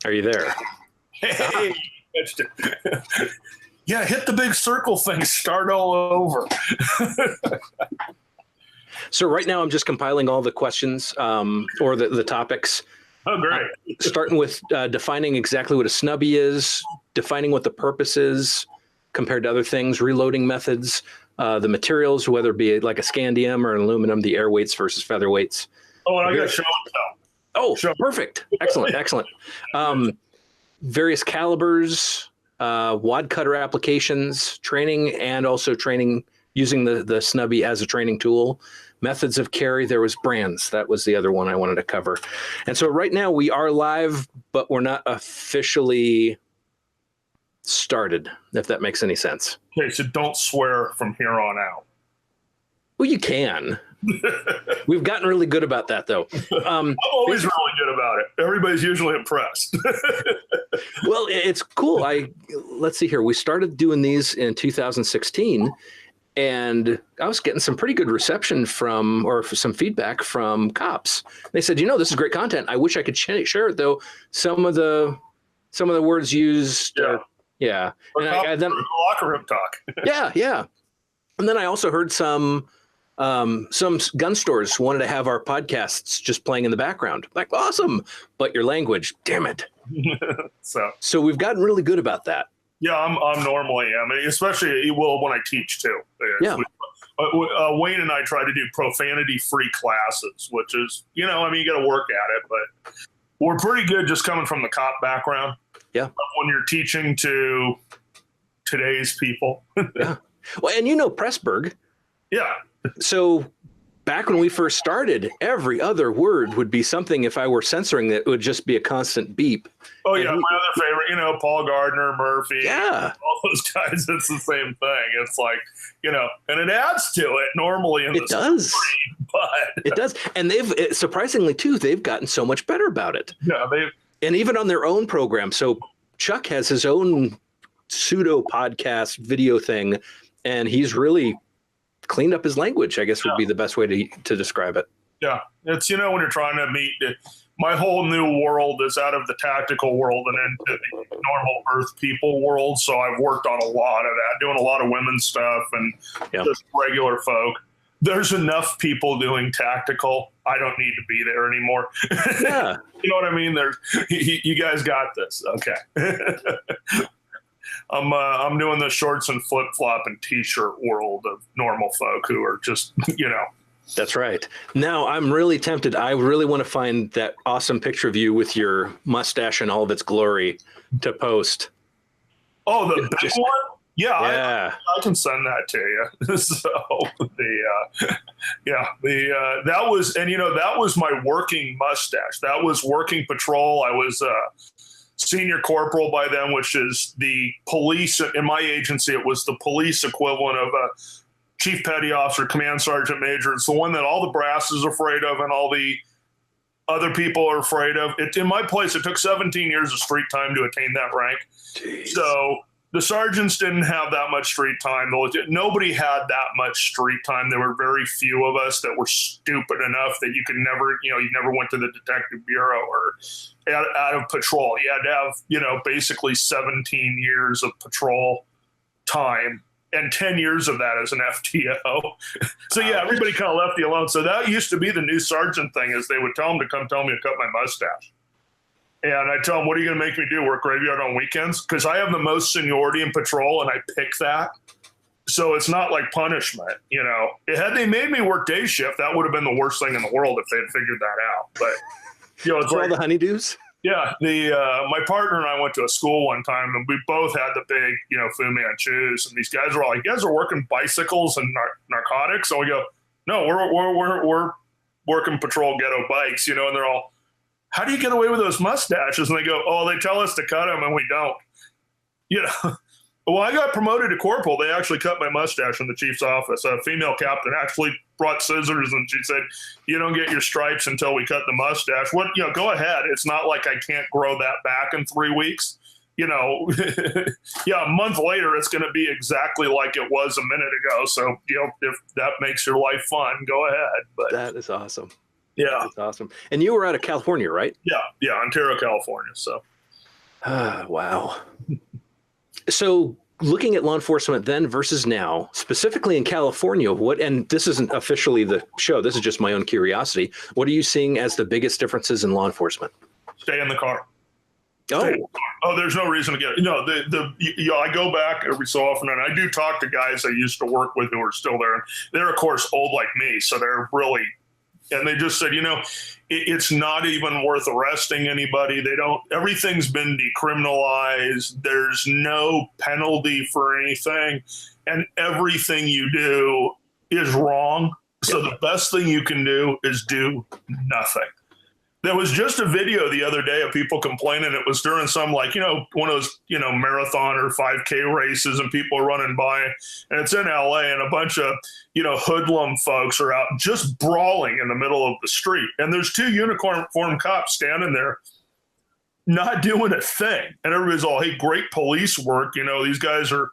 Are you there? Hey, yeah, hit the big circle thing. Start all over. So right now I'm just compiling all the questions or the topics. Oh, great. Starting with defining exactly what a snubby is, defining what the purpose is compared to other things, reloading methods, the materials, whether it be like a scandium or an aluminum, the air weights versus feather weights. Oh, and I got show and tell. Oh, perfect. Excellent. Excellent. Various calibers, wad cutter applications, training, and also training using the snubby as a training tool. Methods of carry. There was brands. That was the other one I wanted to cover. And so right now we are live, but we're not officially started, if that makes any sense. Okay, so don't swear from here on out. Well, you can. We've gotten really good about that, though. I'm always really good about it. Everybody's usually impressed. Well, it's cool. Let's see here. We started doing these in 2016, and I was getting some pretty good reception some feedback from cops. They said, this is great content. I wish I could share it, though. Some of the words used. Yeah. And locker room talk. Yeah. And then I also heard some gun stores wanted to have our podcasts just playing in the background. Like, awesome, but your language, damn it. So we've gotten really good about that. Yeah, I'm normally, especially when I teach too. Yeah. Wayne and I try to do profanity-free classes, which is, you got to work at it, but we're pretty good just coming from the cop background. Yeah. When you're teaching to today's people. Yeah. Well, and Pressburg. Yeah. So back when we first started, every other word would be something, if I were censoring it would just be a constant beep. Oh, yeah. My other favorite, Paul Gardner, Murphy. Yeah. All those guys, it's the same thing. It's like, and it adds to it normally. It does. Story, but it does. And surprisingly, too, they've gotten so much better about it. Yeah. And even on their own program. So Chuck has his own pseudo podcast video thing, and he's really cleaned up his language, I guess would be the best way to describe it. Yeah. It's, when you're trying to meet, my whole new world is out of the tactical world and into the normal earth people world. So I've worked on a lot of that, doing a lot of women's stuff and just regular folk. There's enough people doing tactical. I don't need to be there anymore. Yeah. You know what I mean? You guys got this. Okay. I'm doing the shorts and flip flop and t-shirt world of normal folk who are just, That's right. Now I'm really tempted. I really want to find that awesome picture of you with your mustache and all of its glory to post. Oh, the big one? Yeah. I can send that to you. So that was, and that was my working mustache. That was working patrol. I was senior corporal by then, which is the police in my agency. It was the police equivalent of a chief petty officer, command sergeant major. It's the one that all the brass is afraid of and all the other people are afraid of. In my place, it took 17 years of street time to attain that rank. Jeez. So the sergeants didn't have that much street time. Nobody had that much street time. There were very few of us that were stupid enough that you could never, you never went to the detective bureau or out of patrol. You had to have, basically 17 years of patrol time and 10 years of that as an FTO. So everybody kind of left you alone. So that used to be the new sergeant thing, is they would tell them to come tell me to cut my mustache. And I tell them, what are you going to make me do? Work graveyard on weekends? Because I have the most seniority in patrol, and I pick that. So it's not like punishment, Had they made me work day shift, that would have been the worst thing in the world if they had figured that out. But, it's like all the honeydews? Yeah. My partner and I went to a school one time, and we both had the big, Fu Manchus. And these guys were all like, you guys are working bicycles and narcotics? So we go, no, we're working patrol ghetto bikes, and they're all, how do you get away with those mustaches? And they go, oh, they tell us to cut them and we don't. Well, I got promoted to corporal. They actually cut my mustache in the chief's office. A female captain actually brought scissors, and she said, you don't get your stripes until we cut the mustache. Go ahead. It's not like I can't grow that back in 3 weeks. A month later, it's going to be exactly like it was a minute ago. So, if that makes your life fun, go ahead. But that is awesome. Yeah. That's awesome. And you were out of California, right? Yeah, Ontario, California. So Wow. So looking at law enforcement then versus now, specifically in California, and this isn't officially the show, this is just my own curiosity. What are you seeing as the biggest differences in law enforcement? Stay in the car. Oh, there's no reason to get it. I go back every so often, and I do talk to guys I used to work with who are still there. And they're, of course, old like me, so they're really, and they just said, it's not even worth arresting anybody. Everything's been decriminalized. There's no penalty for anything, and everything you do is wrong. So the best thing you can do is do nothing. There was just a video the other day of people complaining. It was during some one of those, marathon or 5K races, and people are running by, and it's in LA, and a bunch of, hoodlum folks are out just brawling in the middle of the street. And there's two uniformed cops standing there not doing a thing. And everybody's all, hey, great police work. These guys are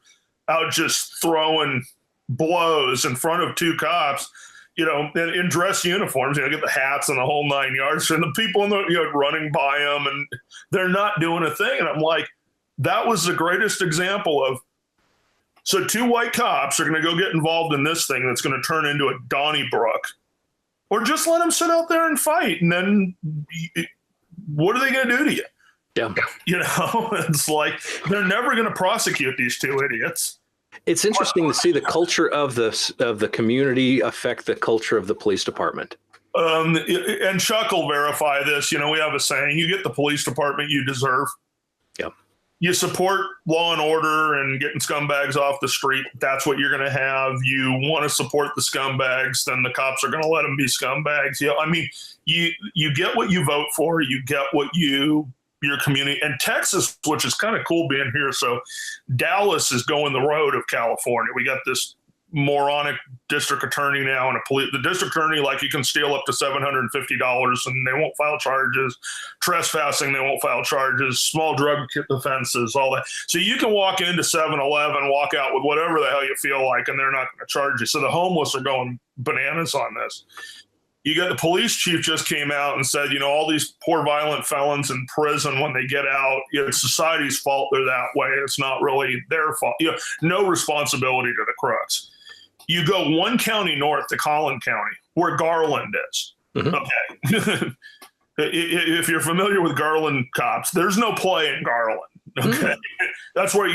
out just throwing blows in front of two cops. In dress uniforms, get the hats and the whole 9 yards, and the people running by them, and they're not doing a thing. And I'm like, that was the greatest example of, so two white cops are going to go get involved in this thing that's going to turn into a Donnybrook, or just let them sit out there and fight. And then what are they going to do to you? Yeah. It's like, they're never going to prosecute these two idiots. It's interesting to see the culture of the community affect the culture of the police department. And Chuck will verify this. We have a saying: you get the police department you deserve. Yeah. You support law and order and getting scumbags off the street. That's what you're going to have. You want to support the scumbags, then the cops are going to let them be scumbags. You get what you vote for. You get what your community. And Texas, which is kind of cool being here. So Dallas is going the road of California. We got this moronic district attorney now, and the district attorney, you can steal up to $750 and they won't file charges. Trespassing, they won't file charges. Small drug offenses, all that. So you can walk into 7-Eleven, walk out with whatever the hell you feel like, and they're not going to charge you. So the homeless are going bananas on this. You got the police chief just came out and said, all these poor violent felons in prison, when they get out, it's society's fault they're that way. It's not really their fault. No responsibility to the crooks. You go one county north to Collin County, where Garland is. Mm-hmm. Okay. If you're familiar with Garland cops, there's no play in Garland. Okay. Mm-hmm. That's where,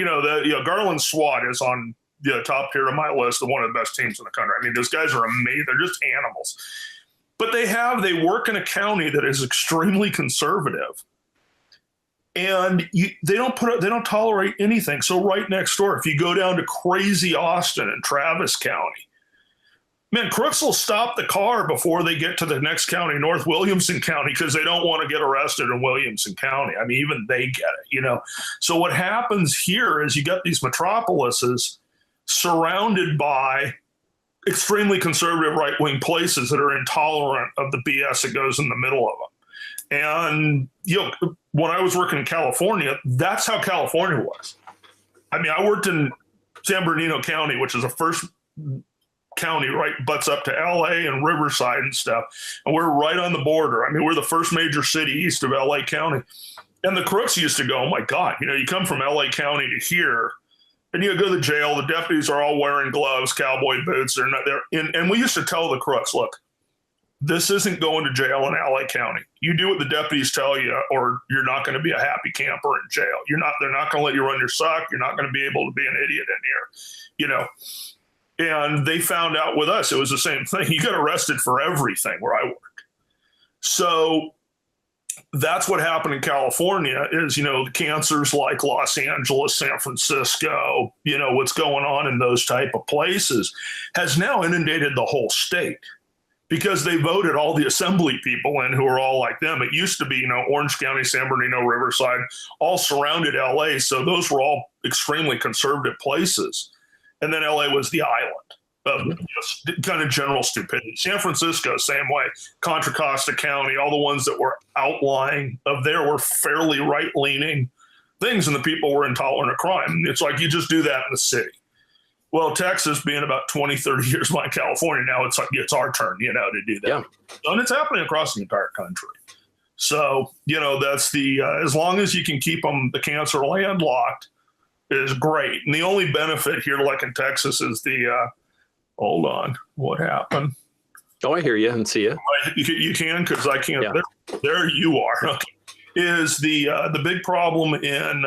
Garland SWAT is on the top tier of my list of one of the best teams in the country. I mean, those guys are amazing. They're just animals. But they work in a county that is extremely conservative, and they don't tolerate anything. So right next door, if you go down to crazy Austin and Travis County, man, crooks will stop the car before they get to the next county, North Williamson County, because they don't want to get arrested in Williamson County. I mean, even they get it, So what happens here is you got these metropolises surrounded by extremely conservative right-wing places that are intolerant of the BS that goes in the middle of them. And, when I was working in California, that's how California was. I mean, I worked in San Bernardino County, which is the first county right butts up to LA and Riverside and stuff. And we're right on the border. I mean, we're the first major city east of LA County. And the crooks used to go, oh my God, you come from LA County to here, and you go to the jail. The deputies are all wearing gloves, cowboy boots. They're not there. And we used to tell the crooks, look, this isn't going to jail in LA County. You do what the deputies tell you, or you're not going to be a happy camper in jail. They're not going to let you run your sock. You're not going to be able to be an idiot in here, And they found out with us, it was the same thing. You got arrested for everything where I work. So that's what happened in California is, the cancers like Los Angeles, San Francisco, what's going on in those type of places has now inundated the whole state because they voted all the assembly people in who are all like them. It used to be, Orange County, San Bernardino, Riverside, all surrounded LA. So those were all extremely conservative places. And then LA was the island of just kind of general stupidity. San Francisco, same way. Contra Costa County, all the ones that were outlying of there were fairly right-leaning things, and the people were intolerant of crime. It's like you just do that in the city. Well, Texas being about 20, 30 years behind California, now it's our turn, to do that. Yeah. And it's happening across the entire country. So, that's as long as you can keep the cancer landlocked is great. And the only benefit here, like in Texas, is hold on, what happened? Oh, I hear you and see you. You can, because I can't. Yeah. There you are. Okay. Is the big problem in,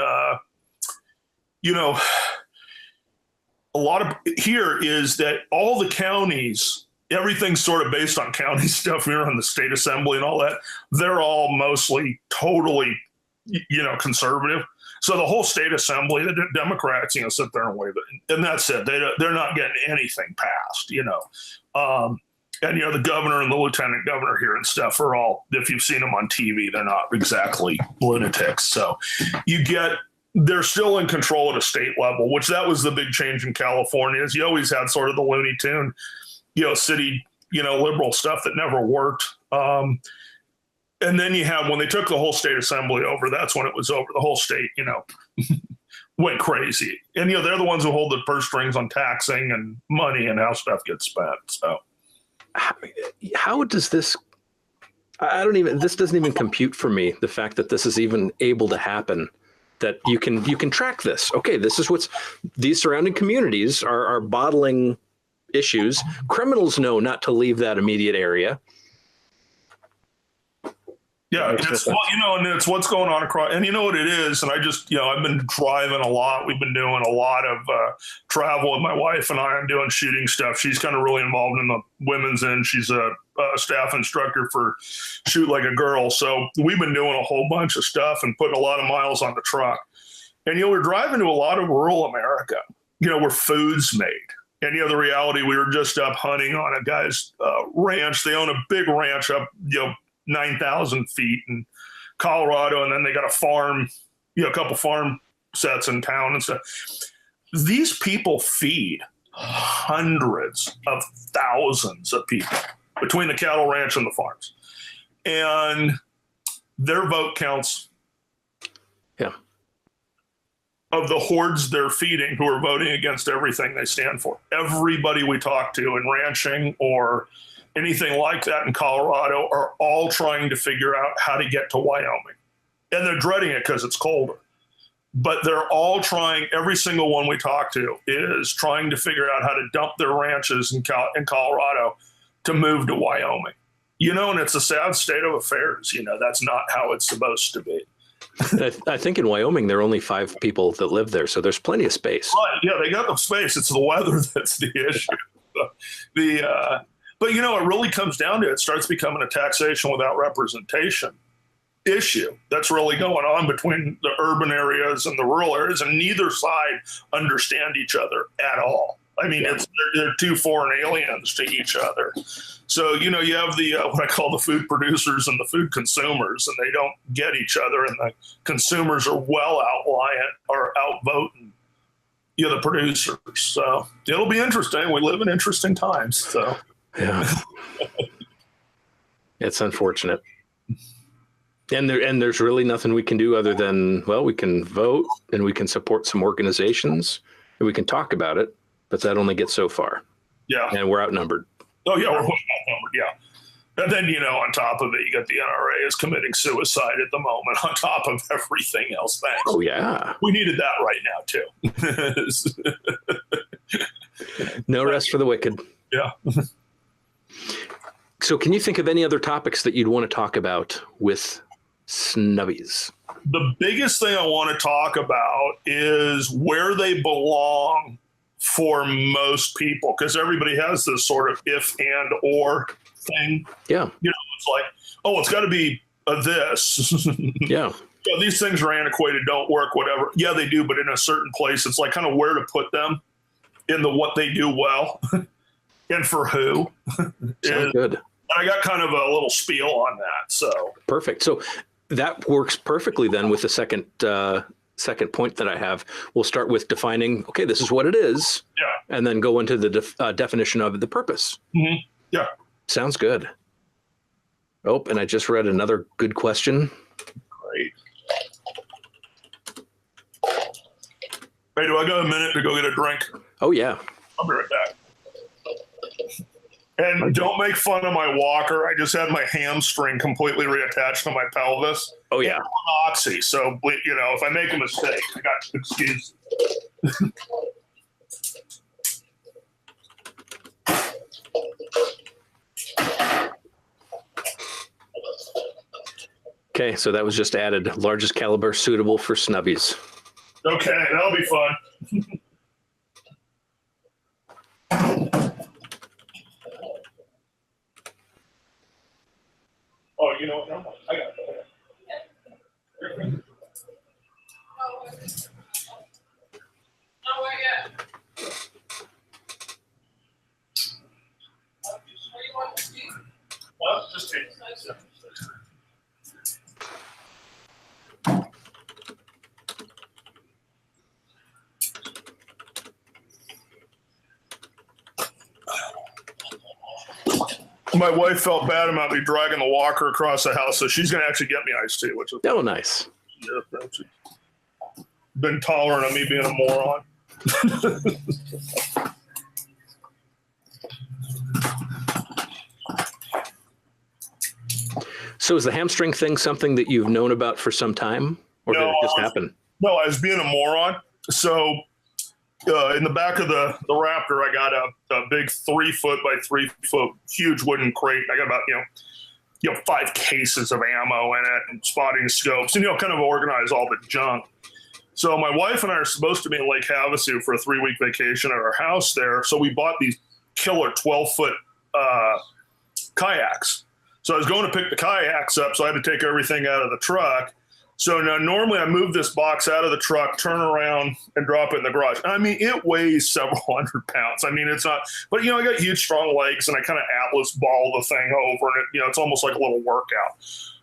a lot of here is that all the counties, everything's sort of based on county stuff here on the state assembly and all that. They're all mostly totally, conservative. So the whole state assembly, the Democrats, sit there and wave it. And that's it. They're not getting anything passed, and, the governor and the lieutenant governor here and stuff are all, if you've seen them on TV, they're not exactly lunatics. So they're still in control at a state level, which that was the big change in California, is you always had sort of the Looney Tune, city, liberal stuff that never worked. And then you have, when they took the whole state assembly over, that's when it was over. The whole state, went crazy. And, they're the ones who hold the purse strings on taxing and money and how stuff gets spent. So how does this, this doesn't even compute for me, the fact that this is even able to happen, that you can track this. Okay, this is these surrounding communities are bottling issues. Criminals know not to leave that immediate area. Yeah, and it's what's going on across, and you know what it is. And I just, I've been driving a lot. We've been doing a lot of travel with my wife and I. I'm doing shooting stuff. She's kind of really involved in the women's end. She's a staff instructor for Shoot Like a Girl. So we've been doing a whole bunch of stuff and putting a lot of miles on the truck. And, we're driving to a lot of rural America, where food's made. And, the reality, we were just up hunting on a guy's ranch. They own a big ranch up, 9,000 feet in Colorado. And then they got a farm, a couple farm sets in town and stuff. These people feed hundreds of thousands of people between the cattle ranch and the farms. And their vote counts. Yeah. Of the hordes they're feeding, who are voting against everything they stand for. Everybody we talk to in ranching or anything like that in Colorado are all trying to figure out how to get to Wyoming. And they're dreading it because it's colder. But they're all trying, every single one we talk to is trying to figure out how to dump their ranches in Colorado to move to Wyoming. And it's a sad state of affairs. That's not how it's supposed to be. I think in Wyoming, there are only 5 people that live there, so there's plenty of space. Right, yeah, they got the space. It's the weather that's the issue. But, it really comes down to it starts becoming a taxation without representation issue that's really going on between the urban areas and the rural areas, and neither side understand each other at all. I mean, they're two foreign aliens to each other. So, you have the what I call the food producers and the food consumers, and they don't get each other, and the consumers are well outvoting the producers. So it'll be interesting. We live in interesting times. So yeah, it's unfortunate. And there's really nothing we can do other than, we can vote and we can support some organizations and we can talk about it, but that only gets so far. Yeah. And we're outnumbered. Oh, yeah, we're outnumbered, yeah. And then, on top of it, you got the NRA is committing suicide at the moment on top of everything else. Thanks. Oh, yeah. We needed that right now, too. No rest for the wicked. Yeah. So can you think of any other topics that you'd want to talk about with Snubbies? The biggest thing I want to talk about is where they belong for most people, because everybody has this sort of if and or thing. Yeah. It's like, it's got to be this. Yeah. These things are antiquated, don't work, whatever. Yeah, they do, but in a certain place, it's like kind of where to put them in what they do well and for who. Sounds good. I got kind of a little spiel on that. So perfect. So that works perfectly then with the second point that I have. We'll start with defining, okay, this is what it is. Yeah. And then go into the definition of the purpose. Mm-hmm. Yeah. Sounds good. Oh, and I just read another good question. Great. Hey, do I got a minute to go get a drink? Oh, yeah. I'll be right back. And don't make fun of my walker. I just had my hamstring completely reattached to my pelvis. Oh, yeah. And I'm on oxy. So, you know, if I make a mistake, I got excuse. Okay, so that was just added. Largest caliber suitable for snubbies. Okay, that'll be fun. Oh, you know what? No, I got it. Well, just take it. My wife felt bad about me dragging the walker across the house, so she's going to actually get me iced tea, which is Nice. Been tolerant of me being a moron. So is the hamstring thing something that you've known about for some time, or did it just happen? No, I was being a moron. So in the back of the Raptor, I got a big 3 foot by 3 foot huge wooden crate. I got about, you know, 5 cases of ammo in it and spotting scopes and, kind of organize all the junk. So my wife and I are supposed to be in Lake Havasu for a 3-week vacation at our house there. So we bought these killer 12-foot kayaks. So I was going to pick the kayaks up, so I had to take everything out of the truck. So now normally I move this box out of the truck, turn around, and drop it in the garage. I mean, it weighs several hundred pounds. I mean, it's not, but, I got huge, strong legs, and I kind of Atlas ball the thing over, and it's almost like a little workout.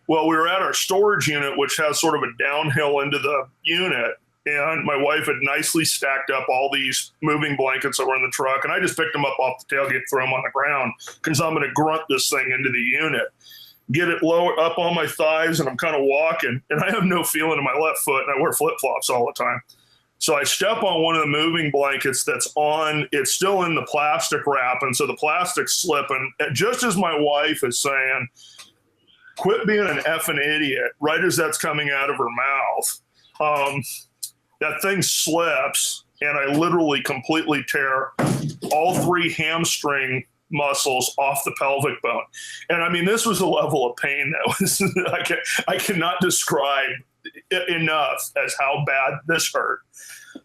Well, we were at our storage unit, which has sort of a downhill into the unit, and my wife had nicely stacked up all these moving blankets that were in the truck, and I just picked them up off the tailgate, threw them on the ground, because I'm going to grunt this thing into the unit. Get it lower up on my thighs, and I'm kind of walking, and I have no feeling in my left foot, and I wear flip-flops all the time. So I step on one of the moving blankets that's on, it's still in the plastic wrap, and so the plastic's slipping. And just as my wife is saying, quit being an effing idiot, right as that's coming out of her mouth, that thing slips, and I literally completely tear all 3 hamstring muscles off the pelvic bone. And I mean, this was a level of pain that was, I cannot describe enough as how bad this hurt.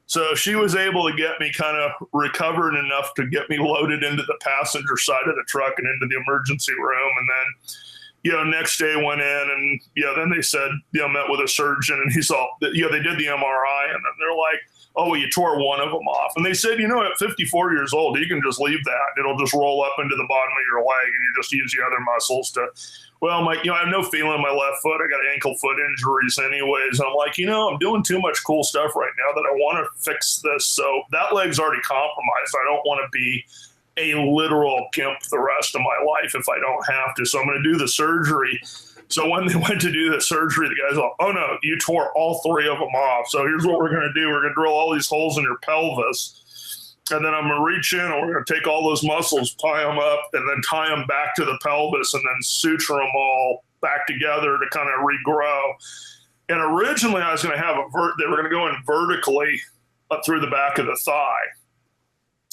So she was able to get me kind of recovered enough to get me loaded into the passenger side of the truck and into the emergency room. And then, next day went in and, then they said, met with a surgeon, and he's all, they did the MRI, and then they're like, oh, well, you tore one of them off. And they said, at 54 years old, you can just leave that. It'll just roll up into the bottom of your leg, and you just use the other muscles to, well, I'm like, I have no feeling in my left foot. I got ankle foot injuries anyways. And I'm like, I'm doing too much cool stuff right now that I want to fix this. So that leg's already compromised. I don't want to be a literal gimp the rest of my life if I don't have to. So I'm going to do the surgery. So when they went to do the surgery, the guy's like, oh, no, you tore all 3 of them off. So here's what we're going to do. We're going to drill all these holes in your pelvis. And then I'm going to reach in, and we're going to take all those muscles, tie them up, and then tie them back to the pelvis, and then suture them all back together to kind of regrow. And originally I was going to have they were going to go in vertically up through the back of the thigh.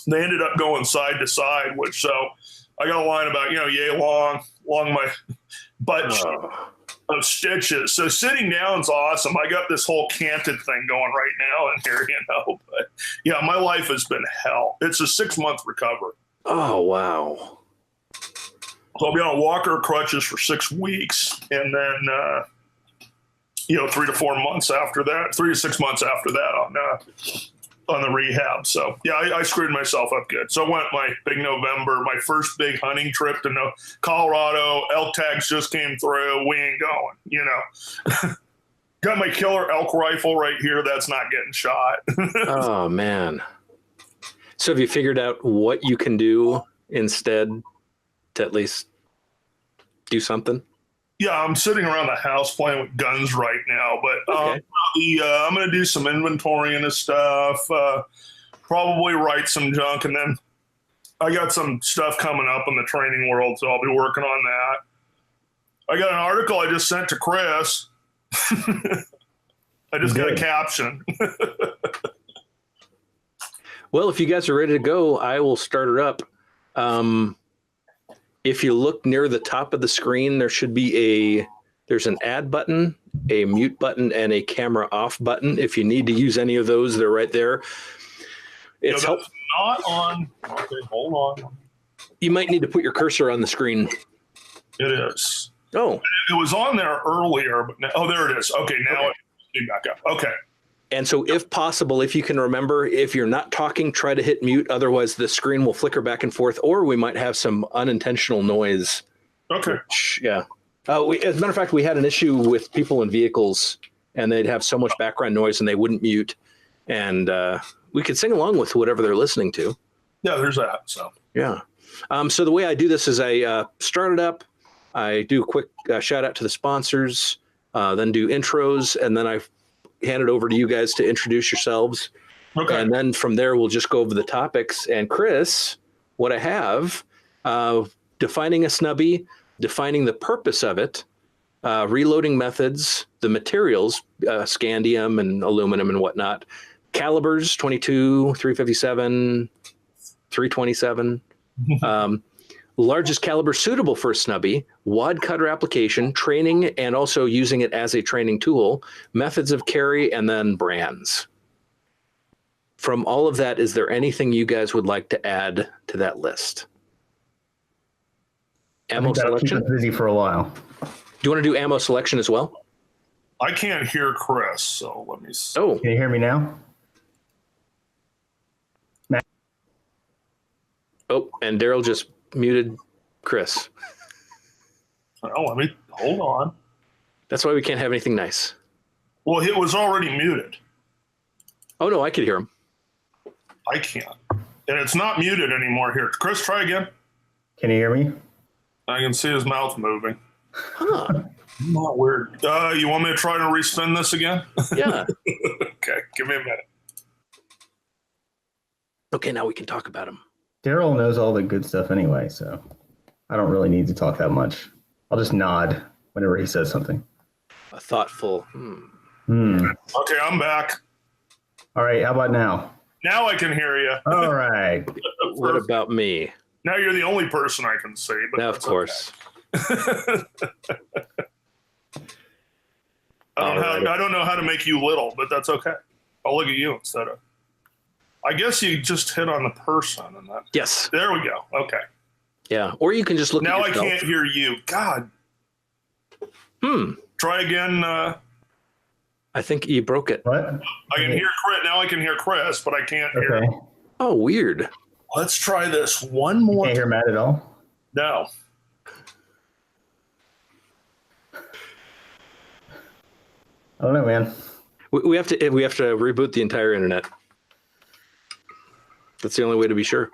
They ended up going side to side, which so I got a line about, yay long my butt of stitches. So sitting down is awesome. I got this whole canted thing going right now in here, but yeah, my life has been hell. It's a 6-month recovery. Oh, wow. So I'll be on a walker crutches for 6 weeks. And then, 3 to 4 months after that, 3 to 6 months after that on the rehab. So yeah, I screwed myself up good. So I went my big November, my first big hunting trip to Colorado. Elk tags just came through. We ain't going, Got my killer elk rifle right here. That's not getting shot. Oh man. So have you figured out what you can do instead to at least do something? Yeah, I'm sitting around the house playing with guns right now, but okay. I'm going to do some inventory and stuff, probably write some junk, and then I got some stuff coming up in the training world, so I'll be working on that. I got an article I just sent to Chris. I just got a caption. Well, if you guys are ready to go, I will start her up. If you look near the top of the screen, there should be there's an add button, a mute button, and a camera off button. If you need to use any of those, they're right there. It's that's not on. Okay, hold on. You might need to put your cursor on the screen. It is. Oh. It was on there earlier, but now, there it is. Okay, now it's back up. Okay. And so if possible, if you can remember, if you're not talking, try to hit mute. Otherwise, the screen will flicker back and forth, or we might have some unintentional noise. Okay. Yeah. As a matter of fact, we had an issue with people in vehicles, and they'd have so much background noise, and they wouldn't mute. And we could sing along with whatever they're listening to. Yeah, there's that. So yeah. So the way I do this is I start it up. I do a quick shout out to the sponsors, then do intros, and then I hand it over to you guys to introduce yourselves. Okay. And then from there, we'll just go over the topics. And Chris, what I have, defining a snubby, defining the purpose of it, reloading methods, the materials, scandium and aluminum and whatnot, calibers, 22, 357, 327, largest caliber suitable for a snubby, wad cutter application, training, and also using it as a training tool, methods of carry, and then brands. From all of that, is there anything you guys would like to add to that list? Ammo selection? Keep us busy for a while. Do you want to do ammo selection as well? I can't hear Chris, so let me see. Oh, can you hear me now? Oh, and Darryl just muted Chris. Oh, let me hold on. That's why we can't have anything nice. Well, it was already muted. Oh no, I could hear him. I can't, and it's not muted anymore here. Chris, try again. Can you hear me? I can see his mouth moving. Huh. Not weird. You want me to try to respin this again? Yeah. Okay, give me a minute. Okay, now we can talk about him. Darryl knows all the good stuff anyway, so I don't really need to talk that much. I'll just nod whenever he says something. A thoughtful. Okay, I'm back. All right, how about now? Now I can hear you. All right. What about me? Now you're the only person I can see. But now, of course. Okay. I don't know how to make you little, but that's okay. I'll look at you instead of. I guess you just hit on the person and that. Yes. There we go. Okay. Yeah. Or you can just look now at yourself. I can't hear you. God. Try again. I think you broke it. What? I can hear Chris. Now I can hear Chris, but I can't hear. Oh, weird. Let's try this one more. Can't hear Matt at all? No. I don't know, man. We have to reboot the entire internet. That's the only way to be sure.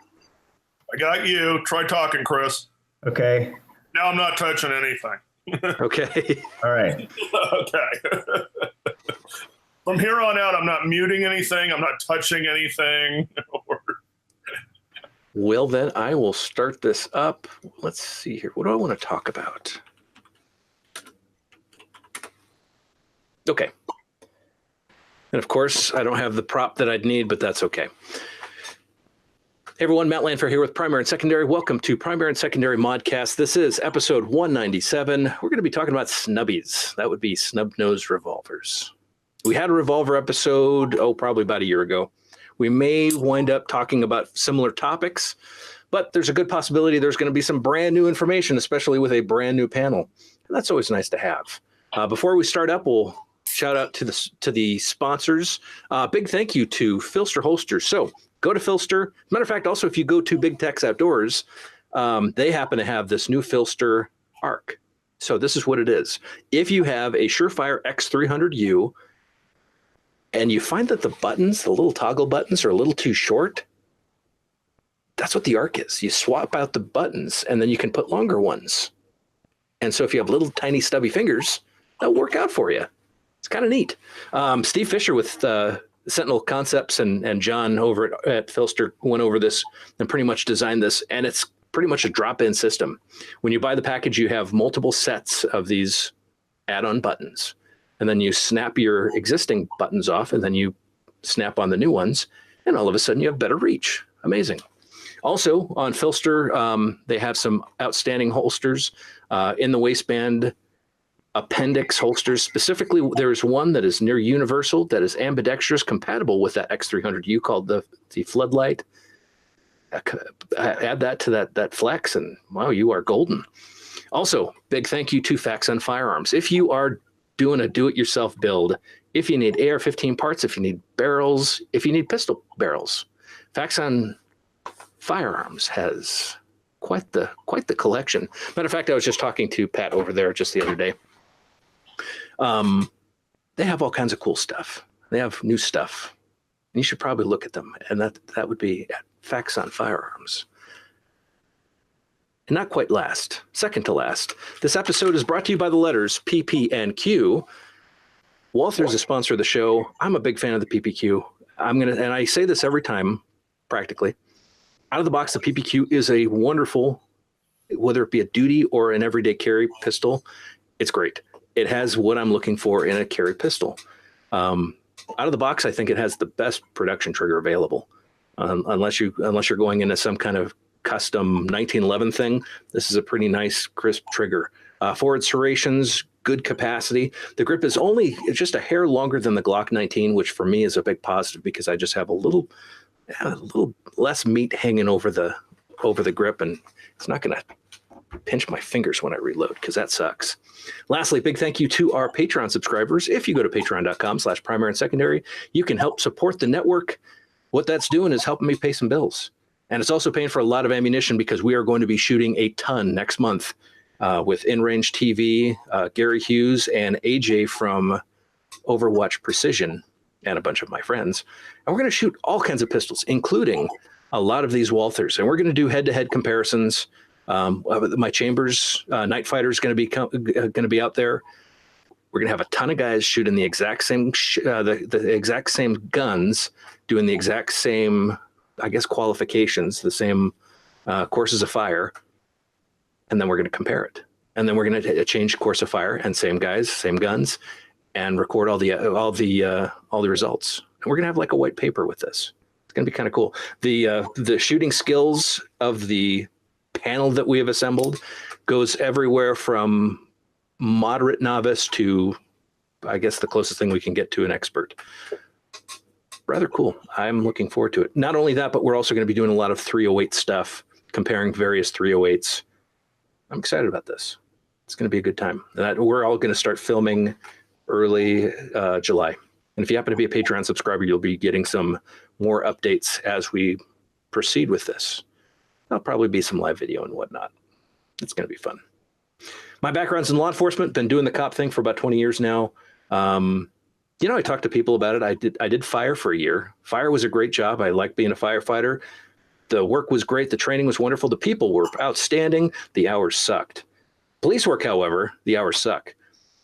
I got you. Try talking, Chris. Okay. Now I'm not touching anything. Okay. All right. Okay. From here on out, I'm not muting anything. I'm not touching anything. Well, then I will start this up. Let's see here. What do I want to talk about? Okay. And of course, I don't have the prop that I'd need, but that's okay. Hey everyone, Matt Landfair here with Primary and Secondary. Welcome to Primary and Secondary ModCast. This is episode 197. We're going to be talking about snubbies. That would be snub-nose revolvers. We had a revolver episode, probably about a year ago. We may wind up talking about similar topics, but there's a good possibility there's going to be some brand new information, especially with a brand new panel. And that's always nice to have. Before we start up, we'll shout out to the sponsors. Big thank you to Filster Holsters. So go to Filster. As a matter of fact, also, if you go to Big Tex Outdoors, they happen to have this new Filster Arc. So this is what it is. If you have a Surefire X300U and you find that the buttons, the little toggle buttons, are a little too short, that's what the Arc is. You swap out the buttons and then you can put longer ones. And so if you have little tiny stubby fingers, that'll work out for you. It's kind of neat. Steve Fisher with Sentinel Concepts and John over at Filster went over this and pretty much designed this, and it's pretty much a drop-in system. When you buy the package, you have multiple sets of these add-on buttons, and then you snap your existing buttons off, and then you snap on the new ones, and all of a sudden you have better reach. Amazing. Also on Filster, they have some outstanding holsters in the waistband. Appendix holsters. Specifically, there's one that is near universal, that is ambidextrous, compatible with that X300U called the Floodlight. Add that to that flex, and wow, you are golden. Also, big thank you to Faxon Firearms. If you are doing a do-it-yourself build, if you need AR-15 parts, if you need barrels, if you need pistol barrels, Faxon Firearms has quite the collection. Matter of fact, I was just talking to Pat over there just the other day. They have all kinds of cool stuff. They have new stuff. And you should probably look at them. And that would be at Faxon Firearms. And not quite last, second to last. This episode is brought to you by the letters PP and Q. Walther's a sponsor of the show. I'm a big fan of the PPQ. And I say this every time, practically. Out of the box, the PPQ is a wonderful, whether it be a duty or an everyday carry pistol, it's great. It has what I'm looking for in a carry pistol. Out of the box, I think it has the best production trigger available. Unless you're going into some kind of custom 1911 thing, this is a pretty nice, crisp trigger. Forward serrations, good capacity. The grip is just a hair longer than the Glock 19, which for me is a big positive because I just have a little less meat hanging over the grip, and it's not going to pinch my fingers when I reload because that sucks. Lastly, big thank you to our Patreon subscribers. If you go to patreon.com/primary and secondary, you can help support the network. What that's doing is helping me pay some bills. And it's also paying for a lot of ammunition because we are going to be shooting a ton next month with InRange TV, Gary Hughes, and AJ from Overwatch Precision, and a bunch of my friends. And we're going to shoot all kinds of pistols, including a lot of these Walthers. And we're going to do head-to-head comparisons. My Chambers Night Fighter is going to be out there. We're going to have a ton of guys shooting the exact same the exact same guns, doing the exact same, I guess, qualifications, the same courses of fire, and then we're going to compare it. And then we're going to change course of fire and same guys, same guns, and record all the results. And we're going to have like a white paper with this. It's going to be kind of cool. The shooting skills of the panel that we have assembled goes everywhere from moderate novice to, I guess, the closest thing we can get to an expert. Rather cool. I'm looking forward to it. Not only that, but we're also going to be doing a lot of 308 stuff, comparing various 308s. I'm excited about this. It's going to be a good time. We're all going to start filming early July. And if you happen to be a Patreon subscriber, you'll be getting some more updates as we proceed with this. There'll probably be some live video and whatnot. It's going to be fun. My background's in law enforcement. Been doing the cop thing for about 20 years now. I talked to people about it. I did fire for a year. Fire was a great job. I liked being a firefighter. The work was great. The training was wonderful. The people were outstanding. The hours sucked. Police work, however, the hours suck.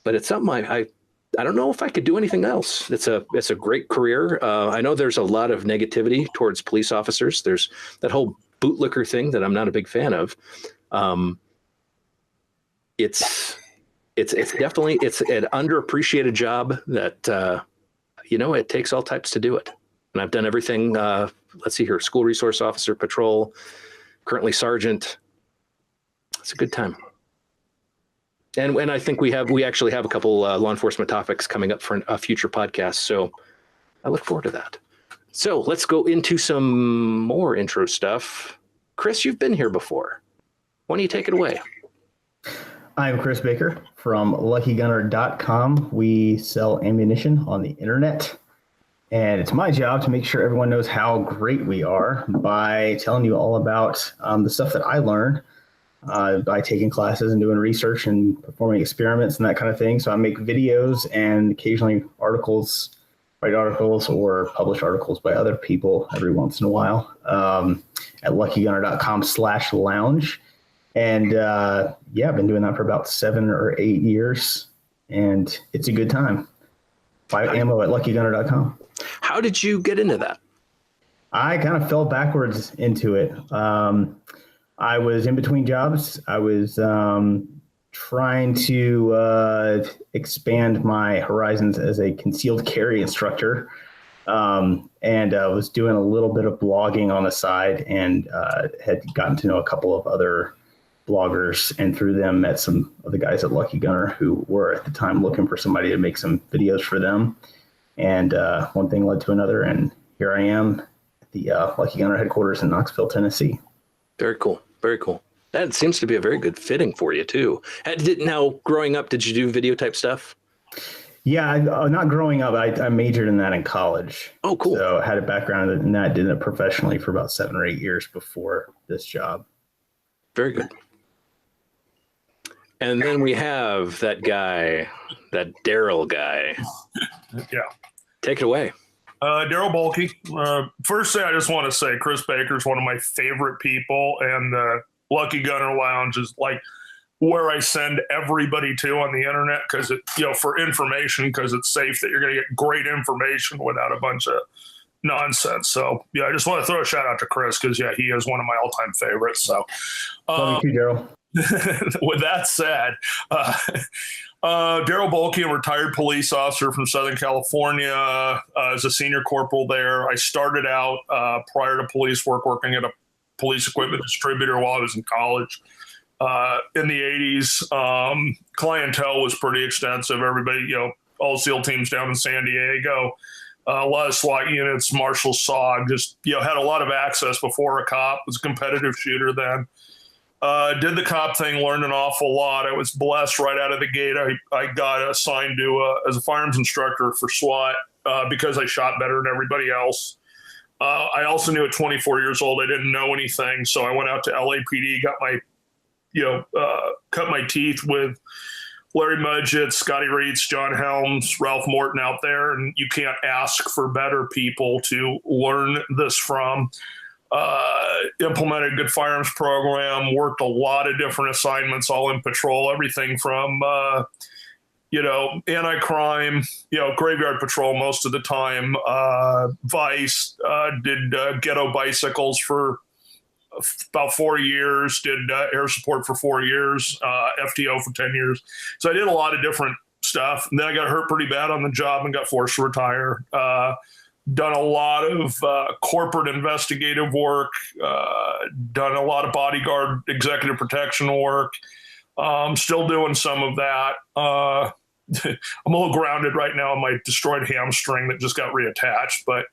But it's something I don't know if I could do anything else. It's a great career. I know there's a lot of negativity towards police officers. There's that whole bootlicker thing that I'm not a big fan of. It's definitely an underappreciated job that it takes all types to do it. And I've done everything. Let's see here: school resource officer, patrol, currently sergeant. It's a good time. And I think we actually have a couple law enforcement topics coming up for a future podcast. So I look forward to that. So let's go into some more intro stuff. Chris, you've been here before. Why don't you take it away? I'm Chris Baker from LuckyGunner.com. We sell ammunition on the internet. And it's my job to make sure everyone knows how great we are by telling you all about the stuff that I learned by taking classes and doing research and performing experiments and that kind of thing. So I make videos and occasionally write articles or publish articles by other people every once in a while at LuckyGunner.com/lounge. And I've been doing that for about 7 or 8 years, and it's a good time. Buy ammo at LuckyGunner.com. How did you get into that? I kind of fell backwards into it. I was in between jobs. I was trying to expand my horizons as a concealed carry instructor, and was doing a little bit of blogging on the side, and had gotten to know a couple of other bloggers, and through them met some of the guys at Lucky Gunner who were at the time looking for somebody to make some videos for them. And one thing led to another, and here I am at the Lucky Gunner headquarters in Knoxville, Tennessee. Very cool. Very cool. That seems to be a very good fitting for you too. Now, growing up, did you do video type stuff? Yeah, not growing up. I majored in that in college. Oh, cool. So I had a background in that, did it professionally for about 7 or 8 years before this job. Very good. And then we have that guy, that Darryl guy. Yeah. Take it away. Darryl Bolke. First thing I just want to say, Chris Baker is one of my favorite people, and the Lucky Gunner Lounge is like where I send everybody to on the internet, because for information, because it's safe, that you're going to get great information without a bunch of nonsense. So yeah, I just want to throw a shout out to Chris, because he is one of my all-time favorites. So Love you too, Darryl. with that said, Darryl Bolke, a retired police officer from Southern California, as a senior corporal there. I started out prior to police work working at a police equipment distributor while I was in college. In the 80s, clientele was pretty extensive. Everybody, all SEAL teams down in San Diego, a lot of SWAT units, Marshal SOG, just, had a lot of access before a cop. Was a competitive shooter then. Did the cop thing, learned an awful lot. I was blessed right out of the gate. I got assigned to as a firearms instructor for SWAT because I shot better than everybody else. I also knew at 24 years old I didn't know anything, so I went out to LAPD, got my, cut my teeth with Larry Mudgett, Scotty Reitz, John Helms, Ralph Morton out there, and you can't ask for better people to learn this from. Implemented a good firearms program, worked a lot of different assignments, all in patrol, everything from, anti-crime, graveyard patrol most of the time, Vice, did ghetto bicycles for about 4 years, did air support for 4 years, FTO for 10 years. So I did a lot of different stuff. And then I got hurt pretty bad on the job and got forced to retire. Done a lot of corporate investigative work, done a lot of bodyguard executive protection work. Still doing some of that. I'm a little grounded right now on my destroyed hamstring that just got reattached. But,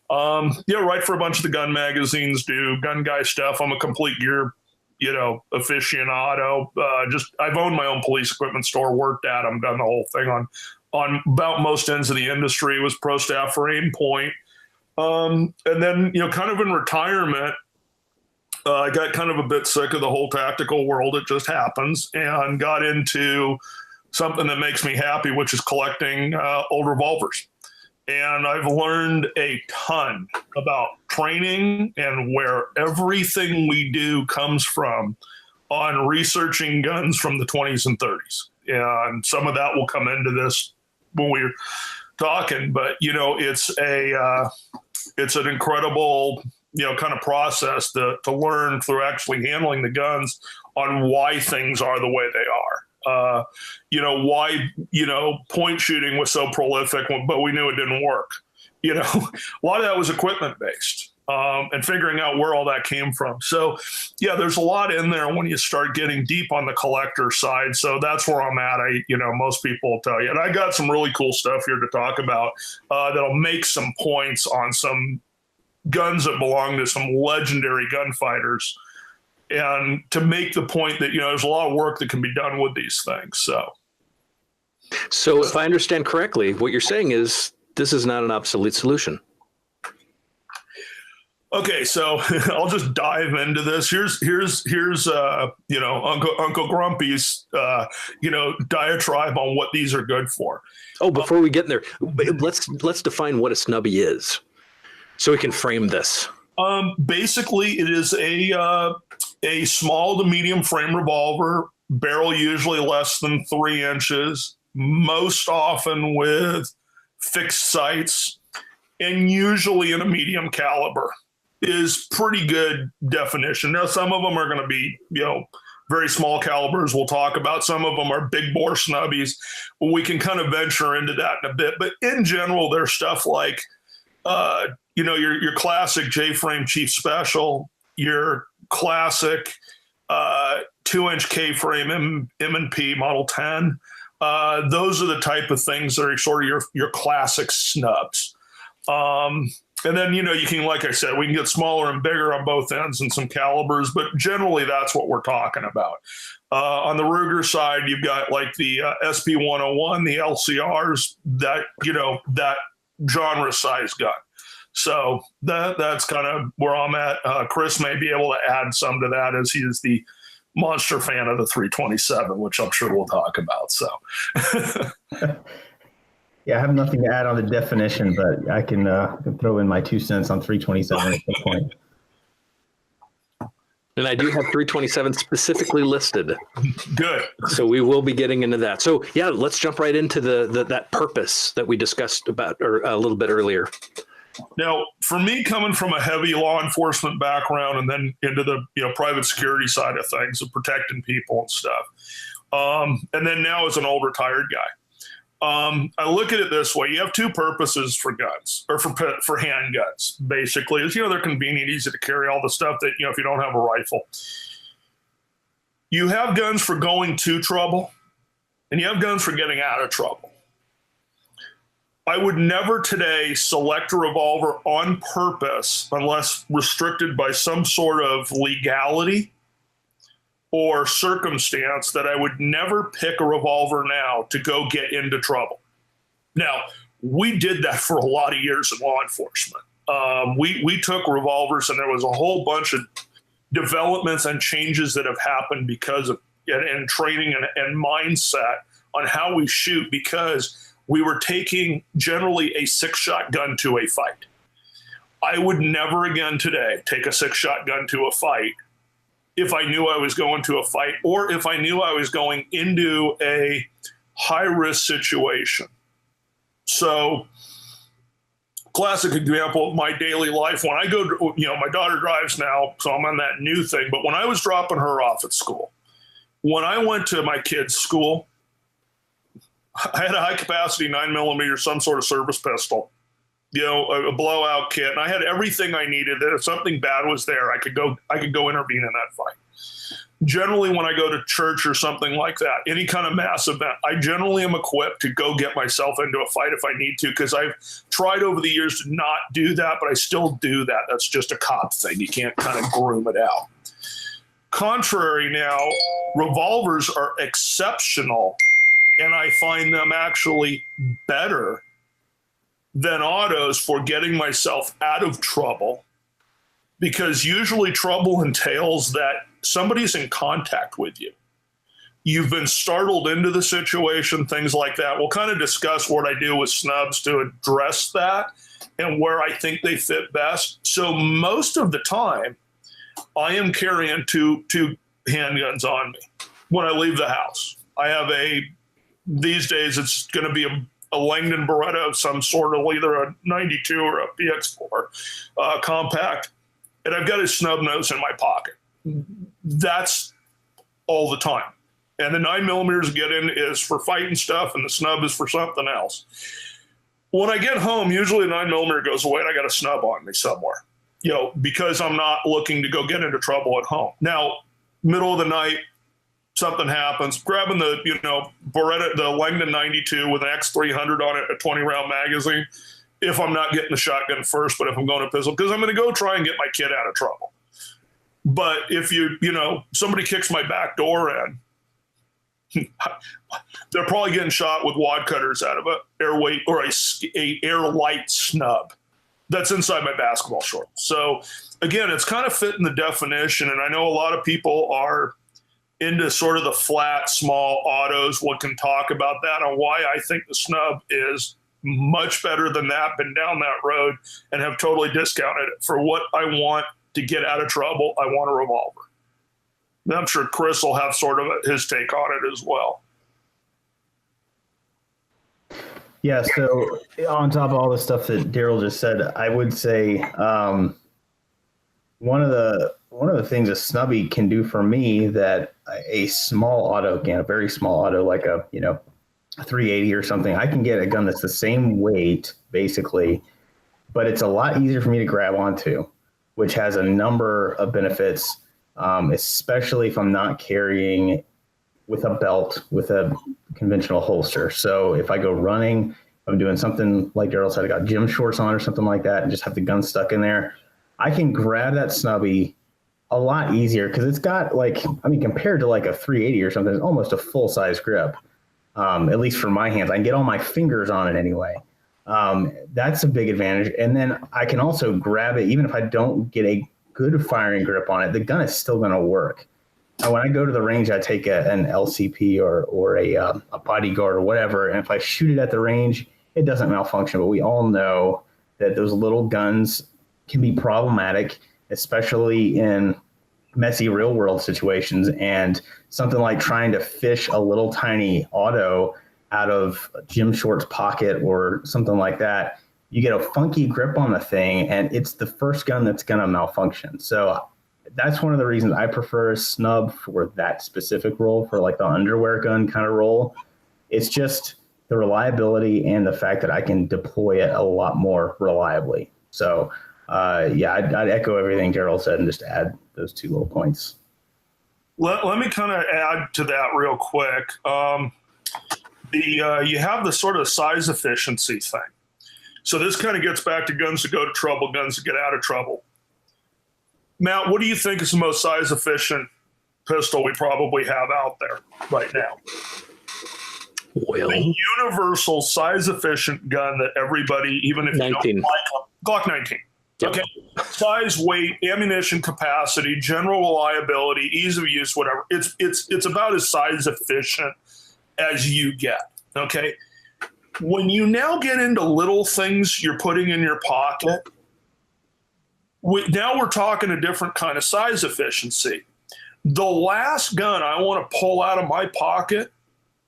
write for a bunch of the gun magazines, do gun guy stuff. I'm a complete gear, aficionado. I've owned my own police equipment store, worked at them, done the whole thing on about most ends of the industry, was pro staff for Aim Point. And then, kind of in retirement, I got kind of a bit sick of the whole tactical world. It just happens, and got into something that makes me happy, which is collecting old revolvers. And I've learned a ton about training and where everything we do comes from on researching guns from the 20s and 30s. And some of that will come into this when we're talking, but it's an incredible, kind of process to learn through actually handling the guns on why things are the way they are. Why, point shooting was so prolific, but we knew it didn't work. A lot of that was equipment based. And figuring out where all that came from. So, there's a lot in there when you start getting deep on the collector side. So that's where I'm at. Most people will tell you. And I got some really cool stuff here to talk about that'll make some points on some guns that belong to some legendary gunfighters. And to make the point that, there's a lot of work that can be done with these things. So if I understand correctly, what you're saying is this is not an obsolete solution. Okay, so I'll just dive into this. Here's Uncle Grumpy's diatribe on what these are good for. Oh, before we get in there, let's define what a snubby is, so we can frame this. Basically, it is a small to medium frame revolver, barrel usually less than 3 inches, most often with fixed sights. and usually in a medium caliber is pretty good definition. Now, some of them are going to be, very small calibers we'll talk about. Some of them are big bore snubbies. We can kind of venture into that in a bit. But in general, there's stuff like, your classic J-frame Chief Special, your classic 2-inch K-frame M&P Model 10. Those are the type of things that are sort of your classic snubs. And then, you can, like I said, we can get smaller and bigger on both ends and some calibers, but generally that's what we're talking about. On the Ruger side, you've got like the SP-101, the LCRs, that genre size gun. So that's kind of where I'm at. Chris may be able to add some to that, as he is the monster fan of the 327, which I'm sure we'll talk about. So. Yeah, I have nothing to add on the definition, but I can throw in my 2 cents on 327 at some point. And I do have 327 specifically listed. Good. So we will be getting into that. So yeah, let's jump right into that purpose that we discussed about a little bit earlier. Now, for me, coming from a heavy law enforcement background and then into the private security side of things, of protecting people and stuff, and then now as an old retired guy, I look at it this way. You have two purposes for guns, or for handguns, basically. Is, they're convenient, easy to carry, all the stuff that, if you don't have a rifle. You have guns for going to trouble, and you have guns for getting out of trouble. I would never today select a revolver on purpose unless restricted by some sort of legality or circumstance, that I would never pick a revolver now to go get into trouble. Now, we did that for a lot of years in law enforcement. We took revolvers, and there was a whole bunch of developments and changes that have happened because of and training and mindset on how we shoot, because we were taking generally a 6-shot gun to a fight. I would never again today take a 6-shot gun to a fight if I knew I was going to a fight, or if I knew I was going into a high-risk situation. So, classic example of my daily life, when I go to, my daughter drives now, so I'm on that new thing, but when I was dropping her off at school, when I went to my kids' school, I had a high-capacity 9mm, some sort of service pistol, a blowout kit, and I had everything I needed. That if something bad was there, I could go intervene in that fight. Generally, when I go to church or something like that, any kind of mass event, I generally am equipped to go get myself into a fight if I need to, because I've tried over the years to not do that, but I still do that. That's just a cop thing. You can't kind of groom it out. Contrary now, revolvers are exceptional, and I find them actually better than autos for getting myself out of trouble, because usually trouble entails that somebody's in contact with you. You've been startled into the situation, things like that. We'll kind of discuss what I do with snubs to address that and where I think they fit best. So most of the time, I am carrying two handguns on me when I leave the house. I have these days it's going to be a Langdon Beretta of some sort, of either a 92 or a PX4 compact, and I've got a snub-nose in my pocket. That's all the time. And the 9mm get in is for fighting stuff, and the snub is for something else. When I get home, usually the 9mm goes away, and I got a snub on me somewhere, because I'm not looking to go get into trouble at home. Now, middle of the night, something happens, grabbing the, Beretta, the Langdon 92 with an X300 on it, a 20-round magazine, if I'm not getting the shotgun first, but if I'm going to pistol, because I'm going to go try and get my kid out of trouble. But if somebody kicks my back door in, they're probably getting shot with wad cutters out of a airweight or a air-light snub that's inside my basketball shorts. So again, it's kind of fitting the definition, and I know a lot of people are into sort of the flat, small autos. What can talk about that and why I think the snub is much better than that, been down that road and have totally discounted it. For what I want to get out of trouble, I want a revolver. And I'm sure Chris will have sort of his take on it as well. Yeah, so on top of all the stuff that Darryl just said, I would say one of the things a snubby can do for me that a small auto can, a very small auto like a 380 or something, I can get a gun that's the same weight basically, but it's a lot easier for me to grab onto, which has a number of benefits, especially if I'm not carrying with a belt with a conventional holster. So if I go running, I'm doing something like Darryl said, I got gym shorts on or something like that, and just have the gun stuck in there, I can grab that snubby a lot easier because it's got compared to like a 380 or something, it's almost a full size grip. At least for my hands, I can get all my fingers on it anyway. That's a big advantage. And then I can also grab it, even if I don't get a good firing grip on it, the gun is still going to work. Now, when I go to the range, I take an LCP or a bodyguard or whatever, and if I shoot it at the range, it doesn't malfunction. But we all know that those little guns can be problematic, especially in messy real world situations. And something like trying to fish a little tiny auto out of a gym shorts pocket or something like that, you get a funky grip on the thing, and it's the first gun that's going to malfunction. So that's one of the reasons I prefer a snub for that specific role, for like the underwear gun kind of role. It's just the reliability and the fact that I can deploy it a lot more reliably. So I'd echo everything Darryl said and just add those two little points. Let me kind of add to that real quick. You have the sort of size efficiency thing. So this kind of gets back to guns that go to trouble, guns that get out of trouble. Matt, what do you think is the most size efficient pistol we probably have out there right now? Well, the universal size efficient gun that everybody, even if 19. You don't like Glock 19. Yep. Okay. Size, weight, ammunition capacity, general reliability, ease of use, whatever. It's about as size efficient as you get. Okay. When you now get into little things you're putting in your pocket, now we're talking a different kind of size efficiency. The last gun I want to pull out of my pocket,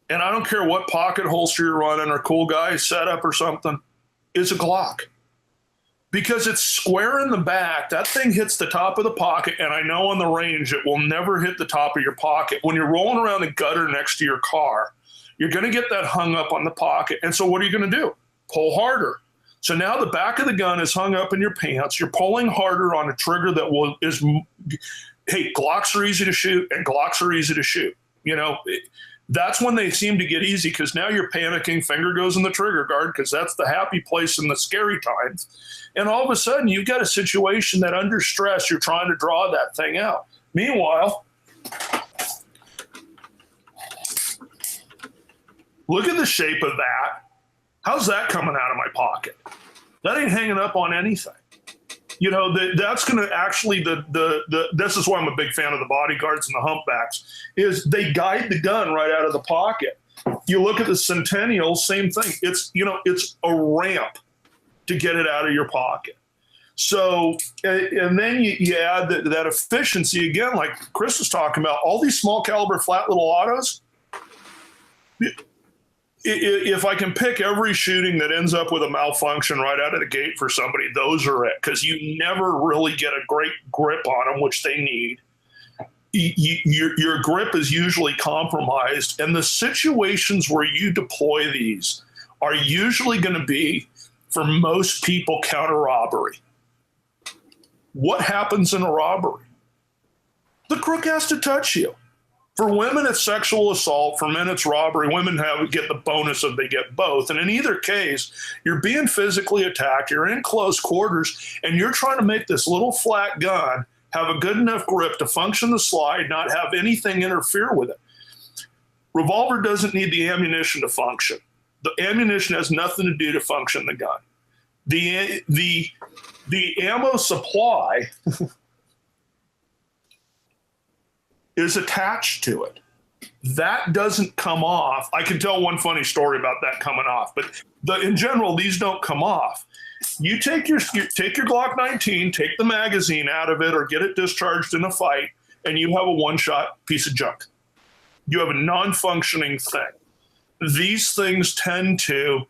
and I don't care what pocket holster you're running or cool guy setup or something, is a Glock. Because it's square in the back, that thing hits the top of the pocket, and I know on the range it will never hit the top of your pocket. When you're rolling around the gutter next to your car, you're going to get that hung up on the pocket. And so what are you going to do? Pull harder. So now the back of the gun is hung up in your pants. You're pulling harder on a trigger that hey, Glocks are easy to shoot, and Glocks are easy to shoot. That's when they seem to get easy, because now you're panicking, finger goes in the trigger guard, because that's the happy place in the scary times. And all of a sudden, you've got a situation that under stress, you're trying to draw that thing out. Meanwhile, look at the shape of that. How's that coming out of my pocket? That ain't hanging up on anything. That's going to actually, this is why I'm a big fan of the bodyguards and the humpbacks, is they guide the gun right out of the pocket. You look at the Centennial, same thing. It's a ramp to get it out of your pocket. So, and then you add that efficiency again, like Chris was talking about, all these small caliber, flat little autos. If I can pick every shooting that ends up with a malfunction right out of the gate for somebody, those are it, because you never really get a great grip on them, which they need. Your grip is usually compromised, and the situations where you deploy these are usually going to be, for most people, counter-robbery. What happens in a robbery? The crook has to touch you. For women, it's sexual assault. For men, it's robbery. Women get the bonus of they get both. And in either case, you're being physically attacked. You're in close quarters, and you're trying to make this little flat gun have a good enough grip to function the slide, not have anything interfere with it. Revolver doesn't need the ammunition to function. The ammunition has nothing to do to function the gun. The ammo supply is attached to it. That doesn't come off. I can tell one funny story about that coming off, but in general, these don't come off. You take your Glock 19, take the magazine out of it or get it discharged in a fight, and you have a one-shot piece of junk. You have a non-functioning thing. these things tend to,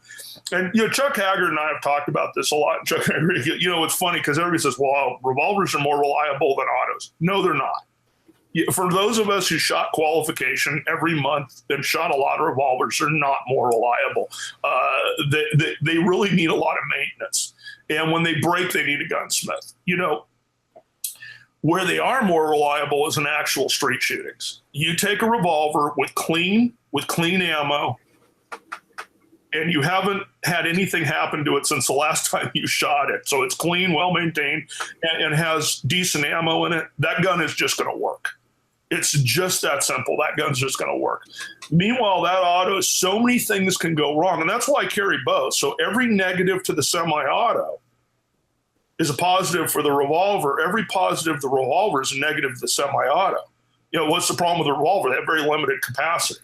and Chuck Haggard and I have talked about this a lot. And Chuck Haggard, it's funny because everybody says, well, revolvers are more reliable than autos. No, they're not. For those of us who shot qualification every month and shot a lot of revolvers, they're not more reliable. They really need a lot of maintenance. And when they break, they need a gunsmith. Where they are more reliable is in actual street shootings. You take a revolver with clean ammo, and you haven't had anything happen to it since the last time you shot it. So it's clean, well-maintained, and has decent ammo in it. That gun is just going to work. It's just that simple. That gun's just going to work. Meanwhile, that auto, so many things can go wrong. And that's why I carry both. So every negative to the semi-auto is a positive for the revolver. Every positive to the revolver is a negative to the semi-auto. What's the problem with the revolver? They have very limited capacity.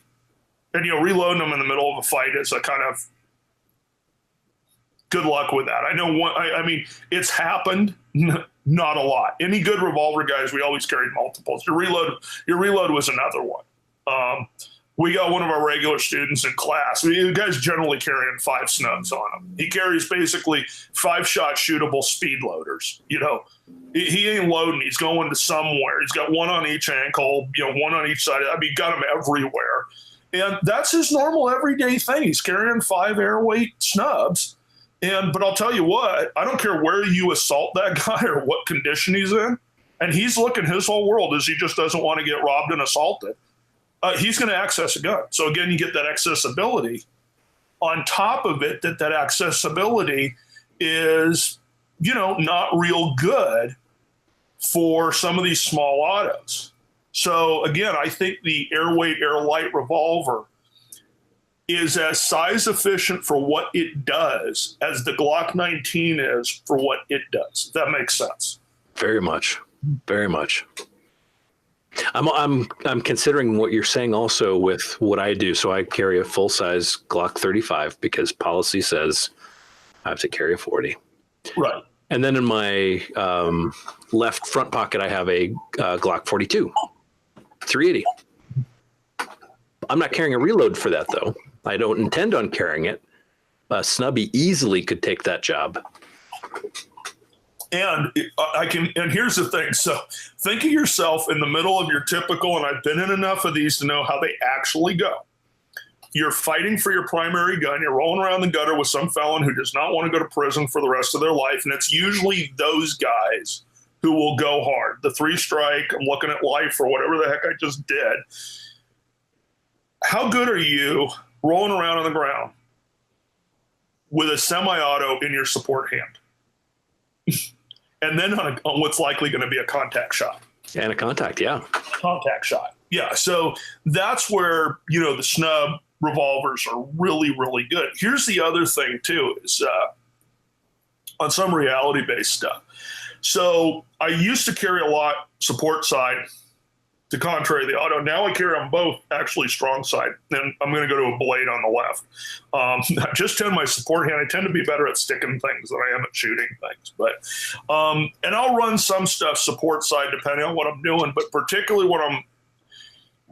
And, reloading them in the middle of a fight is a kind of good luck with that. I know it's happened. Not a lot. Any good revolver guys, we always carried multiples. Your reload was another one. We got one of our regular students in class. The guy's generally carrying 5 snubs on him. He carries basically 5-shot shootable speed loaders. He ain't loading. He's going to somewhere. He's got one on each ankle, one on each side. Got him everywhere. And that's his normal everyday thing. He's carrying 5 airweight snubs. But I'll tell you what, I don't care where you assault that guy or what condition he's in. And he's looking, his whole world is he just doesn't want to get robbed and assaulted. He's going to access a gun. So again, you get that accessibility. On top of it, that accessibility is, not real good for some of these small autos. So again, I think the airweight, air light revolver is as size efficient for what it does as the Glock 19 is for what it does. If that makes sense. Very much. Very much. I'm considering what you're saying also with what I do. So I carry a full size Glock 35 because policy says I have to carry a 40. Right. And then in my left front pocket, I have a Glock 42, 380. I'm not carrying a reload for that though. I don't intend on carrying it. Snubby easily could take that job. And and here's the thing. So think of yourself in the middle of your typical, and I've been in enough of these to know how they actually go. You're fighting for your primary gun. You're rolling around the gutter with some felon who does not want to go to prison for the rest of their life. And it's usually those guys who will go hard. The 3-strike, I'm looking at life or whatever the heck I just did. How good are you rolling around on the ground with a semi-auto in your support hand? And then on what's likely going to be a contact shot. And a contact, yeah. Contact shot. Yeah. So that's where, the snub revolvers are really, really good. Here's the other thing, too, is on some reality-based stuff. So I used to carry a lot support side to contrary the auto. Now I carry them both actually strong side, and I'm going to go to a blade on the left. I just tend my support hand. I tend to be better at sticking things than I am at shooting things. But and I'll run some stuff support side depending on what I'm doing, but particularly when I'm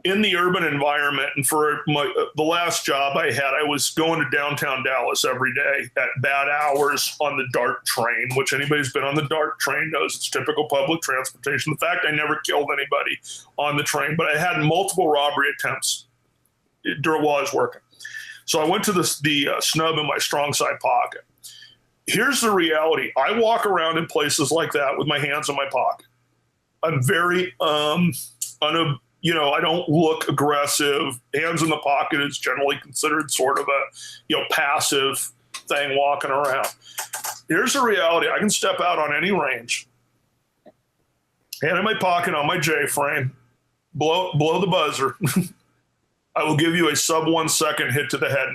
in the urban environment. And for the last job I had, I was going to downtown Dallas every day at bad hours on the DART train, which anybody who's been on the DART train knows it's typical public transportation. The fact I never killed anybody on the train, but I had multiple robbery attempts while I was working. So I went to the snub in my strong side pocket. Here's the reality. I walk around in places like that with my hands in my pocket. I'm very, I don't look aggressive. Hands in the pocket is generally considered sort of a, passive thing walking around. Here's the reality. I can step out on any range, hand in my pocket on my J-frame, blow the buzzer. I will give you a sub 1 second hit to the head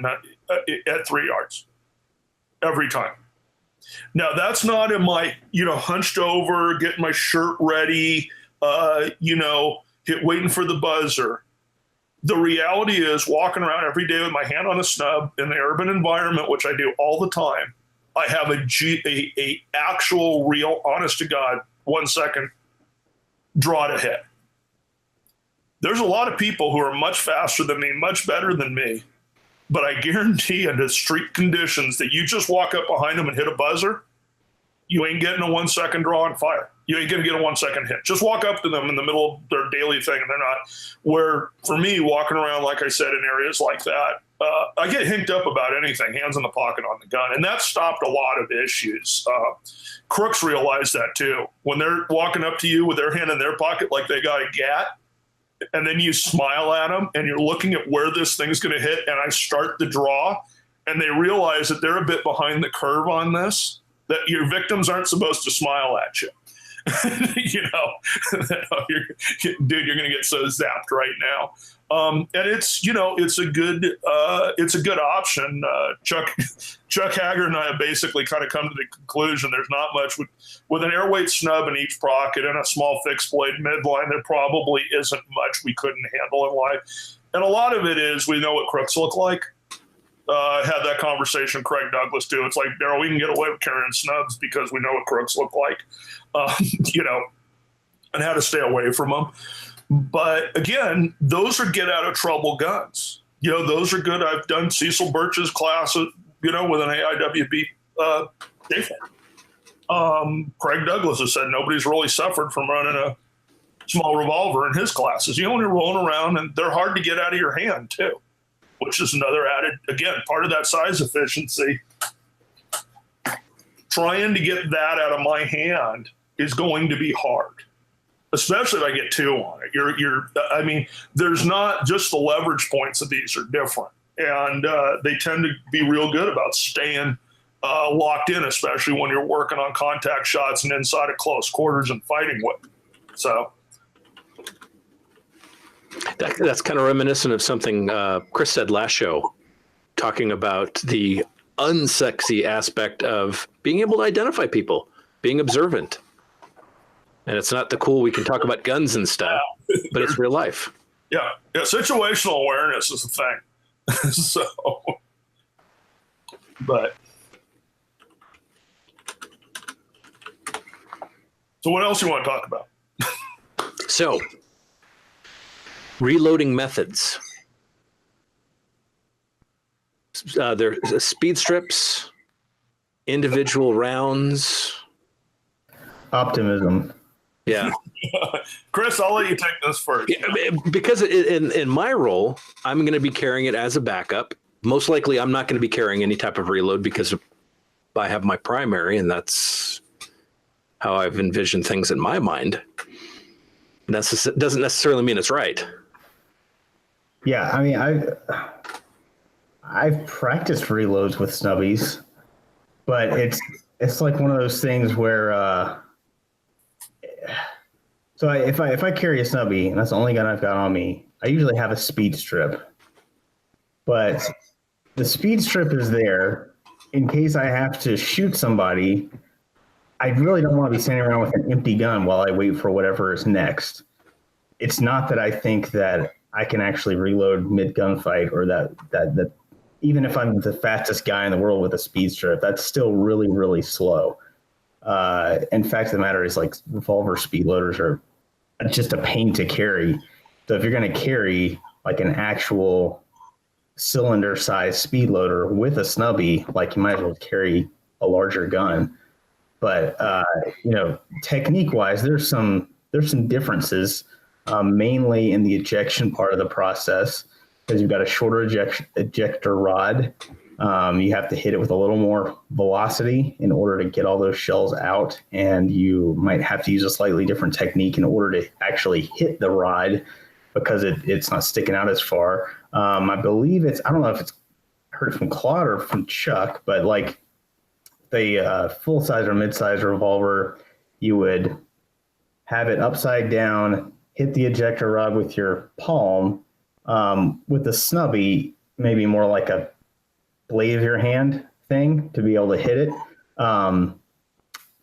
at 3 yards every time. Now that's not in my, hunched over, getting my shirt ready, waiting for the buzzer. The reality is walking around every day with my hand on a snub in the urban environment, which I do all the time. I have a actual real, honest to God, 1 second draw to hit. There's a lot of people who are much faster than me, much better than me, but I guarantee under street conditions that you just walk up behind them and hit a buzzer, you ain't getting a 1 second draw and fire. You ain't going to get a 1 second hit. Just walk up to them in the middle of their daily thing, and they're not. Where, for me, walking around, like I said, in areas like that, I get hinked up about anything, hands in the pocket on the gun. And that stopped a lot of issues. Crooks realize that, too. When they're walking up to you with their hand in their pocket like they got a gat, and then you smile at them, and you're looking at where this thing's going to hit, and I start the draw, and they realize that they're a bit behind the curve on this, that your victims aren't supposed to smile at you. You know, dude, you're going to get so zapped right now. And it's, you know, it's a good option. Chuck Hager and I have basically kind of come to the conclusion there's not much with an airweight snub in each pocket and a small fixed blade midline. There probably isn't much we couldn't handle in life. And a lot of it is we know what crooks look like. I had that conversation with Craig Douglas too. It's like, Darryl, we can get away with carrying snubs because we know what crooks look like, you know, and how to stay away from them. But again, those are get out of trouble guns. You know, those are good. I've done Cecil Birch's classes, you know, with an AIWB rifle. Craig Douglas has said nobody's really suffered from running a small revolver in his classes. You know, when you're rolling around, and they're hard to get out of your hand too, which is another added, again, part of that size efficiency. Trying to get that out of my hand is going to be hard, especially if I get two on it. I mean, there's not just the leverage points of these are different, and they tend to be real good about staying locked in, especially when you're working on contact shots and inside of close quarters and fighting with. So. That's kind of reminiscent of something Chris said last show, talking about the unsexy aspect of being able to identify people, being observant. And it's not the cool, we can talk about guns and stuff, but it's real life. Yeah. Situational awareness is a thing. So what else you want to talk about? So, reloading methods. There's speed strips, individual rounds. Optimism. Yeah. Chris, I'll let you take this first. Yeah, because in my role, I'm going to be carrying it as a backup. Most likely, I'm not going to be carrying any type of reload because I have my primary, and that's how I've envisioned things in my mind. That doesn't necessarily mean it's right. Yeah, I mean, I've practiced reloads with Snubbies, but it's like one of those things where so if I carry a Snubby and that's the only gun I've got on me, I usually have a speed strip. But the speed strip is there in case I have to shoot somebody. I really don't want to be standing around with an empty gun while I wait for whatever is next. It's not that I think that I can actually reload mid gunfight, or that even if I'm the fastest guy in the world with a speed strip, that's still really, really slow. In fact of the matter is, like, revolver speed loaders are just a pain to carry. So if you're going to carry like an actual cylinder size speed loader with a Snubby, like, you might as well carry a larger gun. But you know, technique wise, there's some differences. Mainly in the ejection part of the process, because you've got a shorter ejector rod. You have to hit it with a little more velocity in order to get all those shells out, and you might have to use a slightly different technique in order to actually hit the rod because it's not sticking out as far. I believe I don't know if it's heard from Claude or from Chuck, but like the full size or mid size revolver, you would have it upside down, hit the ejector rod with your palm. With the Snubby, maybe more like a blade of your hand thing to be able to hit it,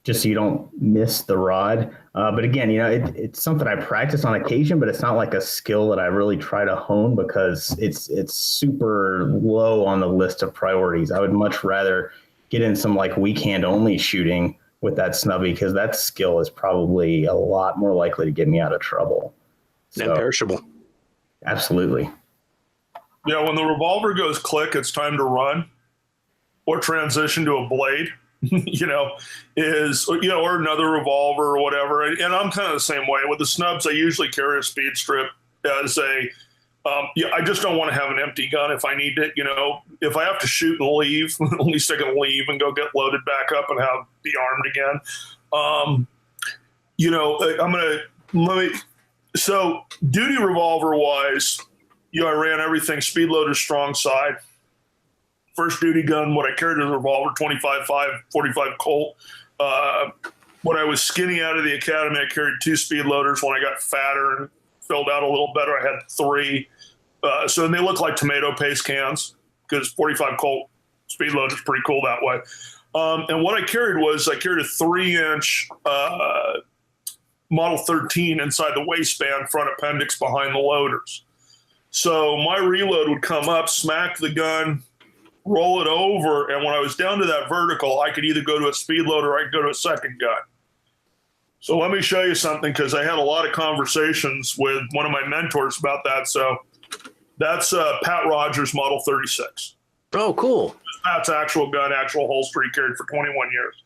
just so you don't miss the rod. But again, you know, it's something I practice on occasion, but it's not like a skill that I really try to hone because it's super low on the list of priorities. I would much rather get in some like weak hand only shooting with that Snubby, because that skill is probably a lot more likely to get me out of trouble. So, and perishable. Absolutely. Yeah, when the revolver goes click, it's time to run or transition to a blade. Or another revolver or whatever. And I'm kind of the same way with the snubs. I usually carry a speed strip as I just don't want to have an empty gun if I need it. If I have to shoot and leave, at least I can leave and go get loaded back up and be armed again. So duty revolver wise, I ran everything speed loader, strong side. First duty gun, what I carried was a revolver, 25.5, 45 Colt. When I was skinny out of the academy, I carried 2 speed loaders. When I got fatter and filled out a little better, I had 3. So they look like tomato paste cans because 45 Colt speed loader is pretty cool that way. And what I carried a 3-inch Model 13 inside the waistband, front appendix behind the loaders. So my reload would come up, smack the gun, roll it over, and when I was down to that vertical, I could either go to a speed loader or I could go to a second gun. So let me show you something, because I had a lot of conversations with one of my mentors about that. So that's Pat Rogers' Model 36. Oh, cool. Pat's actual gun, actual holster he carried for 21 years.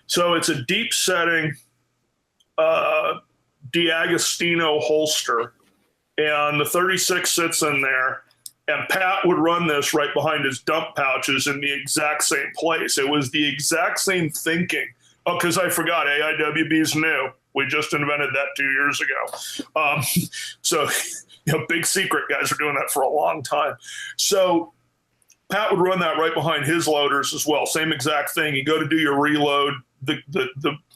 So it's a deep setting D'Agostino holster, and the 36 sits in there. And Pat would run this right behind his dump pouches in the exact same place. It was the exact same thinking. Oh, because I forgot, AIWB's new. We just invented that 2 years ago. So, big secret, guys are doing that for a long time. So Pat would run that right behind his loaders as well. Same exact thing. You go to do your reload.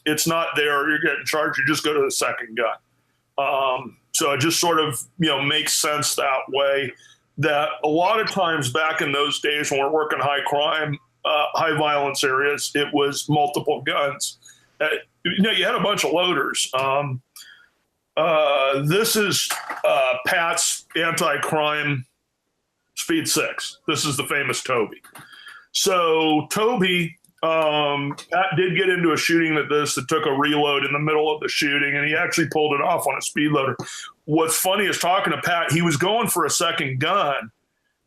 It's not there. You're getting charged. You just go to the second gun. So it just sort of, makes sense that way. That a lot of times back in those days when we're working high crime, high violence areas, it was multiple guns. You had a bunch of loaders. This is Pat's anti-crime Speed 6. This is the famous Toby. So Toby, Pat did get into a shooting that took a reload in the middle of the shooting, and he actually pulled it off on a speed loader. What's funny is talking to Pat, he was going for a second gun,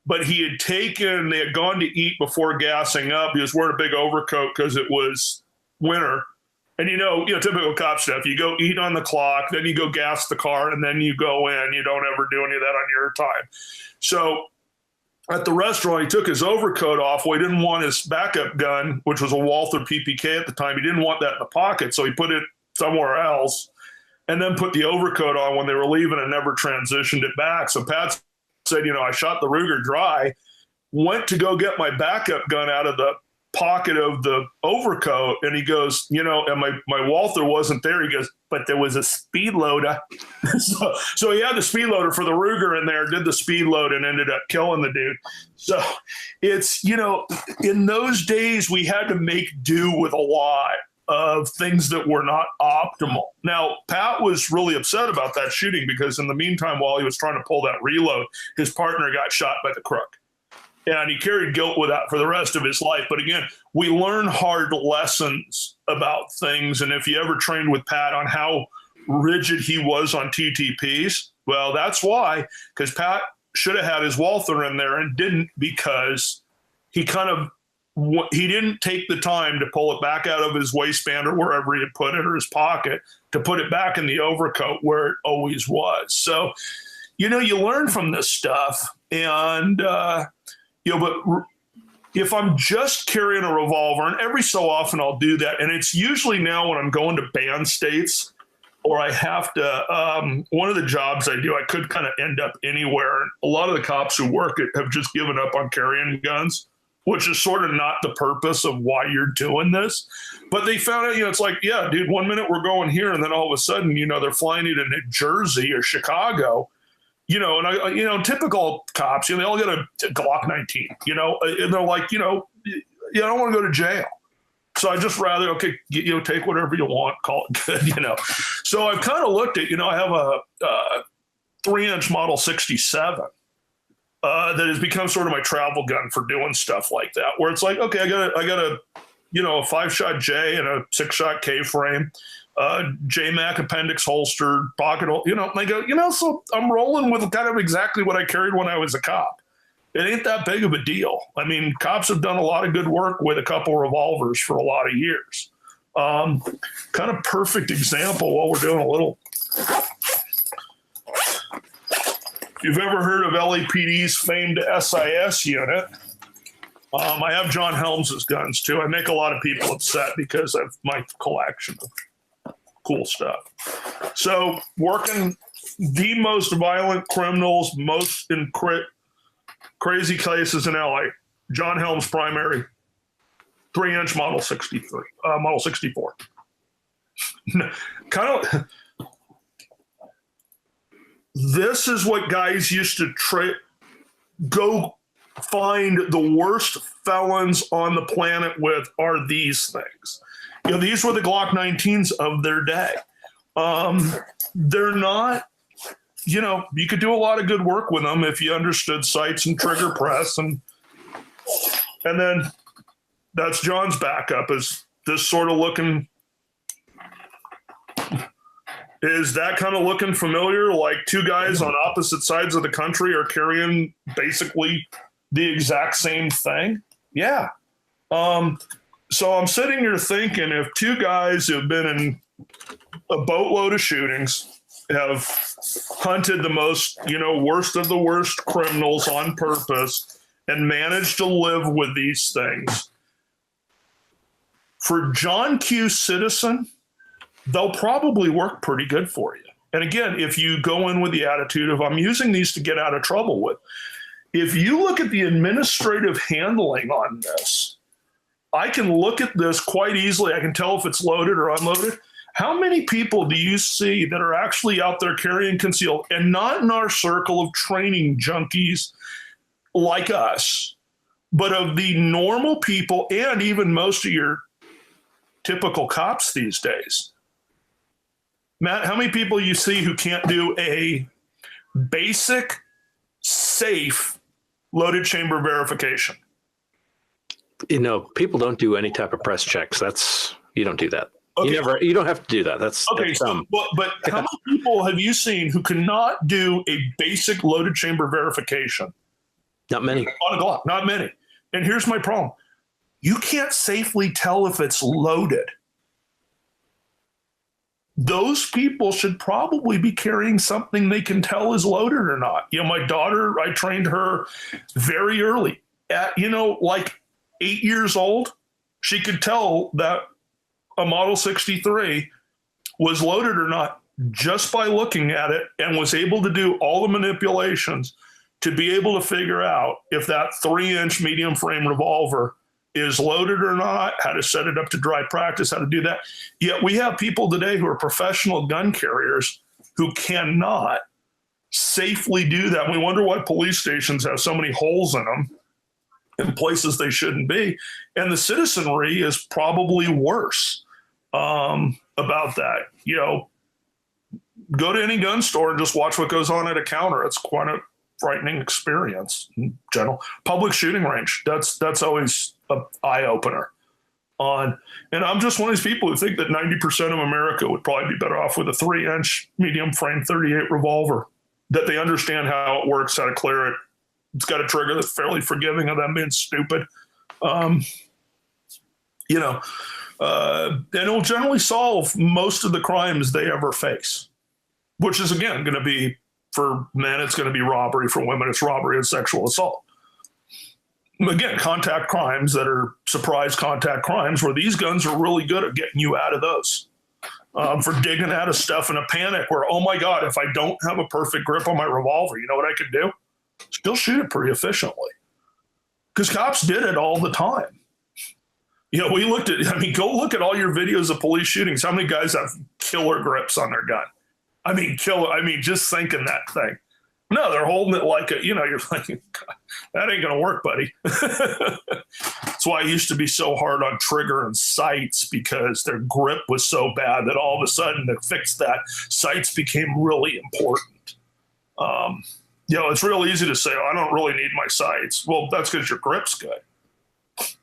but they had gone to eat before gassing up. He was wearing a big overcoat because it was winter. And typical cop stuff, you go eat on the clock, then you go gas the car, and then you go in. You don't ever do any of that on your time. So at the restaurant, he took his overcoat off. Well, he didn't want his backup gun, which was a Walther PPK at the time. He didn't want that in the pocket, so he put it somewhere else and then put the overcoat on when they were leaving and never transitioned it back. So Pat said, I shot the Ruger dry, went to go get my backup gun out of the pocket of the overcoat, and he goes, and my Walther wasn't there. He goes, but there was a speed loader. so he had the speed loader for the Ruger in there, did the speed load, and ended up killing the dude. So it's, in those days we had to make do with a lot of things that were not optimal. Now, Pat was really upset about that shooting because in the meantime, while he was trying to pull that reload, his partner got shot by the crook. And he carried guilt with that for the rest of his life. But again, we learn hard lessons about things. And if you ever trained with Pat on how rigid he was on TTPs, well, that's why, because Pat should have had his Walther in there and didn't, because he didn't take the time to pull it back out of his waistband or wherever he had put it, or his pocket, to put it back in the overcoat where it always was. So, you learn from this stuff. And, but if I'm just carrying a revolver, and every so often I'll do that, and it's usually now when I'm going to banned states, or I have to, one of the jobs I do, I could kind of end up anywhere. And a lot of the cops who work it have just given up on carrying guns, which is sort of not the purpose of why you're doing this. But they found out, it's like, yeah, dude, 1 minute we're going here, and then all of a sudden, they're flying you to New Jersey or Chicago. And typical cops, they all get a Glock 19, and they're like, I don't want to go to jail. So I just rather, okay, take whatever you want, call it good, So I've kind of looked at, I have a 3-inch Model 67 that has become sort of my travel gun for doing stuff like that, where it's like, okay, I got a 5-shot J and a 6-shot K frame. J-Mac appendix holster, pocket, I go, so I'm rolling with kind of exactly what I carried when I was a cop. it ain't that big of a deal. I mean, cops have done a lot of good work with a couple revolvers for a lot of years. Kind of perfect example while we're doing a little. If you've ever heard of LAPD's famed SIS unit, I have John Helms's guns too. I make a lot of people upset because of my collection of cool stuff. So working the most violent criminals, most in crazy cases in LA, John Helms primary, 3-inch model 63, model 64. Kind of. This is what guys used to go find the worst felons on the planet with are these things. You know, these were the Glock 19s of their day. They're not, you know, you could do a lot of good work with them if you understood sights and trigger press. And then that's John's backup is this sort of looking. Is that kind of looking familiar? Like two guys on opposite sides of the country are carrying basically the exact same thing? Yeah. So I'm sitting here thinking if two guys who've been in a boatload of shootings have hunted the most, you know, worst of the worst criminals on purpose and managed to live with these things, for John Q. Citizen, they'll probably work pretty good for you. And again, if you go in with the attitude of, I'm using these to get out of trouble with, if you look at the administrative handling on this, I can look at this quite easily. I can tell if it's loaded or unloaded. How many people do you see that are actually out there carrying concealed and not in our circle of training junkies like us, but of the normal people and even most of your typical cops these days? Matt, how many people you see who can't do a basic, safe, loaded chamber verification? You know, people don't do any type of press checks. You don't do that. Okay. You don't have to do that. That's dumb. But how many people have you seen who cannot do a basic loaded chamber verification? Not many. On a Glock, not many. And here's my problem. You can't safely tell if it's loaded. Those people should probably be carrying something they can tell is loaded or not. You know, my daughter, I trained her very early. At, you know, like 8 years old, she could tell that a Model 63 was loaded or not just by looking at it, and was able to do all the manipulations to be able to figure out if that 3-inch medium frame revolver is loaded or not, how to set it up to dry practice, how to do that. Yet we have people today who are professional gun carriers who cannot safely do that. We wonder why police stations have so many holes in them in places they shouldn't be. And the citizenry is probably worse about that. You know, go to any gun store and just watch what goes on at a counter. It's quite a frightening experience in general. Public shooting range, that's always an eye-opener on. And I'm just one of these people who think that 90% of America would probably be better off with a 3-inch medium frame 38 revolver, that they understand how it works, how to clear it. It's got a trigger that's fairly forgiving of them being stupid. You know, and it'll generally solve most of the crimes they ever face, which is, again, going to be, for men, it's going to be robbery. For women, it's robbery and sexual assault. Again, contact crimes that are surprise contact crimes, where these guns are really good at getting you out of those. For digging out of stuff in a panic where, oh my God, if I don't have a perfect grip on my revolver, you know what I can do? Still shoot it pretty efficiently. Because cops did it all the time. You know, we looked at, I mean, go look at all your videos of police shootings. How many guys have killer grips on their gun? I mean, just thinking that thing. No, they're holding it like a, you know, you're like, that ain't going to work, buddy. That's why I used to be so hard on trigger and sights, because their grip was so bad that all of a sudden to fix that, sights became really important. You know, it's real easy to say, oh, I don't really need my sights. Well, that's because your grip's good.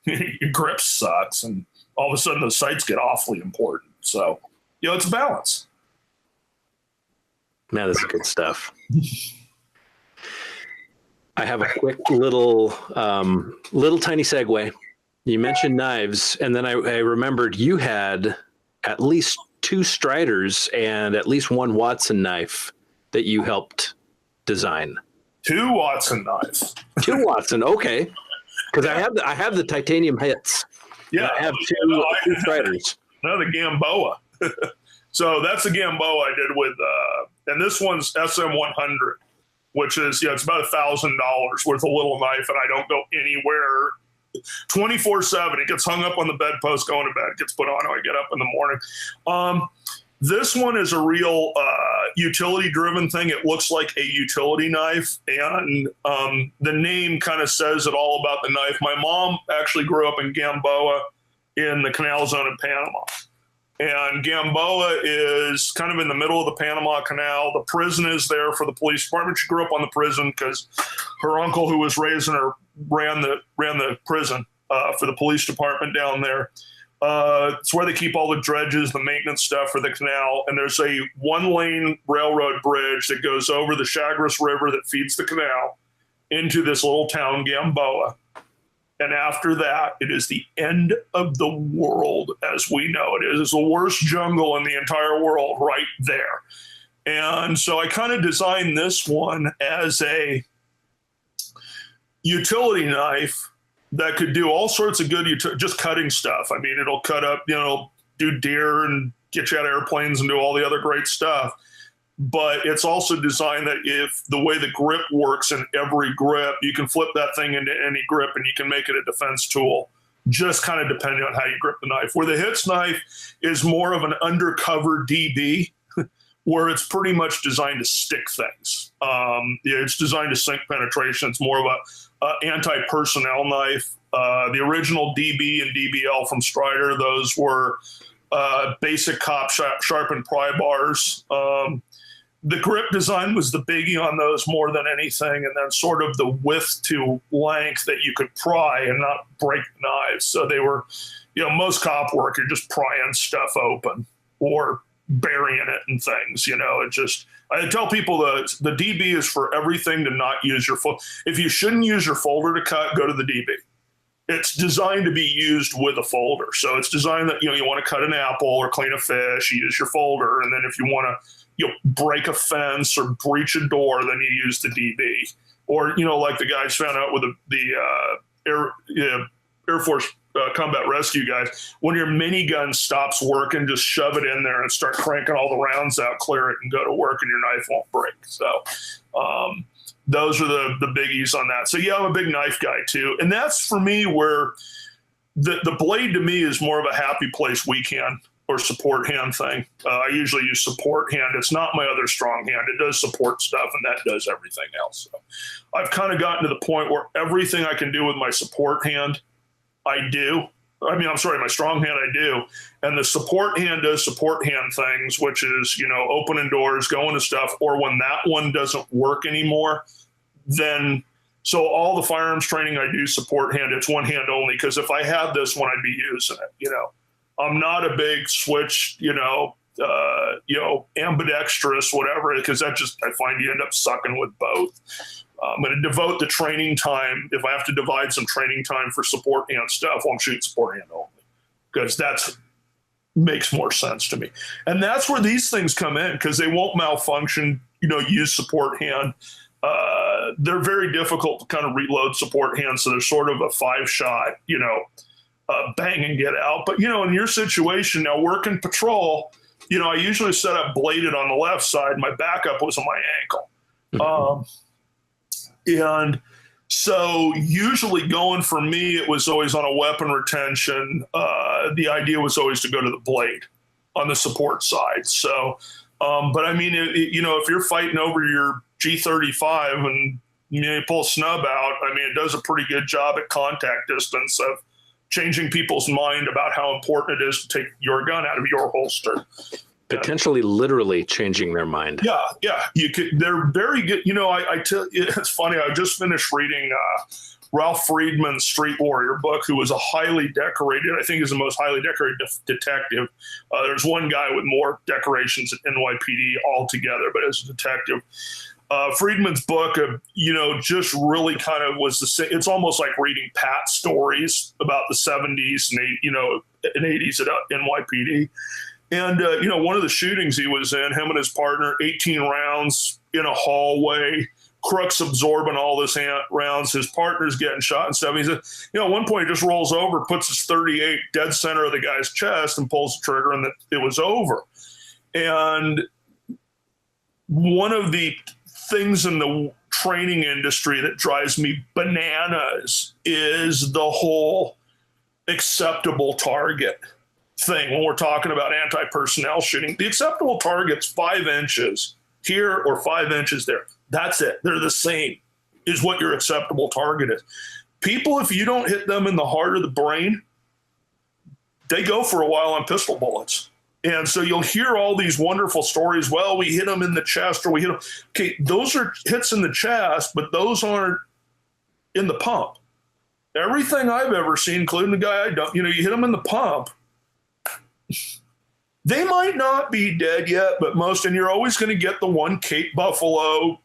Your grip sucks, and all of a sudden the sights get awfully important. So, you know, it's a balance. Man, this is good stuff. I have a quick little tiny segue. You mentioned knives, and then I remembered you had at least 2 Striders and at least 1 Watson knife that you helped design. 2 Watson knives. 2 Watson, okay. Because I have the titanium hits. Yeah, I have 2 Striders. No, the Gamboa. So that's the Gamboa I did with, and this one's SM100, which is, it's about $1,000 worth of little knife, and I don't go anywhere 24/7. It gets hung up on the bedpost going to bed. It gets put on when I get up in the morning. This one is a real utility-driven thing. It looks like a utility knife, and the name kind of says it all about the knife. My mom actually grew up in Gamboa in the Canal Zone in Panama. And Gamboa is kind of in the middle of the Panama Canal. The prison is there for the police department. She grew up on the prison because her uncle, who was raising her, ran the prison for the police department down there. It's where they keep all the dredges, the maintenance stuff for the canal. And there's a 1-lane railroad bridge that goes over the Chagres River that feeds the canal into this little town, Gamboa. And after that, it is the end of the world as we know it. It is the worst jungle in the entire world right there. And so I kind of designed this one as a utility knife that could do all sorts of good, just cutting stuff. I mean, it'll cut up, do deer and get you out of airplanes and do all the other great stuff. But it's also designed that if the way the grip works in every grip, you can flip that thing into any grip and you can make it a defense tool, just kind of depending on how you grip the knife. Where the Hits knife is more of an undercover DB, where it's pretty much designed to stick things. It's designed to sink penetration. It's more of a anti-personnel knife. The original DB and DBL from Strider, those were basic cop sharpened pry bars. The grip design was the biggie on those more than anything, and then sort of the width to length that you could pry and not break knives. So they were, most cop work, you're just prying stuff open or burying it and things, I tell people the DB is for everything to not use your folder. If you shouldn't use your folder to cut, go to the DB. It's designed to be used with a folder. So it's designed that, you want to cut an apple or clean a fish, you use your folder. And then if you want to, break a fence or breach a door, then you use the DB. Or, like the guys found out with the Air Force combat rescue guys, when your minigun stops working, just shove it in there and start cranking all the rounds out, clear it, and go to work, and your knife won't break. So those are the biggies on that. So, I'm a big knife guy, too. And that's, for me, where the blade, to me, is more of a happy place weekend or support hand thing. I usually use support hand. It's not my other strong hand. It does support stuff, and that does everything else. So I've kind of gotten to the point where everything I can do with my support hand, I do. My strong hand, I do. And the support hand does support hand things, which is, opening doors, going to stuff, or when that one doesn't work anymore, then, so all the firearms training I do support hand, it's one hand only, because if I had this one, I'd be using it, I'm not a big switch, ambidextrous, whatever, because I find you end up sucking with both. I'm going to devote the training time. If I have to divide some training time for support hand stuff, I'm shooting support hand only, because that's makes more sense to me. And that's where these things come in, because they won't malfunction, use support hand. They're very difficult to kind of reload support hand. So they're sort of a 5-shot, bang and get out. But, in your situation now, working patrol, I usually set up bladed on the left side. My backup was on my ankle. And so usually going for me, it was always on a weapon retention. The idea was always to go to the blade on the support side. So, but if you're fighting over your G35 and you pull a snub out, it does a pretty good job at contact distance of changing people's mind about how important it is to take your gun out of your holster. Potentially literally changing their mind. Yeah. They're very good. It's funny. I just finished reading Ralph Friedman's Street Warrior book, who was a highly decorated, I think is the most highly decorated detective. There's one guy with more decorations at NYPD altogether, but as a detective. Friedman's book, just really kind of was the same. It's almost like reading Pat stories about the 70s and 80s at NYPD. And, one of the shootings he was in, him and his partner, 18 rounds in a hallway, crooks absorbing all this rounds. His partner's getting shot and stuff. He said, at one point he just rolls over, puts his 38 dead center of the guy's chest and pulls the trigger, and it was over. And one of the things in the training industry that drives me bananas is the whole acceptable target thing. When we're talking about anti-personnel shooting, the acceptable target's 5 inches here or 5 inches there. That's it. They're the same, is what your acceptable target is. People, if you don't hit them in the heart of the brain, they go for a while on pistol bullets. And so you'll hear all these wonderful stories. Well, we hit them in the chest, or we hit them. Okay, those are hits in the chest, but those aren't in the pump. Everything I've ever seen, including the guy I don't, you hit them in the pump. They might not be dead yet, but and you're always going to get the one Cape Buffalo,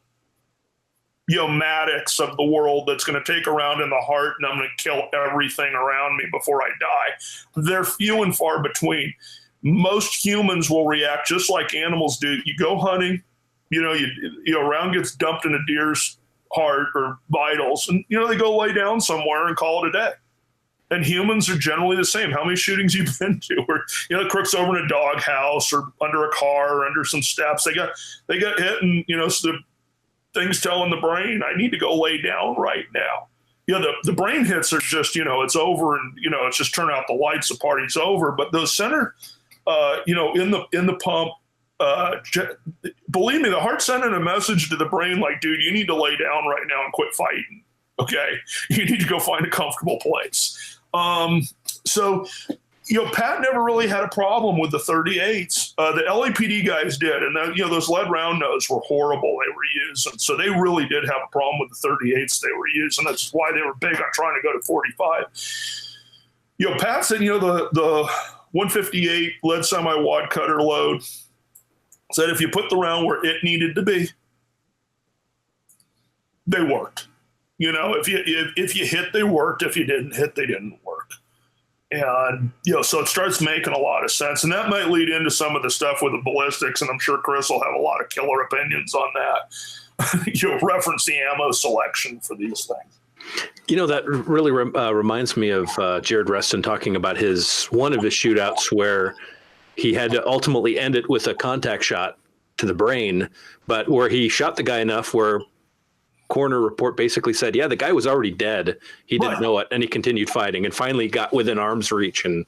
Maddox of the world that's going to take a round in the heart, and I'm going to kill everything around me before I die. They're few and far between. Most humans will react just like animals do. You go hunting, a round gets dumped in a deer's heart or vitals, and they go lay down somewhere and call it a day. And humans are generally the same. How many shootings you've been to where the crooks over in a doghouse or under a car or under some steps, they got hit, and so the thing's telling the brain, I need to go lay down right now. The brain hits are just it's over, and it's just turn out the lights, the party's over. But those center in the pump, believe me, the heart's sending a message to the brain like, dude, you need to lay down right now and quit fighting. Okay, you need to go find a comfortable place. So Pat never really had a problem with the 38s. The LAPD guys did, and those lead round nose were horrible. They were using, so they really did have a problem with the 38s they were using. That's why they were big on trying to go to 45. Pat said, the 158 lead semi-wad cutter load said if you put the round where it needed to be, they worked. If you hit, they worked. If you didn't hit, they didn't work. And, so it starts making a lot of sense. And that might lead into some of the stuff with the ballistics. And I'm sure Chris will have a lot of killer opinions on that. Reference the ammo selection for these things. That really reminds me of Jared Reston talking about one of his shootouts where he had to ultimately end it with a contact shot to the brain, but where he shot the guy enough where coroner report basically said, yeah, the guy was already dead. He didn't know it, and he continued fighting and finally got within arm's reach and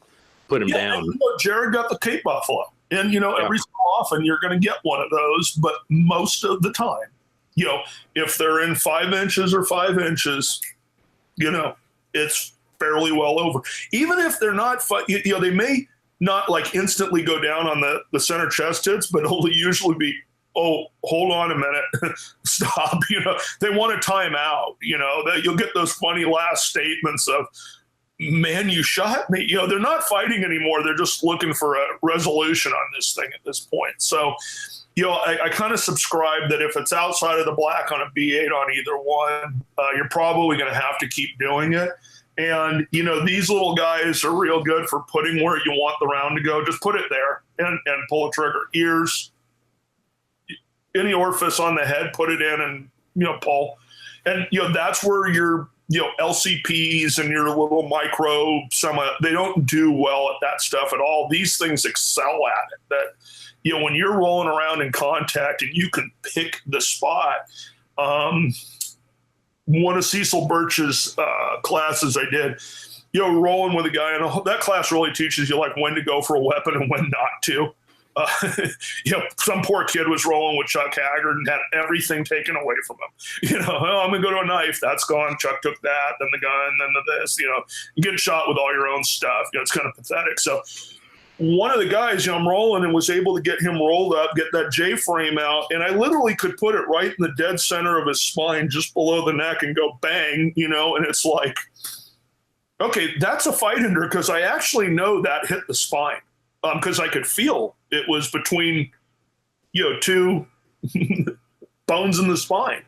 put him down. And, Jared got the Cape Buffalo. And, every so often you're going to get one of those, but most of the time, if they're in 5 inches or 5 inches, it's fairly well over. Even if they're not, they may not like instantly go down on the center chest hits, but it'll usually be, oh, hold on a minute, stop. They want a timeout. That you'll get those funny last statements of, man, you shot me. They're not fighting anymore. They're just looking for a resolution on this thing at this point. So, I kind of subscribe that if it's outside of the black on a B8 on either one, you're probably going to have to keep doing it. And, these little guys are real good for putting where you want the round to go. Just put it there and pull a trigger. Ears, any orifice on the head, put it in and, pull. And, that's where your, LCPs and your little micro, they don't do well at that stuff at all. These things excel at it. That, when you're rolling around in contact and you can pick the spot. One of Cecil Birch's classes I did, rolling with a guy, and that class really teaches you like when to go for a weapon and when not to. Some poor kid was rolling with Chuck Haggard and had everything taken away from him. I'm going to go to a knife. That's gone. Chuck took that, then the gun, then this, you get shot with all your own stuff. It's kind of pathetic. So one of the guys, I'm rolling and was able to get him rolled up, get that J-frame out. And I literally could put it right in the dead center of his spine, just below the neck, and go bang, and it's like, okay, that's a fight ender because I actually know that hit the spine. Because I could feel it was between, two bones in the spine.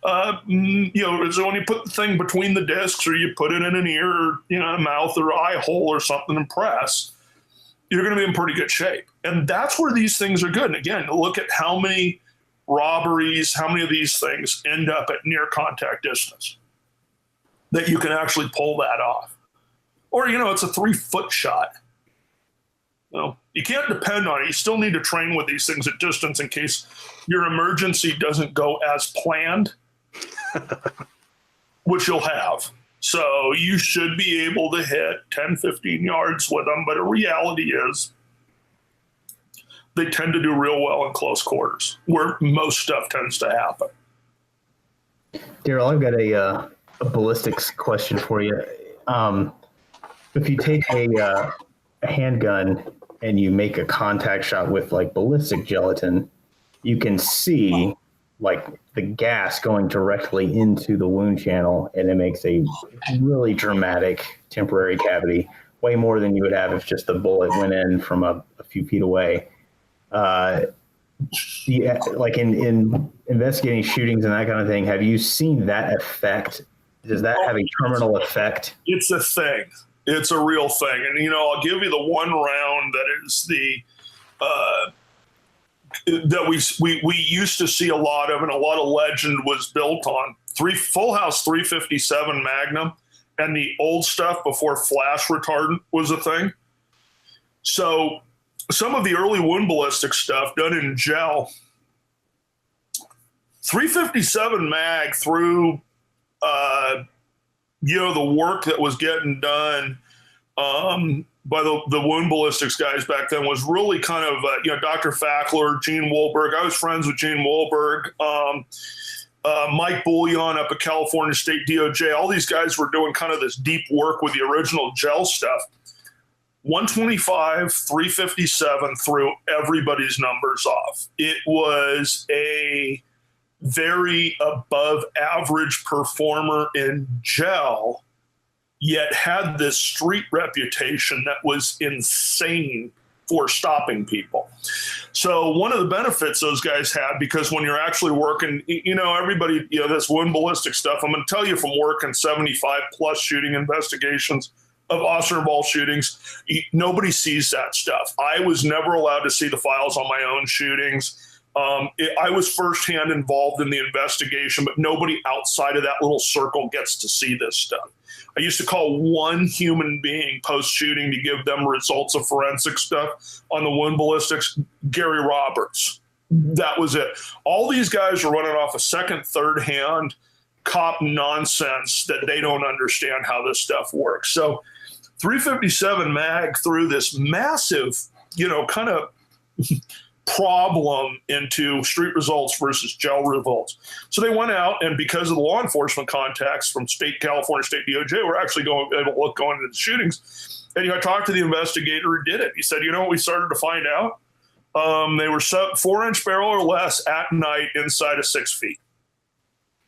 So when you put the thing between the discs or you put it in an ear or, a mouth or eye hole or something and press, you're going to be in pretty good shape. And that's where these things are good. And again, look at how many robberies, how many of these things end up at near contact distance that you can actually pull that off. Or, it's a 3-foot shot. You can't depend on it. You still need to train with these things at distance in case your emergency doesn't go as planned, which you'll have. So you should be able to hit 10, 15 yards with them. But the reality is they tend to do real well in close quarters where most stuff tends to happen. Darryl, I've got a ballistics question for you. If you take a handgun and you make a contact shot with like ballistic gelatin, you can see like the gas going directly into the wound channel, and it makes a really dramatic temporary cavity, way more than you would have if just the bullet went in from a few feet away. Like in investigating shootings and that kind of thing, have you seen that effect? Does that have a terminal effect? It's a thing. It's a real thing. And, I'll give you the one round that is that we used to see a lot of, and a lot of legend was built on. Full House 357 Magnum and the old stuff before flash retardant was a thing. So some of the early wound ballistic stuff done in gel, 357 mag through the work that was getting done by the wound ballistics guys back then was really kind of, Dr. Fackler, Gene Woolberg. I was friends with Gene Woolberg, Mike Bullion up at California State DOJ. All these guys were doing kind of this deep work with the original gel stuff. 125, 357 threw everybody's numbers off. It was a very above average performer in gel, yet had this street reputation that was insane for stopping people. So one of the benefits those guys had, because when you're actually working, everybody, this wound ballistic stuff, I'm going to tell you from working 75 plus shooting investigations of officer-involved shootings, nobody sees that stuff. I was never allowed to see the files on my own shootings. I was firsthand involved in the investigation, but nobody outside of that little circle gets to see this stuff. I used to call one human being post-shooting to give them results of forensic stuff on the wound ballistics, Gary Roberts. That was it. All these guys are running off a second, third-hand cop nonsense that they don't understand how this stuff works. So 357 mag threw this massive, kind of problem into street results versus gel results. So they went out, and because of the law enforcement contacts from California State DOJ, we're actually able to look going into the shootings. And I talked to the investigator who did it. He said, what we started to find out? They were 4-inch barrel or less at night inside of 6 feet.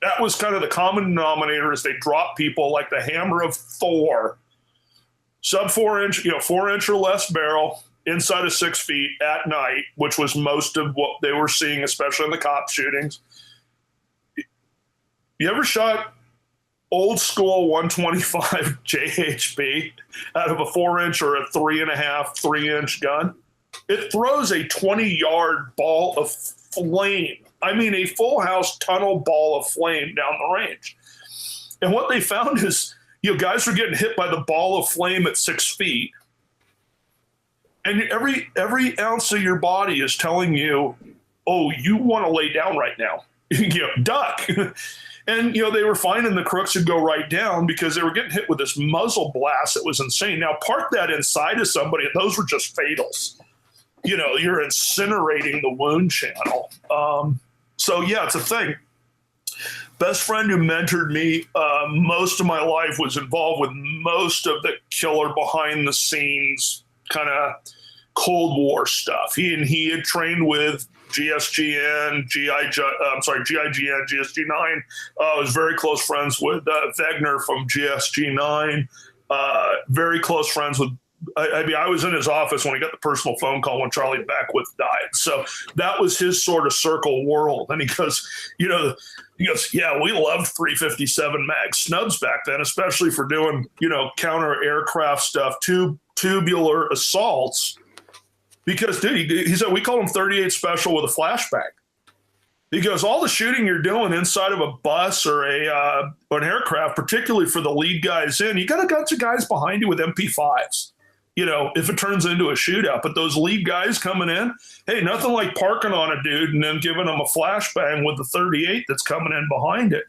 That was kind of the common denominator, as they drop people like the hammer of Thor. Sub 4-inch, 4-inch or less barrel inside of 6 feet at night, which was most of what they were seeing, especially in the cop shootings. You ever shot old school 125 JHB out of a 4-inch or a 3.5-3-inch gun? It throws a 20-yard ball of flame. I mean, a full house tunnel ball of flame down the range. And what they found is, guys were getting hit by the ball of flame at 6 feet. And every ounce of your body is telling you, oh, you want to lay down right now. Duck. And, they were finding the crooks would go right down because they were getting hit with this muzzle blast that was insane. Now, park that inside of somebody, and those were just fatals. You're incinerating the wound channel. So, yeah, it's a thing. Best friend who mentored me most of my life was involved with most of the killer behind the scenes kind of Cold War stuff. He had trained with GSGN, GIGN, GSG9. Was very close friends with Wegner from GSG9. Very close friends with I was in his office when he got the personal phone call when Charlie Beckwith died. So that was his sort of circle world. And he goes, yeah, we loved 357 mag snubs back then, especially for doing, counter aircraft stuff, tubular assaults. Because, dude, he said, we call them 38 special with a flashbang. He goes, all the shooting you're doing inside of a bus or an aircraft, particularly for the lead guys in, you got a bunch of guys behind you with MP5s, if it turns into a shootout. But those lead guys coming in, hey, nothing like parking on a dude and then giving them a flashbang with the 38 that's coming in behind it.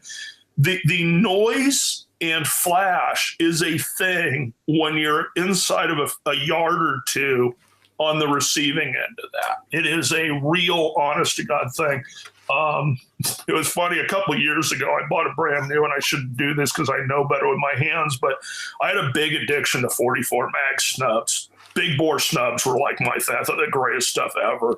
The noise and flash is a thing when you're inside of a yard or two on the receiving end of that. It is a real honest to God thing. It was funny, a couple of years ago, I bought a brand new, and I shouldn't do this because I know better with my hands, but I had a big addiction to 44 mag snubs. Big bore snubs were like my thing. I thought the greatest stuff ever.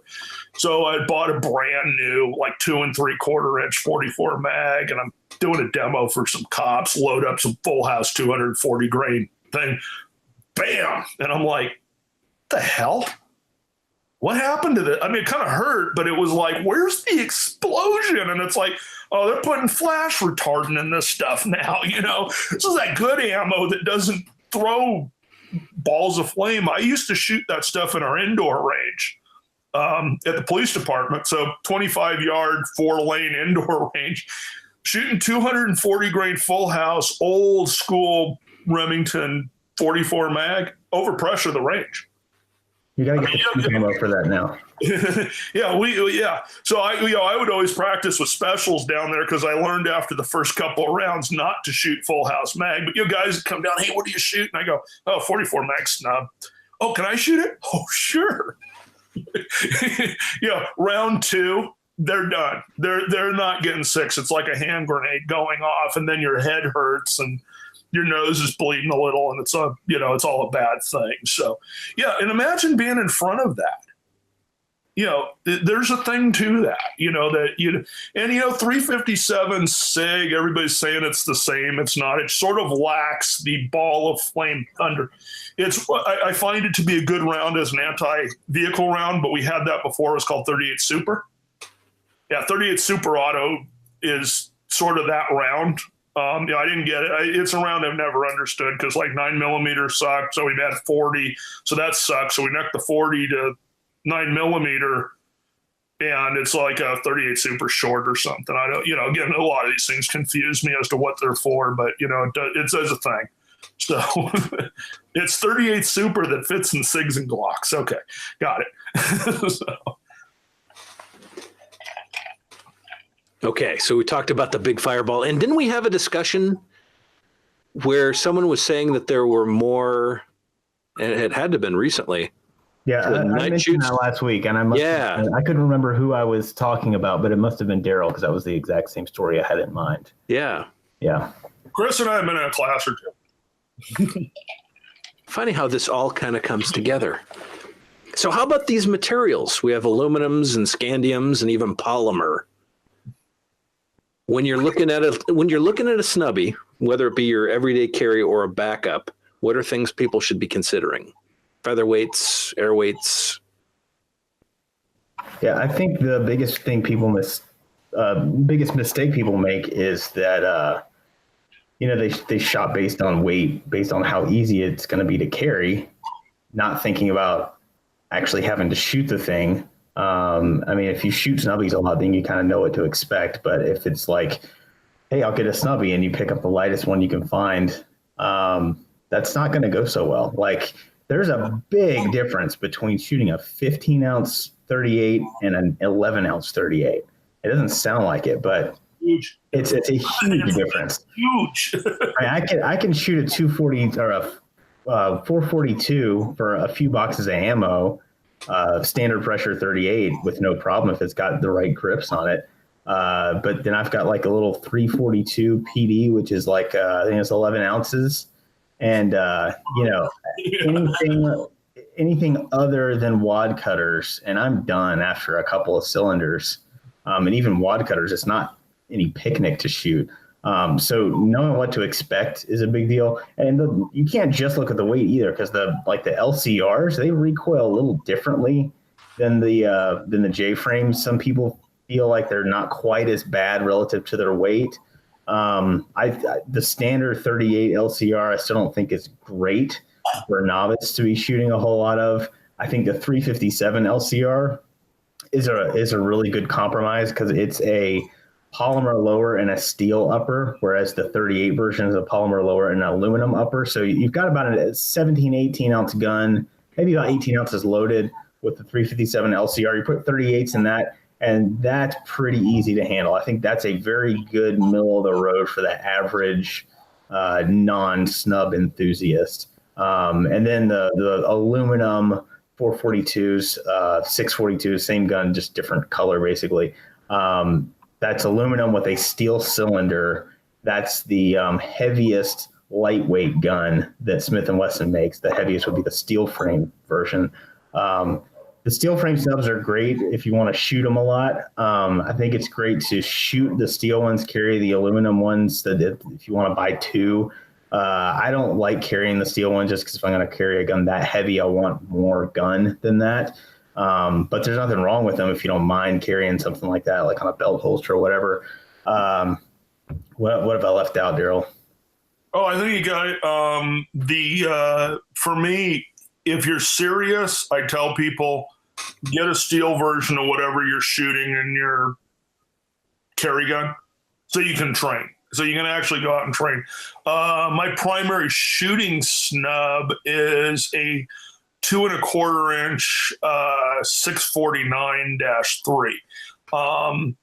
So I bought a brand new, like 2 3/4 inch 44 mag, and I'm doing a demo for some cops, load up some full house 240 grain thing. Bam! And I'm like, the hell? What happened to this? I mean, it kind of hurt, but it was like, where's the explosion? And it's like, oh, they're putting flash retardant in this stuff now, This is that good ammo that doesn't throw balls of flame. I used to shoot that stuff in our indoor range at the police department. So 25-yard, 4-lane indoor range, shooting 240 grain full house, old school Remington 44 mag, overpressure the range. You got to get the ammo for that now. Yeah. So I would always practice with specials down there because I learned after the first couple of rounds not to shoot full house mag. But guys would come down, hey, what do you shoot? And I go, 44 mag snub. Oh, can I shoot it? Oh, sure. Round 2, they're done. They're not getting 6. It's like a hand grenade going off, and then your head hurts and your nose is bleeding a little, and it's all a bad thing. So, yeah, and imagine being in front of that. There's a thing to that, and 357 SIG, everybody's saying it's the same. It's not. It sort of lacks the ball of flame thunder. I find it to be a good round as an anti-vehicle round, but we had that before. It was called 38 Super. Yeah, 38 Super Auto is sort of that round. I didn't get it. It's a round I've never understood because 9mm sucked, so we had 40, so that sucks. So we knocked the 40 to 9mm, and it's like a 38 Super short or something. I don't, again, a lot of these things confuse me as to what they're for, but it says a thing. So it's 38 Super that fits in SIGs and Glocks. Okay, got it. So. Okay, so we talked about the big fireball, and didn't we have a discussion where someone was saying that there were more, and it had to have been recently. Yeah, I mentioned that last week, and I couldn't remember who I was talking about, but it must have been Darryl because that was the exact same story I had in mind. Yeah. Chris and I have been in a class or two. Funny how this all kind of comes together. So how about these materials? We have aluminums and scandiums and even polymer. When you're looking at a snubby, whether it be your everyday carry or a backup, what are things people should be considering? Featherweights, airweights. Yeah, I think the biggest thing biggest mistake people make is that they shop based on weight, based on how easy it's going to be to carry, not thinking about actually having to shoot the thing. If you shoot snubbies a lot, then you kind of know what to expect. But if it's like, hey, I'll get a snubby, and you pick up the lightest one you can find, that's not going to go so well. Like, there's a big difference between shooting a 15-ounce 38 and an 11-ounce 38. It doesn't sound like it, but huge. It's a huge difference. Huge. I can shoot a 240 or a 442 for a few boxes of ammo. Standard pressure 38 with no problem if it's got the right grips on it. But then I've got like a little 342 PD, which is like, I think it's 11 ounces. And, anything other than wad cutters, and I'm done after a couple of cylinders. And even wad cutters, it's not any picnic to shoot. So knowing what to expect is a big deal. And you can't just look at the weight either, because the LCRs, they recoil a little differently than the J frames. Some people feel like they're not quite as bad relative to their weight. The standard 38 LCR, I still don't think is great for a novice to be shooting a whole lot of. I think the 357 LCR is a really good compromise, because it's a polymer lower and a steel upper, whereas the 38 version is a polymer lower and an aluminum upper. So you've got about a 17, 18 ounce gun, maybe about 18 ounces loaded with the 357 LCR. You put 38s in that, and that's pretty easy to handle. I think that's a very good middle of the road for the average non-snub enthusiast. And then the aluminum 442s, 642s, same gun, just different color basically. That's aluminum with a steel cylinder. That's the heaviest lightweight gun that Smith & Wesson makes. The heaviest would be the steel frame version. The steel frame snubs are great if you want to shoot them a lot. I think it's great to shoot the steel ones, carry the aluminum ones, that if you want to buy two. I don't like carrying the steel one, just because if I'm going to carry a gun that heavy, I want more gun than that. But there's nothing wrong with them if you don't mind carrying something like that, like on a belt holster or whatever. What have I left out, Darryl? Oh, I think you got it. For me, if you're serious, I tell people get a steel version of whatever you're shooting in your carry gun, so you can train. So you can actually go out and train. My primary shooting snub is a 2 1/4 inch 649-3.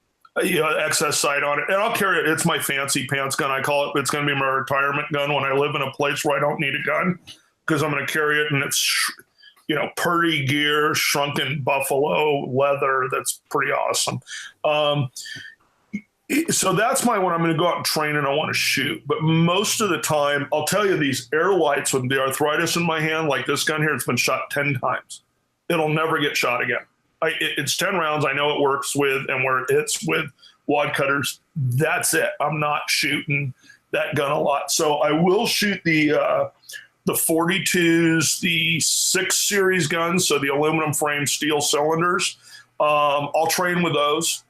Excess sight on it, and I'll carry it. It's my fancy pants gun. I call it. It's going to be my retirement gun when I live in a place where I don't need a gun, because I'm going to carry it, and it's Purdy gear, shrunken buffalo leather. That's pretty awesome. So that's my one. I'm going to go out and train and I want to shoot. But most of the time, I'll tell you, these air lights with the arthritis in my hand, like this gun here, it's been shot 10 times. It'll never get shot again. It's 10 rounds. I know it works with, and where it hits with wad cutters, that's it. I'm not shooting that gun a lot. So I will shoot the 42s, the 6 series guns, so the aluminum frame steel cylinders. I'll train with those.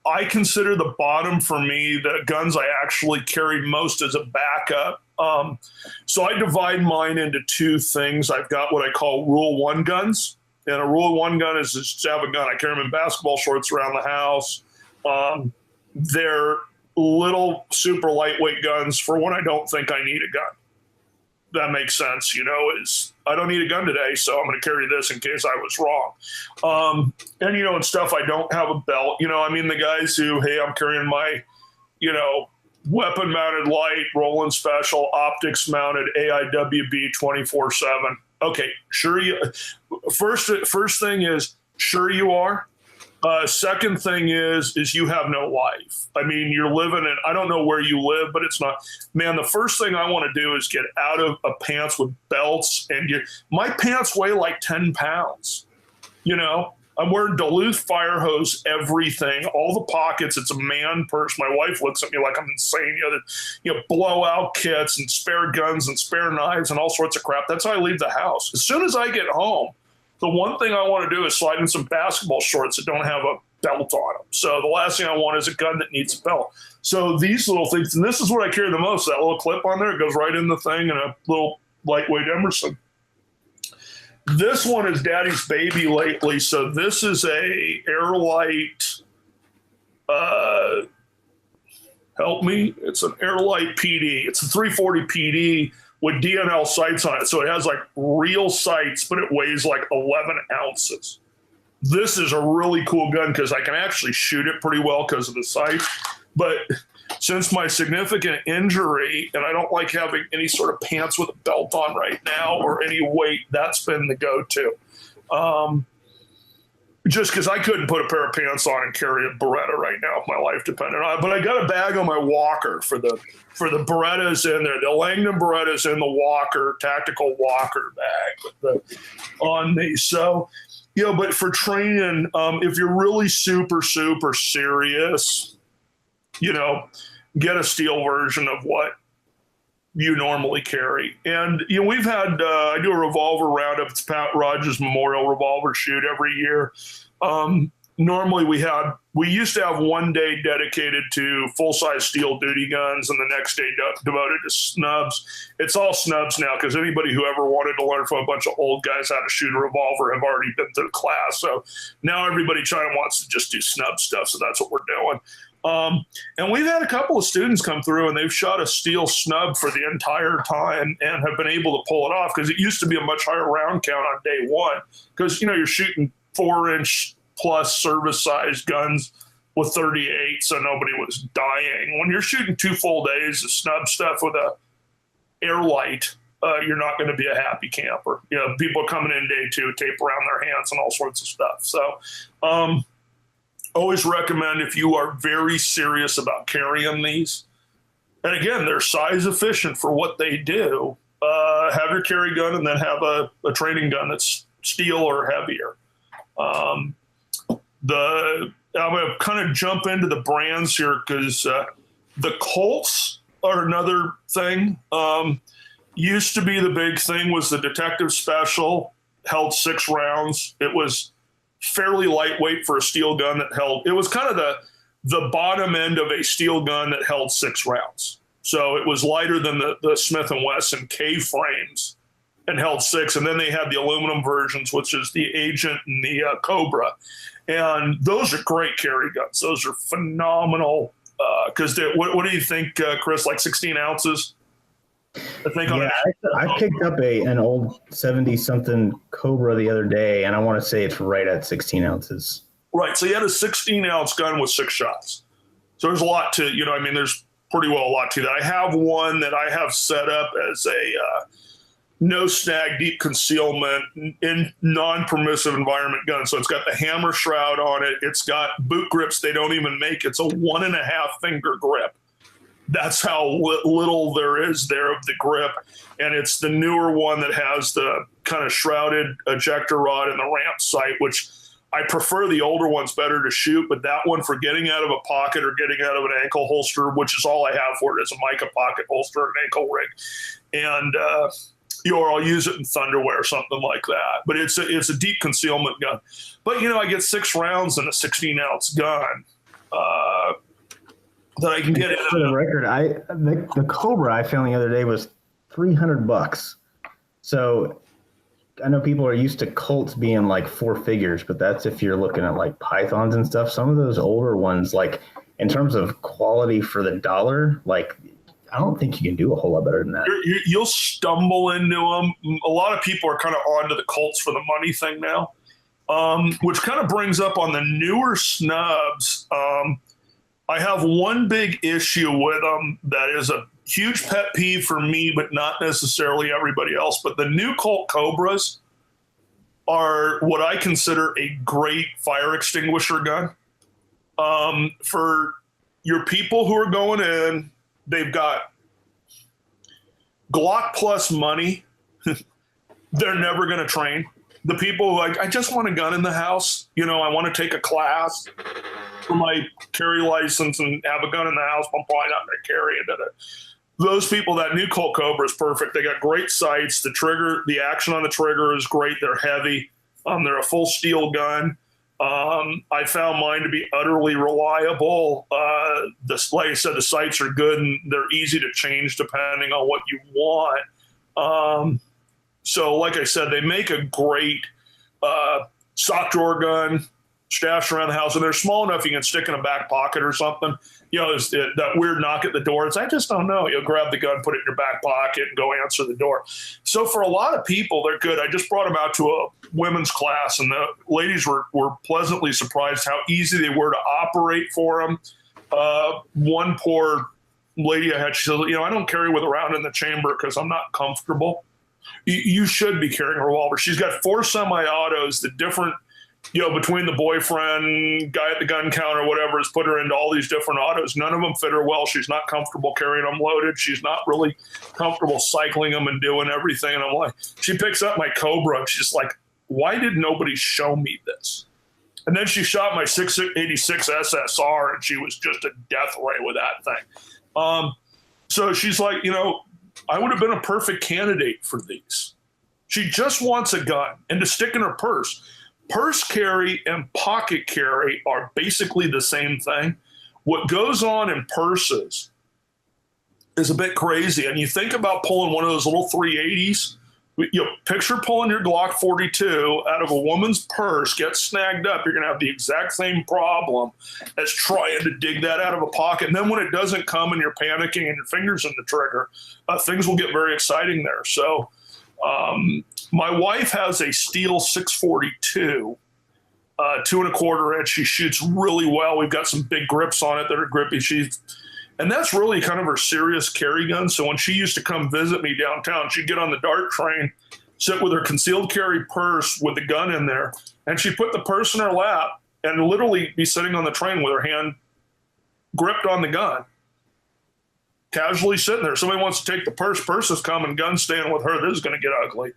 I consider the bottom for me, the guns I actually carry most as a backup. So I divide mine into 2 things. I've got what I call Rule 1 guns. And a Rule 1 gun is just to have a gun. I carry them in basketball shorts around the house. They're little super lightweight guns for when I don't think I need a gun. That makes sense, I don't need a gun today, so I'm going to carry this in case I was wrong. And stuff, I don't have a belt. The guys who, hey, I'm carrying my, weapon mounted light, Roland Special, optics mounted AIWB 24/7. Okay, sure you. First thing is, sure you are. Second thing is you have no life. You're living in, I don't know where you live, but it's not, man, the first thing I want to do is get out of a pants with belts, and my pants weigh like 10 pounds. I'm wearing Duluth fire hose, everything, all the pockets. It's a man purse. My wife looks at me like I'm insane. Blowout kits and spare guns and spare knives and all sorts of crap. That's how I leave the house. As soon as I get home, the one thing I want to do is slide in some basketball shorts that don't have a belt on them. So the last thing I want is a gun that needs a belt. So these little things, and this is what I carry the most, that little clip on there, it goes right in the thing, and a little lightweight Emerson. This one is Daddy's baby lately. So this is a Airlight, it's an Airlight PD. It's a 340 PD with DNL sights on it. So it has like real sights, but it weighs like 11 ounces. This is a really cool gun because I can actually shoot it pretty well because of the sights. But since my significant injury, and I don't like having any sort of pants with a belt on right now or any weight, that's been the go-to. Just because I couldn't put a pair of pants on and carry a Beretta right now if my life depended on it. But I got a bag on my walker for the Berettas in there. The Langdon Beretta's in the walker, tactical walker bag on me. So, but for training, if you're really super, super serious, get a steel version of what you normally carry. And, we've had, I do a revolver roundup. It's Pat Rogers Memorial Revolver Shoot every year. Normally we used to have one day dedicated to full-size steel duty guns and the next day devoted to snubs. It's all snubs now because anybody who ever wanted to learn from a bunch of old guys how to shoot a revolver have already been through the class. So now everybody wants to just do snub stuff. So that's what we're doing. And we've had a couple of students come through and they've shot a steel snub for the entire time and have been able to pull it off because it used to be a much higher round count on day one because, you're shooting 4-inch plus service size guns with 38, so nobody was dying. When you're shooting 2 full days of snub stuff with a air light, you're not going to be a happy camper. People coming in day 2, tape around their hands and all sorts of stuff. So always recommend if you are very serious about carrying these, and again, they're size efficient for what they do, have your carry gun and then have a training gun that's steel or heavier. I'm going to kind of jump into the brands here because the Colts are another thing. Used to be the big thing was the Detective Special, held 6 rounds. It was fairly lightweight for a steel gun it was kind of the bottom end of a steel gun that held 6 rounds. So it was lighter than the Smith & Wesson K frames and held 6. And then they had the aluminum versions, which is the Agent and the Cobra. And those are great carry guns. Those are phenomenal. Because what do you think, Chris? Like 16 ounces? I think. Yeah, I picked up an old 70-something Cobra the other day, and I want to say it's right at 16 ounces. Right. So you had a 16-ounce gun with 6 shots. So there's a lot to, there's pretty well a lot to that. I have one that I have set up as a no snag, deep concealment, in non-permissive environment gun. So it's got the hammer shroud on it. It's got boot grips they don't even make. It's a 1.5 finger grip. That's how little there is there of the grip. And it's the newer one that has the kind of shrouded ejector rod and the ramp sight, which I prefer the older ones better to shoot. But that one for getting out of a pocket or getting out of an ankle holster, which is all I have for it, is a mica pocket holster and ankle rig. And, or I'll use it in Thunderwear or something like that. But it's a deep concealment gun. But, I get 6 rounds in a 16-ounce gun that I can get in. For the record, the Cobra I found the other day was $300. So I know people are used to Colts being like 4 figures, but that's if you're looking at like Pythons and stuff. Some of those older ones, like in terms of quality for the dollar, like I don't think you can do a whole lot better than that. You'll stumble into them. A lot of people are kind of onto the Colts for the money thing now, which kind of brings up on the newer snubs. I have one big issue with them that is a huge pet peeve for me, but not necessarily everybody else. But the new Colt Cobras are what I consider a great fire extinguisher gun. For your people who are going in, they've got Glock plus money. They're never going to train. The people who I just want a gun in the house. I want to take a class for my carry license and have a gun in the house. I'm probably not going to carry it. Those people, that new Colt Cobra is perfect. They got great sights. The action on the trigger is great. They're heavy. They're a full steel gun. I found mine to be utterly reliable. Like I said, the sights are good and they're easy to change depending on what you want. So like I said, they make a great sock drawer gun, stashed around the house, and they're small enough you can stick in a back pocket or something. It's that weird knock at the door. I just don't know. You'll grab the gun, put it in your back pocket, and go answer the door. So for a lot of people, they're good. I just brought them out to a women's class, and the ladies were pleasantly surprised how easy they were to operate for them. One poor lady I had, she said, I don't carry with around in the chamber because I'm not comfortable. You should be carrying a revolver. She's got 4 semi-autos, the different, between the boyfriend, guy at the gun counter, whatever, has put her into all these different autos. None of them fit her well. She's not comfortable carrying them loaded. She's not really comfortable cycling them and doing everything. And I'm like, she picks up my Cobra and she's like, why did nobody show me this? And then she shot my 686 SSR, and she was just a death ray with that thing. So she's like, I would have been a perfect candidate for these. She just wants a gun and to stick in her purse. Purse carry and pocket carry are basically the same thing. What goes on in purses is a bit crazy. And you think about pulling one of those little 380s. Picture pulling your Glock 42 out of a woman's purse, get snagged up. You're going to have the exact same problem as trying to dig that out of a pocket. And then when it doesn't come and you're panicking and your finger's in the trigger, things will get very exciting there. So my wife has a steel 642, 2¼ inch. She shoots really well. We've got some big grips on it that are grippy. And that's really kind of her serious carry gun. So when she used to come visit me downtown, she'd get on the DART train, sit with her concealed carry purse with the gun in there, and she'd put the purse in her lap and literally be sitting on the train with her hand gripped on the gun, casually sitting there. Somebody wants to take the purse is coming, gun staying with her. This is going to get ugly.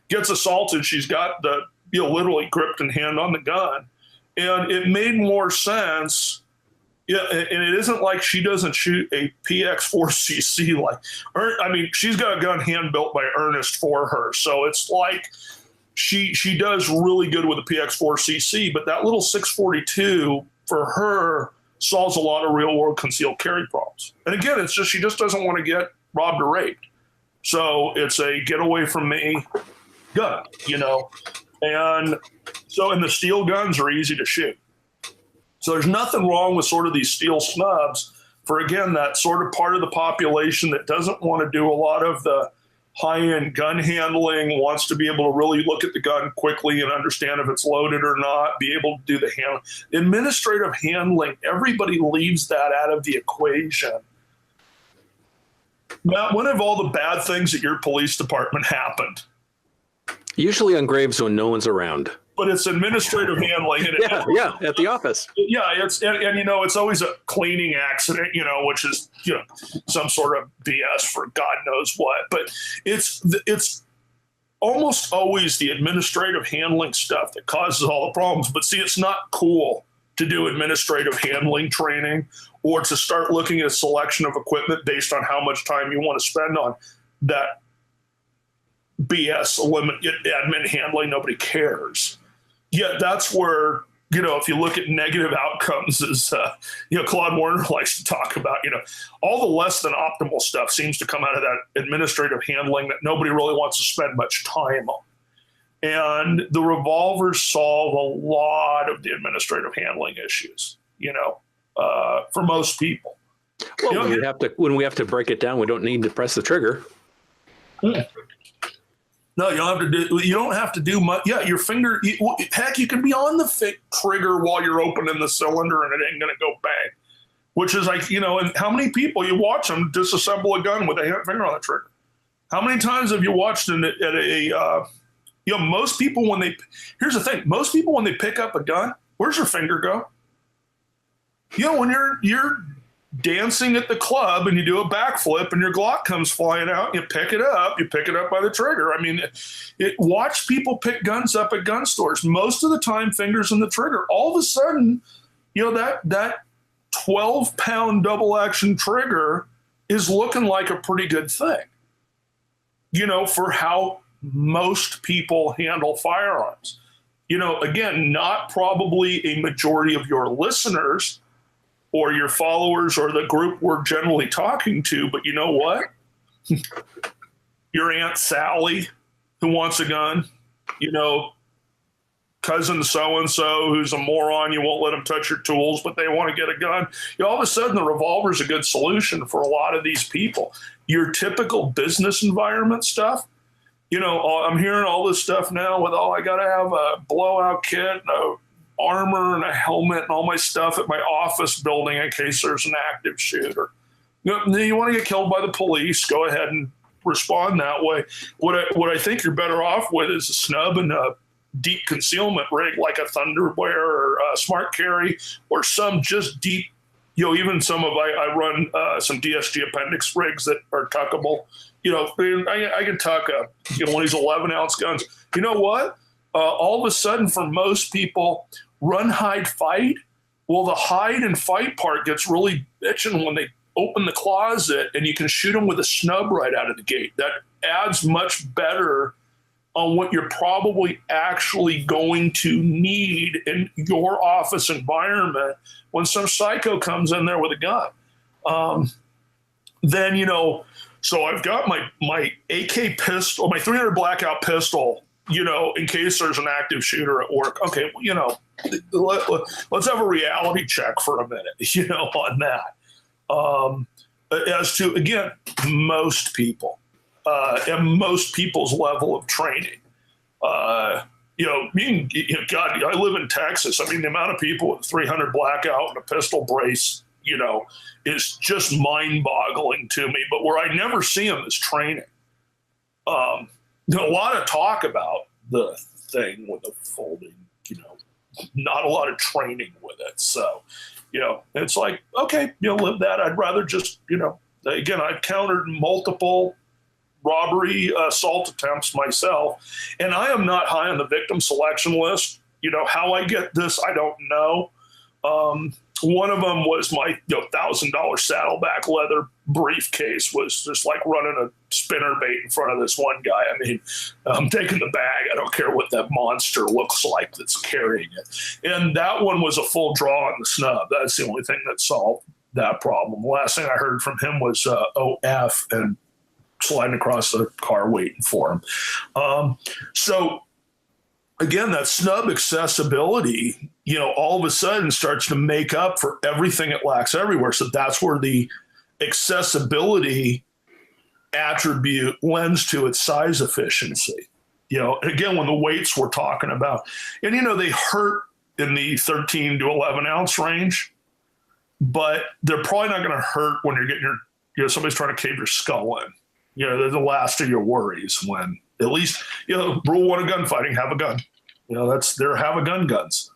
Gets assaulted. She's got the literally gripped in hand on the gun. And it made more sense. Yeah, and it isn't like she doesn't shoot a PX4CC. She's got a gun hand built by Ernest for her. So it's like she does really good with a PX4CC, but that little 642 for her solves a lot of real world concealed carry problems. And again, it's just she just doesn't want to get robbed or raped. So it's a get away from me gun, And the steel guns are easy to shoot. So there's nothing wrong with sort of these steel snubs for, again, that sort of part of the population that doesn't want to do a lot of the high-end gun handling, wants to be able to really look at the gun quickly and understand if it's loaded or not, be able to do the handling. Administrative handling, everybody leaves that out of the equation. Matt, when have all the bad things at your police department happened? Usually on graves when no one's around. But it's administrative handling. And yeah, at the office. Yeah, it's always a cleaning accident, which is some sort of BS for God knows what. But it's almost always the administrative handling stuff that causes all the problems. But see, it's not cool to do administrative handling training or to start looking at a selection of equipment based on how much time you want to spend on that BS admin handling. Nobody cares. Yet that's where, if you look at negative outcomes, as Claude Warner likes to talk about, all the less than optimal stuff seems to come out of that administrative handling that nobody really wants to spend much time on. And the revolvers solve a lot of the administrative handling issues, for most people. Well, when we have to break it down, we don't need to press the trigger. No, you don't have to do much. Yeah, your finger. Heck, you can be on the trigger while you're opening the cylinder, and it ain't gonna go bang. Which is like, and how many people you watch them disassemble a gun with a finger on the trigger? How many times have you watched most people here's the thing. Most people when they pick up a gun, where's your finger go? When you're dancing at the club and you do a backflip and your Glock comes flying out, you pick it up by the trigger. Watch people pick guns up at gun stores. Most of the time, fingers in the trigger. All of a sudden, that 12-pound double action trigger is looking like a pretty good thing, for how most people handle firearms. Again, not probably a majority of your listeners or your followers or the group we're generally talking to, but you know what? Your Aunt Sally who wants a gun, cousin so-and-so who's a moron, you won't let them touch your tools, but they want to get a gun. All of a sudden, the revolver is a good solution for a lot of these people. Your typical business environment stuff, I'm hearing all this stuff now with, I got to have a blowout kit, and armor and a helmet and all my stuff at my office building in case there's an active shooter. You want to get killed by the police, go ahead and respond that way. What I think you're better off with is a snub and a deep concealment rig like a Thunderwear or a Smart Carry or some just deep, even some of I run some DSG appendix rigs that are tuckable. I can tuck one of these 11-ounce guns. You know what? All of a sudden, for most people, run, hide, fight. Well, the hide and fight part gets really bitching when they open the closet and you can shoot them with a snub right out of the gate. That adds much better on what you're probably actually going to need in your office environment when some psycho comes in there with a gun. Then, you know, so I've got my AK pistol, my 300 blackout pistol, you know, in case there's an active shooter at work. Okay, well, you know, let's have a reality check for a minute, you know, on that. As to, again, most people and most people's level of training. You know, God, I live in Texas. I mean, the amount of people with 300 blackout and a pistol brace, you know, is just mind-boggling to me. But where I never see them is training. A lot of talk about the thing with the folding, you know, not a lot of training with it. So, you know, it's like, okay, you know, live that. I'd rather just, you know, again, I've countered multiple robbery assault attempts myself, and I am not high on the victim selection list. You know, how I get this, I don't know. One of them was my $1,000 saddleback leather briefcase was just like running a spinner bait in front of this one guy. I mean, I'm taking the bag. I don't care what that monster looks like that's carrying it. And that one was a full draw on the snub. That's the only thing that solved that problem. The last thing I heard from him was OF and sliding across the car waiting for him. So again, that snub accessibility, you know, all of a sudden starts to make up for everything it lacks everywhere. So that's where the accessibility attribute lends to its size efficiency. You know, again, when the weights we're talking about, and, you know, they hurt in the 13 to 11 ounce range, but they're probably not going to hurt when you're getting somebody's trying to cave your skull in. You know, they're the last of your worries when, at least, you know, rule one of gunfighting, have a gun. You know, that's their have a gun guns.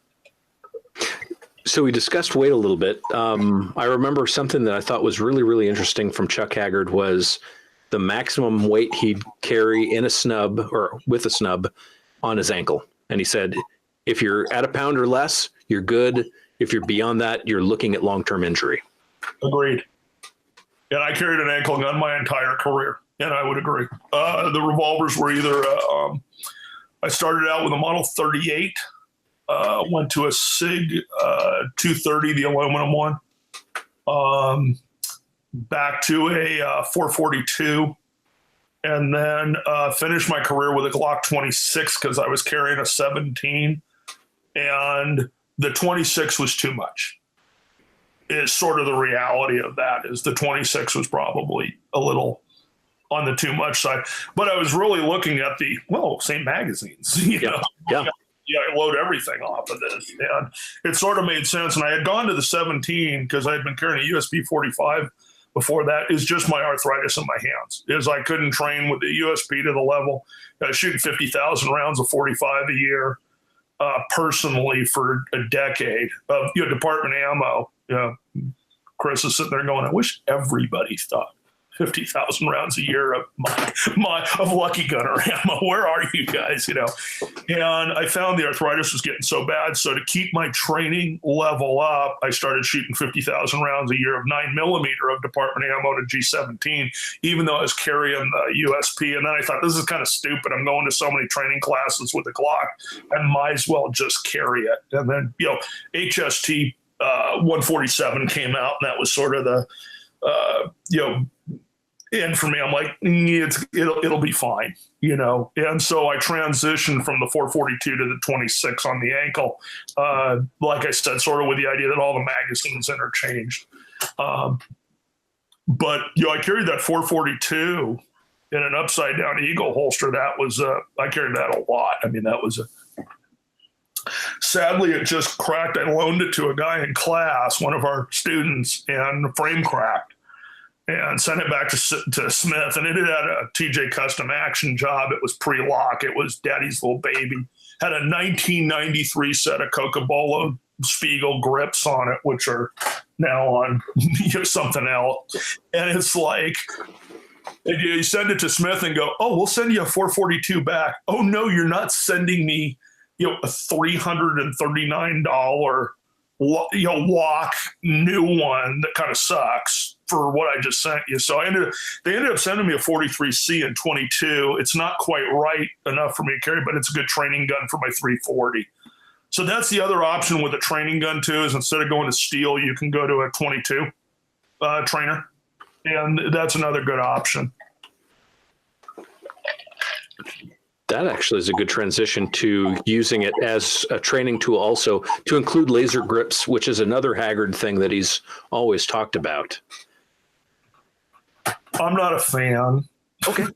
So we discussed weight a little bit. I remember something that I thought was really, really interesting from Chuck Haggard was the maximum weight he'd carry in a snub or with a snub on his ankle. And he said, if you're at a pound or less, you're good. If you're beyond that, you're looking at long-term injury. Agreed. And I carried an ankle gun my entire career. And I would agree. The revolvers were either, I started out with a Model 38, went to a SIG 230, the aluminum one, back to a 442, and then finished my career with a Glock 26 because I was carrying a 17, and the 26 was too much. Is sort of the reality of that, is the 26 was probably a little on the too much side, but I was really looking at the, same magazines, you know? Yeah. Yeah, I load everything off of this, and it sort of made sense. And I had gone to the 17 because I had been carrying a USB 45 before that. Is just my arthritis in my hands. Is I couldn't train with the USB to the level. I was shooting 50,000 rounds of 45 a year personally for a decade of department ammo. Chris is sitting there going, I wish everybody thought 50,000 rounds a year of of Lucky Gunner ammo. Where are you guys? And I found the arthritis was getting so bad. So to keep my training level up, I started shooting 50,000 rounds a year of 9mm of department ammo to G17, even though I was carrying the USP. And then I thought, this is kind of stupid. I'm going to so many training classes with the Glock. I might as well just carry it. And then, HST 147 came out, and that was sort of the, and for me, I'm like, it'll be fine, And so I transitioned from the 442 to the 26 on the ankle. Like I said, sort of with the idea that all the magazines interchanged. But I carried that 442 in an upside down Eagle holster. That was I carried that a lot. I mean, that was sadly, it just cracked. I loaned it to a guy in class, one of our students, and the frame cracked. And sent it back to Smith, and it had a TJ Custom Action job. It was pre-lock. It was Daddy's little baby. Had a 1993 set of Coca-Cola Spiegel grips on it, which are now on something else. And it's like, you send it to Smith and go, oh, we'll send you a 442 back. Oh, no, you're not sending me a $339 lock new one that kind of sucks for what I just sent you. So they ended up sending me a 43C in 22. It's not quite right enough for me to carry, but it's a good training gun for my 340. So that's the other option with a training gun too, is instead of going to steel, you can go to a 22 trainer. And that's another good option. That actually is a good transition to using it as a training tool also to include laser grips, which is another Haggard thing that he's always talked about. I'm not a fan. Okay.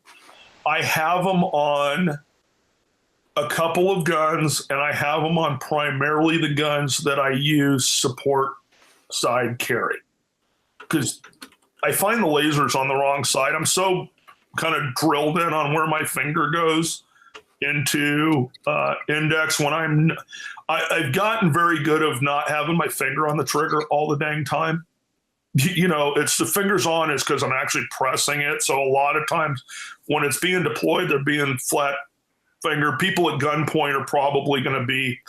I have them on a couple of guns, and I have them on primarily the guns that I use support side carry. Because I find the lasers on the wrong side. I'm so kind of drilled in on where my finger goes into index when I've gotten very good of not having my finger on the trigger all the dang time. It's the fingers on is because I'm actually pressing it. So a lot of times when it's being deployed, they're being flat finger. People at gunpoint are probably going to be,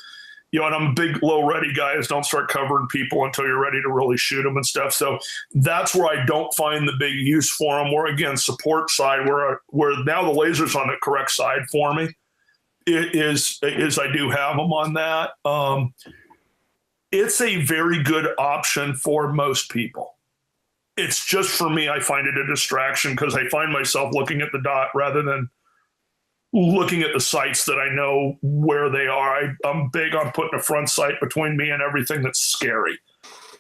and I'm a big low ready guy, is don't start covering people until you're ready to really shoot them and stuff. So that's where I don't find the big use for them. Where again, support side, where now the laser's on the correct side for me, it is I do have them on that. It's a very good option for most people. It's just for me, I find it a distraction because I find myself looking at the dot rather than looking at the sights that I know where they are. I'm big on putting a front sight between me and everything that's scary.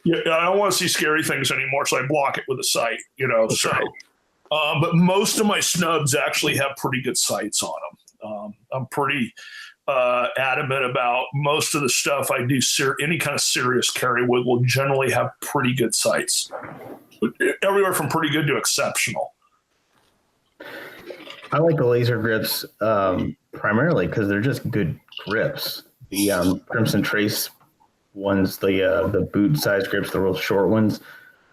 I don't want to see scary things anymore, so I block it with a sight, but most of my snubs actually have pretty good sights on them. I'm pretty adamant about most of the stuff I do. Any kind of serious carry with will generally have pretty good sights, everywhere from pretty good to exceptional. I like the laser grips primarily because they're just good grips. The Crimson Trace ones, the boot size grips, the real short ones.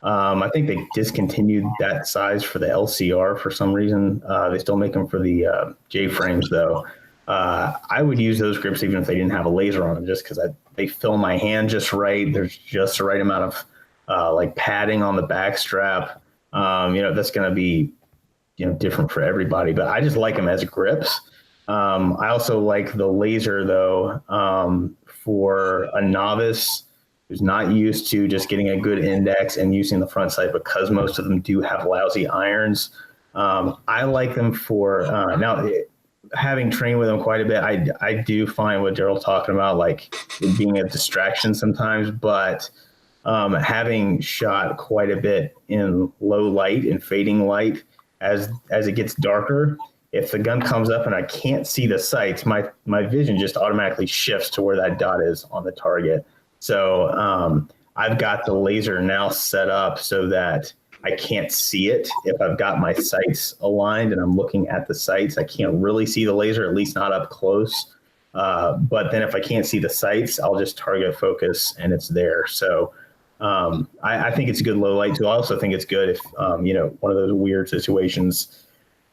I think they discontinued that size for the LCR for some reason. They still make them for the J frames though. I would use those grips even if they didn't have a laser on them, just because they fill my hand just right. There's just the right amount of like padding on the back strap. That's going to be different for everybody, but I just like them as grips. I also like the laser though for a novice who's not used to just getting a good index and using the front sight, because most of them do have lousy irons. I like them for now. Having trained with them quite a bit, I do find what Darryl's talking about, like it being a distraction sometimes, but having shot quite a bit in low light and fading light, as it gets darker, if the gun comes up and I can't see the sights, my vision just automatically shifts to where that dot is on the target. So I've got the laser now set up so that I can't see it. If I've got my sights aligned and I'm looking at the sights, I can't really see the laser, at least not up close. But then if I can't see the sights, I'll just target focus and it's there. So I think it's a good low light tool. I also think it's good if, one of those weird situations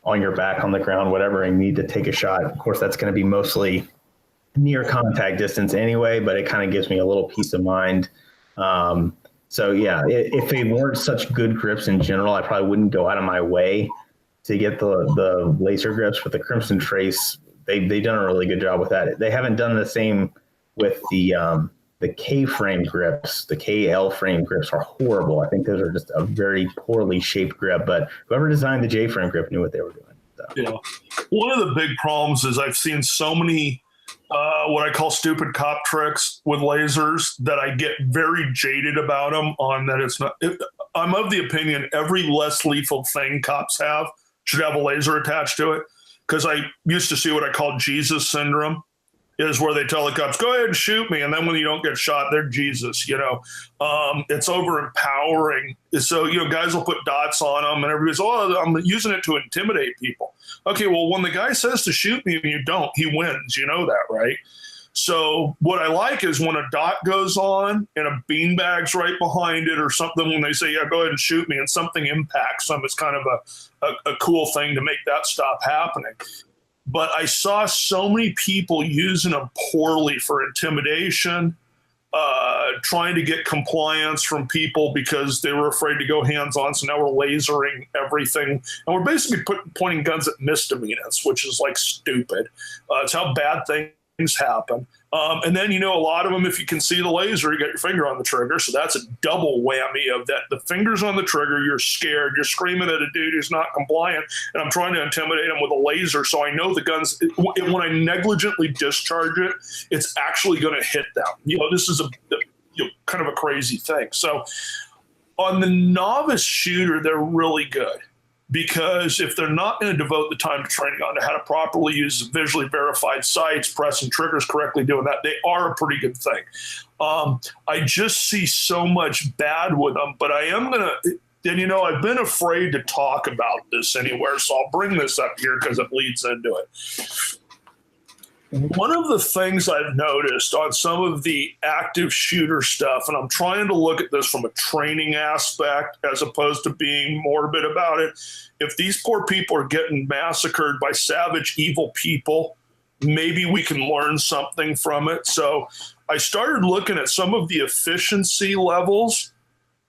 on your back, on the ground, whatever, and you need to take a shot. Of course, that's going to be mostly near contact distance anyway, but it kind of gives me a little peace of mind. So yeah, if they weren't such good grips in general, I probably wouldn't go out of my way to get the laser grips. But the Crimson Trace, they've done a really good job with that. They haven't done the same with the K frame grips. The KL frame grips are horrible. I think those are just a very poorly shaped grip. But whoever designed the J frame grip knew what they were doing. So. Yeah, one of the big problems is I've seen so many what I call stupid cop tricks with lasers that I get very jaded about them on that. I'm of the opinion every less lethal thing cops have should have a laser attached to it. Because I used to see what I call Jesus syndrome, is where they tell the cops, go ahead and shoot me. And then when you don't get shot, they're Jesus, it's over empowering. So, guys will put dots on them and everybody's, I'm using it to intimidate people. Okay, well, when the guy says to shoot me and you don't, he wins. You know that, right? So what I like is when a dot goes on and a beanbag's right behind it or something, when they say, yeah, go ahead and shoot me, and something impacts them, it's kind of a cool thing to make that stop happening. but I saw so many people using them poorly for intimidation, trying to get compliance from people because they were afraid to go hands-on. So now we're lasering everything. And we're basically pointing guns at misdemeanors, which is like stupid. It's how bad things happen. And then, a lot of them, if you can see the laser, you got your finger on the trigger. So that's a double whammy of that. The finger's on the trigger, you're scared, you're screaming at a dude who's not compliant, and I'm trying to intimidate him with a laser. So I know the guns, when I negligently discharge it, it's actually going to hit them. This is kind of a crazy thing. So on the novice shooter, they're really good. Because if they're not going to devote the time to training on how to properly use visually verified sights, pressing triggers correctly, doing that, they are a pretty good thing. I just see so much bad with them, but I am going to, and I've been afraid to talk about this anywhere, so I'll bring this up here because it leads into it. One of the things I've noticed on some of the active shooter stuff, and I'm trying to look at this from a training aspect as opposed to being morbid about it, if these poor people are getting massacred by savage, evil people, maybe we can learn something from it. So I started looking at some of the efficiency levels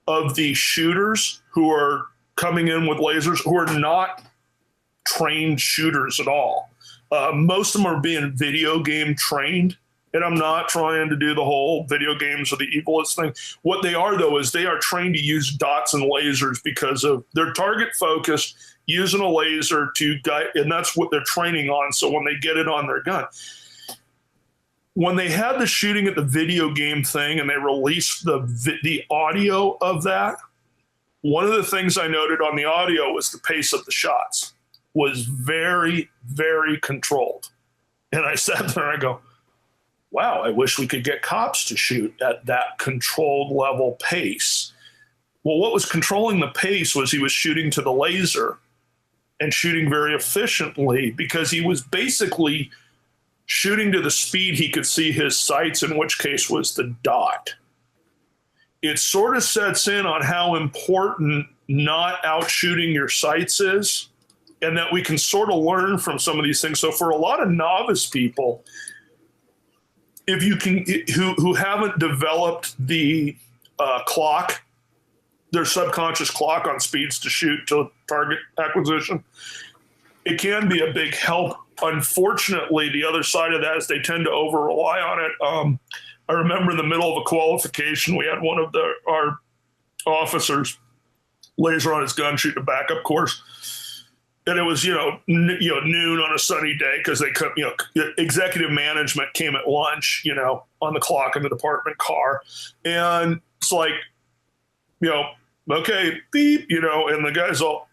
of the shooters who are coming in with lasers who are not trained shooters at all. Most of them are being video game trained, and I'm not trying to do the whole video games are the evilest thing. What they are, though, is they are trained to use dots and lasers because of their target focus, using a laser to guide, and that's what they're training on. So when they get it on their gun, when they had the shooting at the video game thing and they released the audio of that, one of the things I noted on the audio was the pace of the shots was very, very controlled. And I sat there and I go, wow, I wish we could get cops to shoot at that controlled level pace. Well, what was controlling the pace was he was shooting to the laser and shooting very efficiently because he was basically shooting to the speed he could see his sights, in which case was the dot. It sort of sets in on how important not outshooting your sights is, and that we can sort of learn from some of these things. So for a lot of novice people, if you can, who haven't developed the clock, their subconscious clock on speeds to shoot to target acquisition, it can be a big help. Unfortunately, the other side of that is they tend to over rely on it. I remember in the middle of a qualification, we had one of our officers laser on his gun shooting a backup course. And it was, noon on a sunny day because they could, executive management came at lunch, on the clock in the department car. And it's like, okay, beep, and the guy's all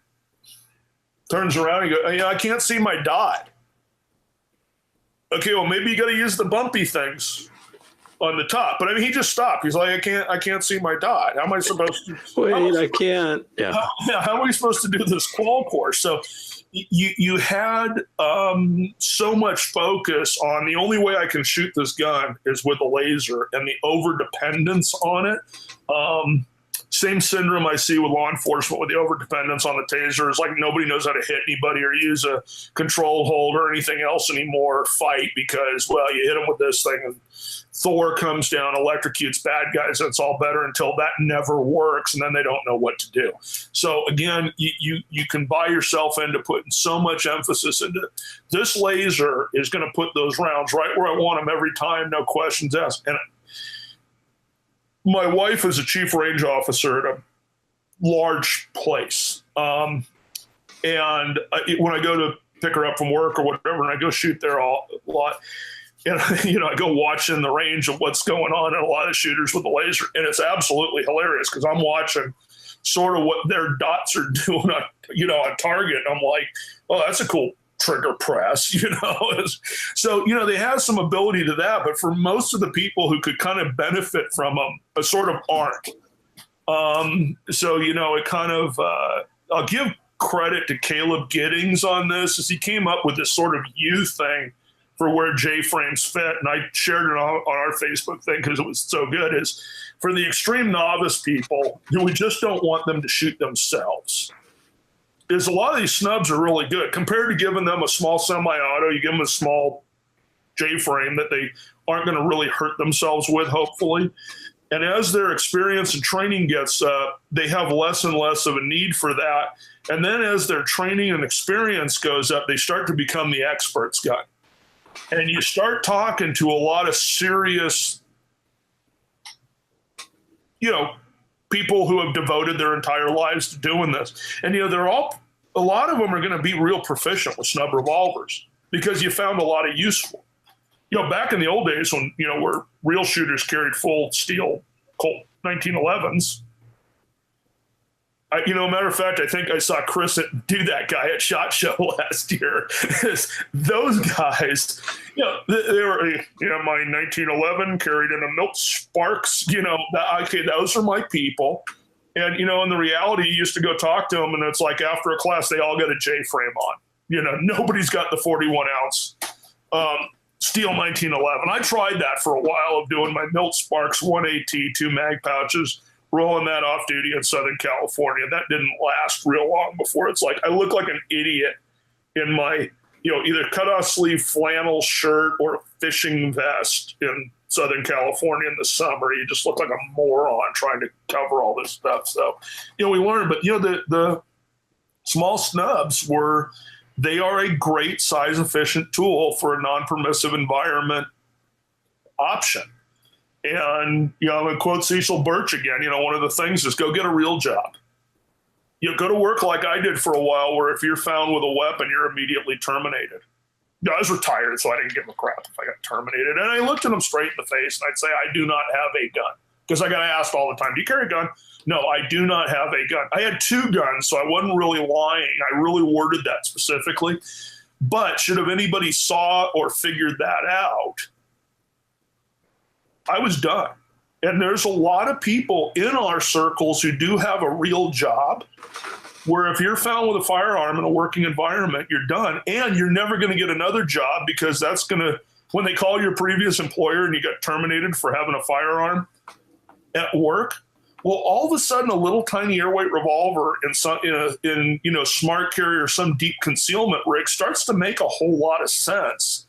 turns around and goes, I can't see my dot. Okay, well, maybe you got to use the bumpy things on the top. But I mean, he just stopped. He's like, I can't see my dot. How am I supposed to? Wait, I can't. Yeah. How are we supposed to do this qual course? So you had so much focus on the only way I can shoot this gun is with a laser, and the over dependence on it. Same syndrome I see with law enforcement with the over dependence on the taser. It's like nobody knows how to hit anybody or use a control hold or anything else anymore, or fight, because, well, you hit them with this thing and Thor comes down, electrocutes bad guys, and it's all better until that never works, and then they don't know what to do. So again, you can buy yourself into putting so much emphasis into it. This laser is going to put those rounds right where I want them every time, no questions asked. And my wife is a chief range officer at a large place. And when I go to pick her up from work or whatever, and I go shoot there a lot, and I go watching the range of what's going on in a lot of shooters with the laser, and it's absolutely hilarious because I'm watching sort of what their dots are doing on target. I'm like, oh, that's a cool trigger press, So, they have some ability to that, but for most of the people who could kind of benefit from them, sort of aren't. So, it kind of, I'll give credit to Caleb Giddings on this, as he came up with this sort of U thing for where J-frames fit. And I shared it on our Facebook thing because it was so good, is for the extreme novice people who we just don't want them to shoot themselves. is a lot of these snubs are really good compared to giving them a small semi-auto. You give them a small J-frame that they aren't going to really hurt themselves with, hopefully. And as their experience and training gets up, they have less and less of a need for that. And then as their training and experience goes up, they start to become the expert's gun. And you start talking to a lot of serious, people who have devoted their entire lives to doing this. And, a lot of them are going to be real proficient with snub revolvers because you found a lot of useful. Back in the old days when, where real shooters carried full steel Colt 1911s, matter of fact, I think I saw Chris do that guy at SHOT Show last year. Those guys, they were, my 1911 carried in a Milt Sparks, okay, those are my people. And, and the reality, you used to go talk to them, and it's like after a class, they all got a J-frame on. Nobody's got the 41-ounce steel 1911. I tried that for a while of doing my Milt Sparks 1AT, 2 mag pouches, rolling that off duty in Southern California. That didn't last real long before it's like I look like an idiot in my, either cut off sleeve flannel shirt or fishing vest in Southern California in the summer. You just look like a moron trying to cover all this stuff. So, we learned, but the small snubs they are a great size efficient tool for a non-permissive environment option. And, I'm going to quote Cecil Birch again, one of the things is go get a real job. Go to work like I did for a while, where if you're found with a weapon, you're immediately terminated. I was retired, so I didn't give a crap if I got terminated. And I looked at them straight in the face, and I'd say, I do not have a gun. Because I got asked all the time, do you carry a gun? No, I do not have a gun. I had 2 guns, so I wasn't really lying. I really worded that specifically. But should have anybody saw or figured that out, I was done. And there's a lot of people in our circles who do have a real job, where if you're found with a firearm in a working environment, you're done. And you're never going to get another job, because that's going to, when they call your previous employer and you got terminated for having a firearm at work, well, all of a sudden a little tiny airweight revolver in smart carry or some deep concealment rig starts to make a whole lot of sense.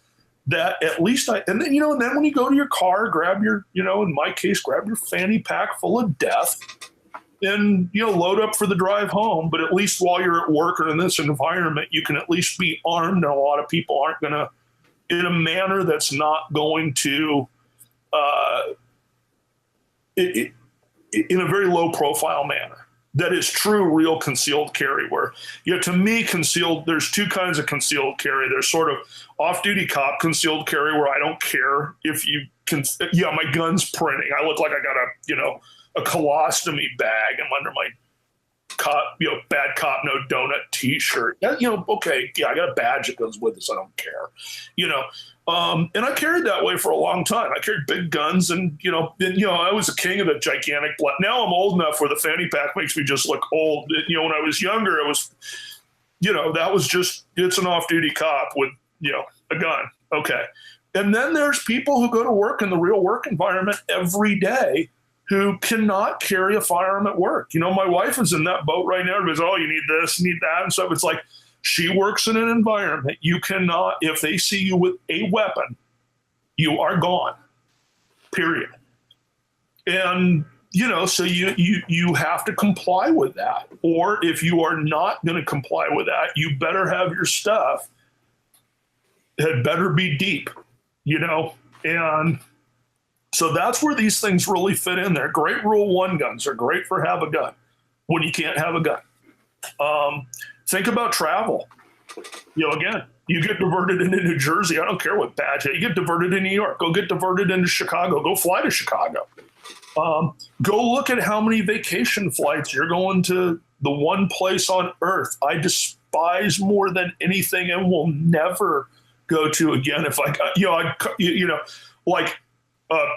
That at least and then when you go to your car, grab your, in my case, grab your fanny pack full of death and, load up for the drive home. But at least while you're at work or in this environment, you can at least be armed. And a lot of people aren't going to, in a manner that's not going to, in a very low profile manner. That is true real concealed carry, where, to me, there's 2 kinds of concealed carry. There's sort of off-duty cop concealed carry, where I don't care if you can, my gun's printing. I look like I got a colostomy bag. I'm under my bad cop, no donut t-shirt. Okay, I got a badge that goes with this. I don't care, and I carried that way for a long time. I carried big guns, and I was a king of the gigantic. Now I'm old enough where the fanny pack makes me just look old. When I was younger, it was, that was just, it's an off-duty cop with a gun. Okay, and then there's people who go to work in the real work environment every day who cannot carry a firearm at work. My wife is in that boat right now. Because, you need this, you need that, and stuff. It's like, she works in an environment you cannot, if they see you with a weapon, you are gone, period. And, so you have to comply with that. Or if you are not going to comply with that, you better have your stuff. It better be deep, and so that's where these things really fit in there. Great Rule 1 guns are great for have a gun when you can't have a gun. Think about travel. Again, you get diverted into New Jersey. I don't care what badge. You get diverted in New York. Go get diverted into Chicago. Go fly to Chicago. Go look at how many vacation flights you're going to the one place on earth I despise more than anything and will never go to again. If like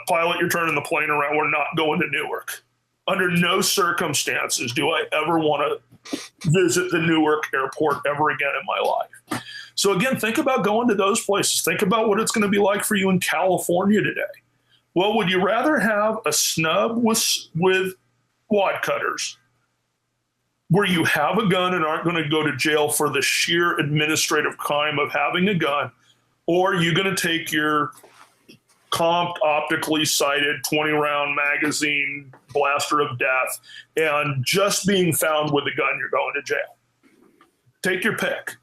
pilot, you're turning the plane around. We're not going to Newark. Under no circumstances do I ever want to visit the Newark airport ever again in my life. So again, think about going to those places. Think about what it's going to be like for you in California today. Well, would you rather have a snub with wad cutters where you have a gun and aren't going to go to jail for the sheer administrative crime of having a gun, or you're going to take your comped, optically sighted 20-round magazine blaster of death, and just being found with a gun, you're going to jail. Take your pick.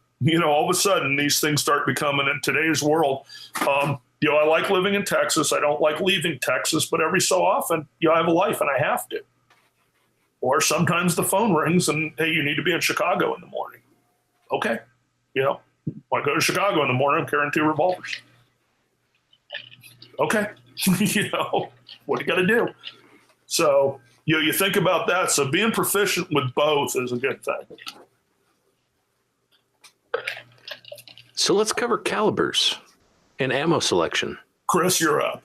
All of a sudden, these things start becoming, in today's world, I like living in Texas. I don't like leaving Texas, but every so often, I have a life and I have to. Or sometimes the phone rings and, hey, you need to be in Chicago in the morning. Okay. Want to go to Chicago in the morning, I'm carrying 2 revolvers. Okay. What do you got to do? So, you think about that. So being proficient with both is a good thing. So let's cover calibers and ammo selection. Chris, you're up.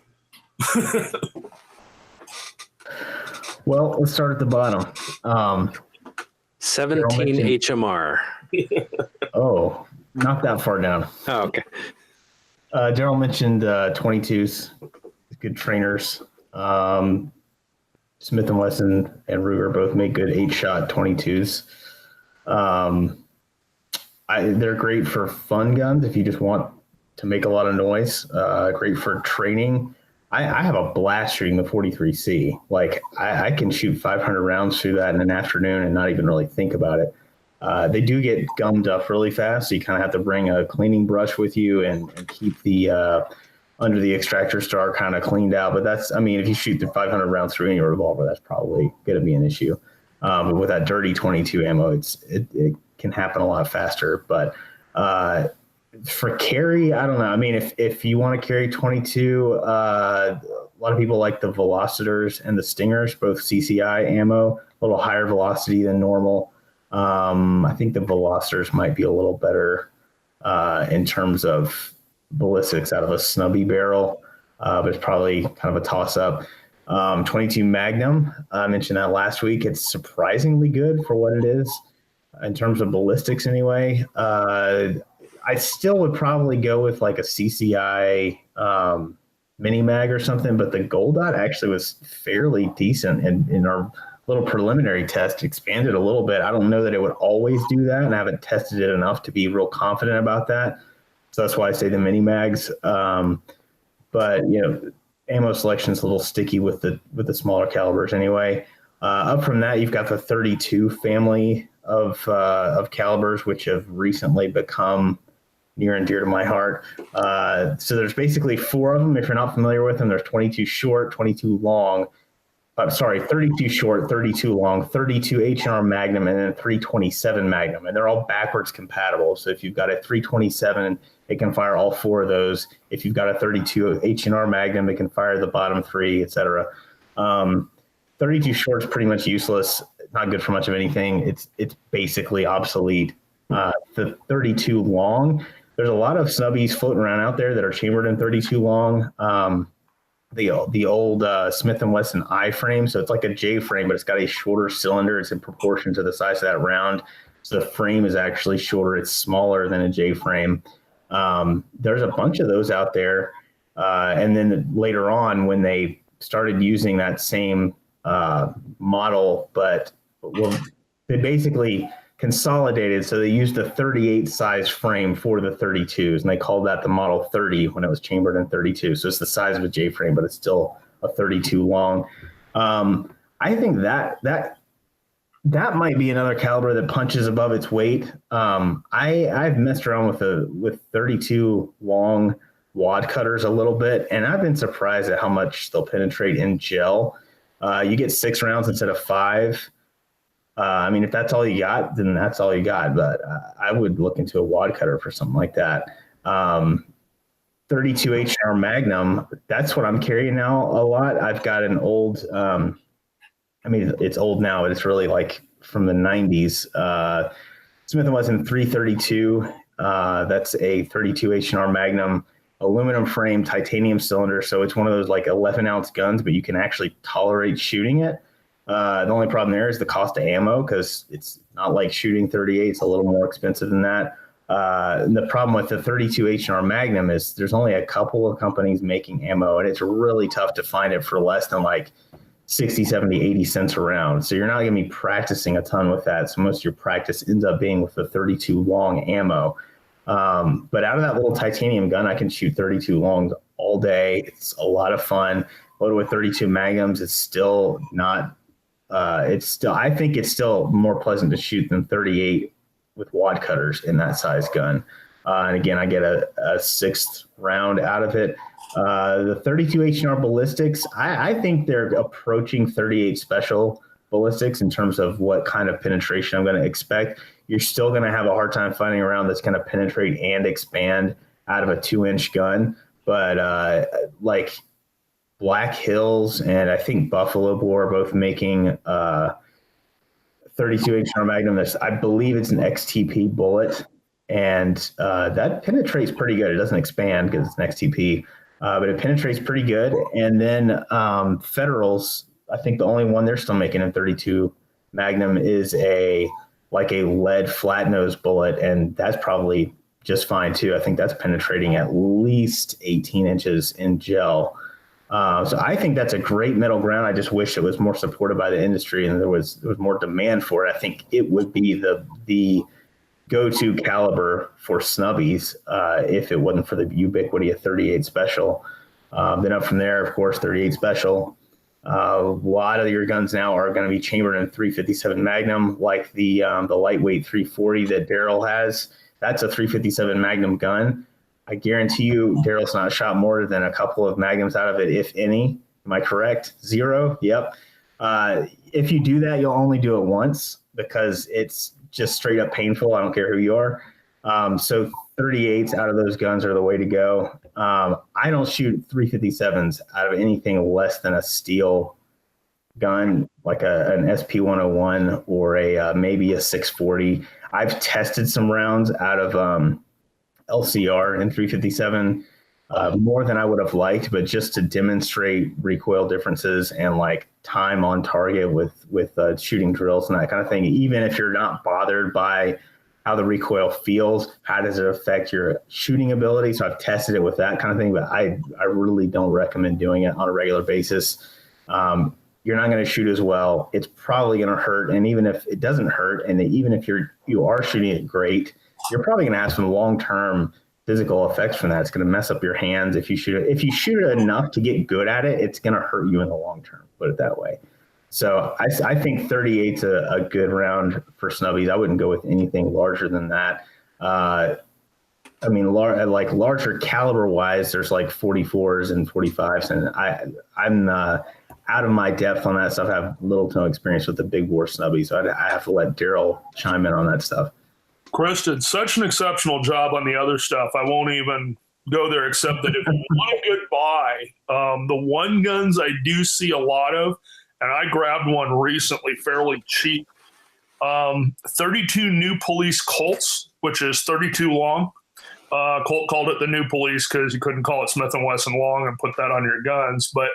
Well, let's start at the bottom. 17 HMR. Oh, not that far down. Oh, okay. Darryl mentioned 22s, good trainers. Smith & Wesson and Ruger both make good 8-shot 22s. They're great for fun guns if you just want to make a lot of noise. Great for training. I have a blast shooting the 43C. Like I can shoot 500 rounds through that in an afternoon and not even really think about it. They do get gummed up really fast, so you kind of have to bring a cleaning brush with you and keep the under the extractor star kind of cleaned out. But if you shoot the 500 rounds through in your revolver, that's probably going to be an issue. But with that dirty 22 ammo, it can happen a lot faster. But for carry, I don't know. If you want to carry 22, a lot of people like the Velocitors and the Stingers, both CCI ammo, a little higher velocity than normal. I think the Velocitors might be a little better in terms of ballistics out of a snubby barrel, but it's probably kind of a toss-up. 22 Magnum, I mentioned that last week. It's surprisingly good for what it is in terms of ballistics anyway. I still would probably go with like a CCI mini mag or something, but the Gold Dot actually was fairly decent in our little preliminary test. Expanded a little bit. I don't know that it would always do that, and I haven't tested it enough to be real confident about that. So that's why I say the mini mags. But ammo selection is a little sticky with the smaller calibers anyway. Up from that, you've got the 32 family of calibers, which have recently become near and dear to my heart. So there's basically 4 of them. If you're not familiar with them, there's 22 short, 22 long. 32 short, 32 long, 32 H&R Magnum, and then 327 Magnum. And they're all backwards compatible. So if you've got a 327, it can fire all 4 of those. If you've got a 32 H&R Magnum, it can fire the bottom 3, etc. 32 short is pretty much useless. Not good for much of anything. It's basically obsolete. The 32 long, there's a lot of snubbies floating around out there that are chambered in 32 long. The old Smith & Wesson I-frame, so it's like a J-frame, but it's got a shorter cylinder. It's in proportion to the size of that round. So the frame is actually shorter. It's smaller than a J-frame. There's a bunch of those out there. And then later on, when they started using that same model, but they basically consolidated. So they used a 38 size frame for the 32s, and they called that the Model 30 when it was chambered in 32. So it's the size of a J frame, but it's still a 32 long. I think that might be another caliber that punches above its weight. I've messed around with 32 long wad cutters a little bit, and I've been surprised at how much they'll penetrate in gel. You get 6 rounds instead of 5. If that's all you got, then that's all you got. But I would look into a wad cutter for something like that. 32 H&R Magnum, that's what I'm carrying now a lot. I've got an old, it's old now, but it's really like from the 90s. Smith & Wesson 332. That's a 32 H&R Magnum, aluminum frame, titanium cylinder. So it's one of those like 11-ounce guns, but you can actually tolerate shooting it. The only problem there is the cost of ammo, because it's not like shooting 38. It's a little more expensive than that. And the problem with the 32 H&R Magnum is there's only a couple of companies making ammo, and it's really tough to find it for less than like 60, 70, 80 cents a round. So you're not going to be practicing a ton with that. So most of your practice ends up being with the 32 long ammo. But out of that little titanium gun, I can shoot 32 longs all day. It's a lot of fun. Loaded with 32 magnums, it's still not, I think it's still more pleasant to shoot than 38 with wad cutters in that size gun. And again, I get a sixth round out of it. The 32 H&R ballistics, I think they're approaching 38 special ballistics in terms of what kind of penetration I'm going to expect. You're still going to have a hard time finding a round that's going to penetrate and expand out of a 2-inch gun. But like Black Hills and I think Buffalo Bore are both making 32 H&R Magnum. I believe it's an XTP bullet, and that penetrates pretty good. It doesn't expand because it's an XTP. But it penetrates pretty good. And then Federals, I think the only one they're still making in 32 Magnum is a lead flat nose bullet, and that's probably just fine too. I think that's penetrating at least 18 inches in gel. So I think that's a great middle ground. I just wish it was more supported by the industry and there was more demand for it. I think it would be the go-to caliber for Snubbies if it wasn't for the ubiquity of 38 special. Then up from there, of course, 38 special. A lot of your guns now are going to be chambered in 357 Magnum, like the lightweight 340 that Darryl has. That's a 357 Magnum gun. I guarantee you Darryl's not shot more than a couple of Magnums out of it, if any. Am I correct? 0? Yep. If you do that, you'll only do it once because it's just straight up painful. I don't care who you are. So 38s out of those guns are the way to go. I don't shoot 357s out of anything less than a steel gun, like an SP-101 or maybe a 640. I've tested some rounds out of LCR in 357 more than I would have liked, but just to demonstrate recoil differences and like time on target with shooting drills and that kind of thing. Even if you're not bothered by how the recoil feels, how does it affect your shooting ability? So I've tested it with that kind of thing, but I really don't recommend doing it on a regular basis. You're not going to shoot as well. It's probably going to hurt. And even if it doesn't hurt, and even if you are shooting it great, you're probably going to have some long-term physical effects from that. It's going to mess up your hands. If you shoot it enough to get good at it, it's going to hurt you in the long term, put it that way. So I think 38's a good round for Snubbies. I wouldn't go with anything larger than that. I mean, larger caliber wise, there's like 44s and 45s, and I'm out of my depth on that stuff. I have little to no experience with the big bore Snubbies, so I have to let Darryl chime in on that stuff. Chris did such an exceptional job on the other stuff. I won't even go there, except that if you want a good buy, the one guns I do see a lot of, and I grabbed one recently fairly cheap, 32 New Police Colts, which is 32 long. Colt called it the New Police because you couldn't call it Smith & Wesson long and put that on your guns. But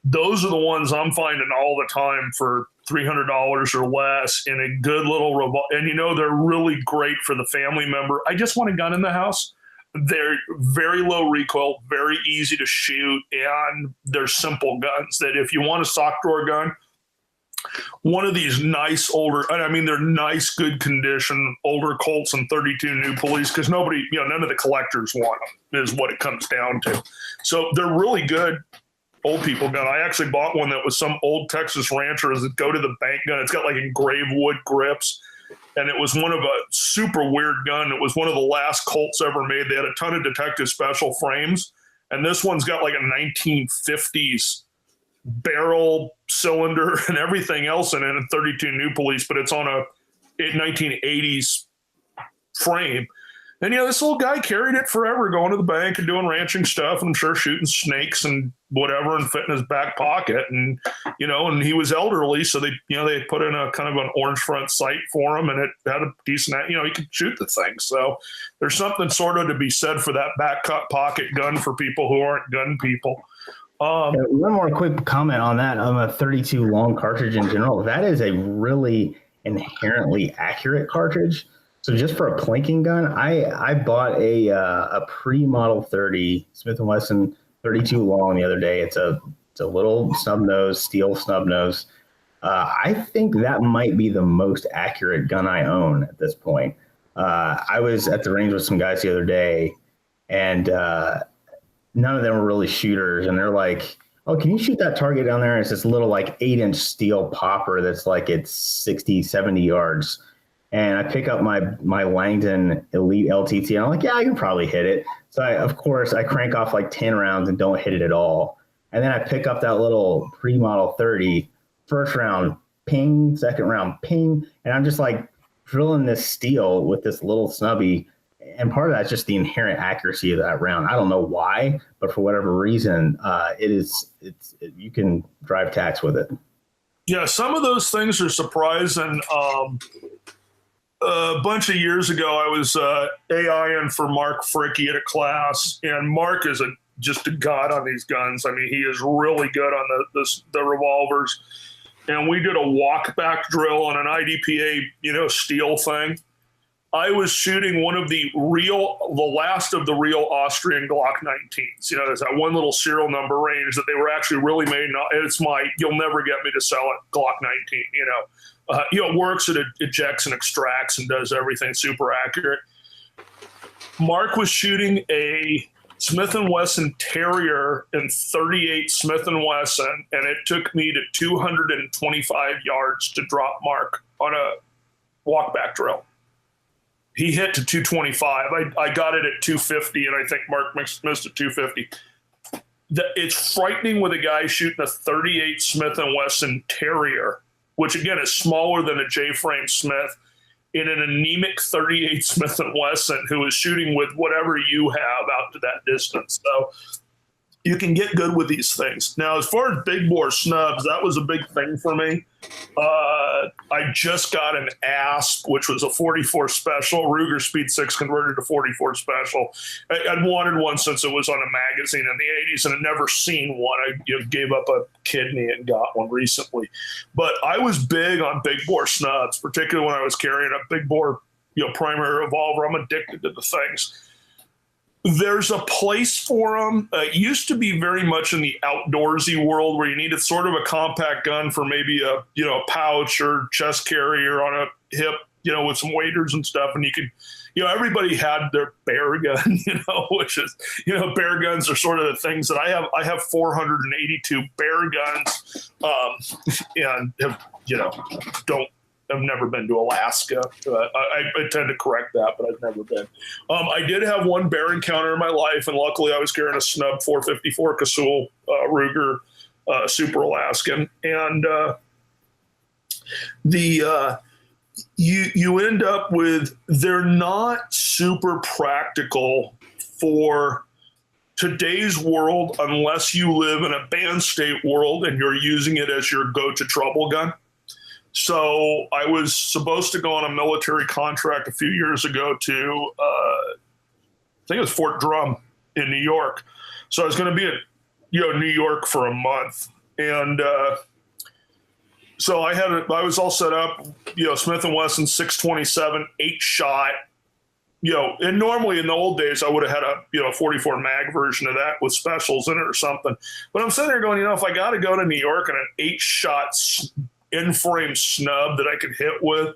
those are the ones I'm finding all the time for $300 or less in a good little revolver. And, they're really great for the family member. I just want a gun in the house. They're very low recoil, very easy to shoot, and they're simple guns that if you want a sock drawer gun, one of these nice older, they're nice, good condition, older Colts and 32 New Police, because nobody, none of the collectors want them, is what it comes down to. So they're really good old people gun. I actually bought one that was some old Texas rancher's that go to the bank gun. It's got like engraved wood grips, and it was one of a super weird gun. It was one of the last Colts ever made. They had a ton of detective special frames, and this one's got like a 1950s barrel, cylinder, and everything else in it, and 32 New Police, but it's on a 1980s frame. And, this little guy carried it forever, going to the bank and doing ranching stuff, and I'm sure shooting snakes and whatever and fit in his back pocket. And, and he was elderly, so they put in a kind of an orange front sight for him, and it had a decent, he could shoot the thing. So there's something sort of to be said for that back pocket gun for people who aren't gun people. One more quick comment on that. A 32 long cartridge in general, that is a really inherently accurate cartridge. So just for a plinking gun, I bought a pre-model 30 Smith & Wesson 32 long the other day. It's a It's a little snub-nose, steel snub-nose. I think that might be the most accurate gun I own at this point. I was at the range with some guys the other day, and none of them were really shooters. And they're like, oh, can you shoot that target down there? And it's this little like 8-inch steel popper that's like it's 60, 70 yards. And I pick up my Langdon Elite LTT, and I'm like, yeah, I can probably hit it. So of course, I crank off like 10 rounds and don't hit it at all. And then I pick up that little pre-model 30, first round, ping, second round, ping. And I'm just like drilling this steel with this little snubby. And part of that's just the inherent accuracy of that round. I don't know why, but for whatever reason, you can drive tacks with it. Yeah, some of those things are surprising. A bunch of years ago, I was AIing for Mark Fricky at a class, and Mark is just a god on these guns. I mean, he is really good on the revolvers. And we did a walk back drill on an IDPA, steel thing. I was shooting one of the last of the real Austrian Glock 19s. There's that one little serial number range that they were actually really made. It's you'll never get me to sell it, Glock 19, it works, it ejects and extracts and does everything super accurate. Mark was shooting a Smith & Wesson Terrier in 38 Smith & Wesson, and it took me to 225 yards to drop Mark on a walkback drill. He hit to 225. I got it at 250, and I think Mark missed at 250. It's frightening with a guy shooting a 38 Smith & Wesson Terrier, which again is smaller than a J-frame Smith, in an anemic 38 Smith & Wesson who is shooting with whatever you have out to that distance. So you can get good with these things. Now, as far as big bore snubs, that was a big thing for me. I just got an ASP, which was a 44 special, Ruger Speed 6 converted to 44 special. I'd wanted one since it was on a magazine in the 80s and had never seen one. I gave up a kidney and got one recently. But I was big on big bore snubs, particularly when I was carrying a big bore primary revolver. I'm addicted to the things. There's a place for them. It used to be very much in the outdoorsy world where you needed sort of a compact gun for maybe a pouch or chest carrier on a hip, with some waders and stuff. And you could, everybody had their bear gun, which is, bear guns are sort of the things that I have. I have 482 bear guns, and have, I've never been to Alaska. I tend to correct that, but I've never been. I did have one bear encounter in my life, and luckily I was carrying a snub 454 Casull Ruger Super Alaskan. And you end up with, they're not super practical for today's world unless you live in a band state world and you're using it as your go-to trouble gun. So I was supposed to go on a military contract a few years ago to, I think it was Fort Drum in New York. So I was going to be in, New York for a month. And so I was all set up, Smith & Wesson 627, 8-shot, and normally in the old days I would have had a 44 mag version of that with specials in it or something. But I'm sitting there going, if I got to go to New York and an 8-shot in-frame snub that I could hit with,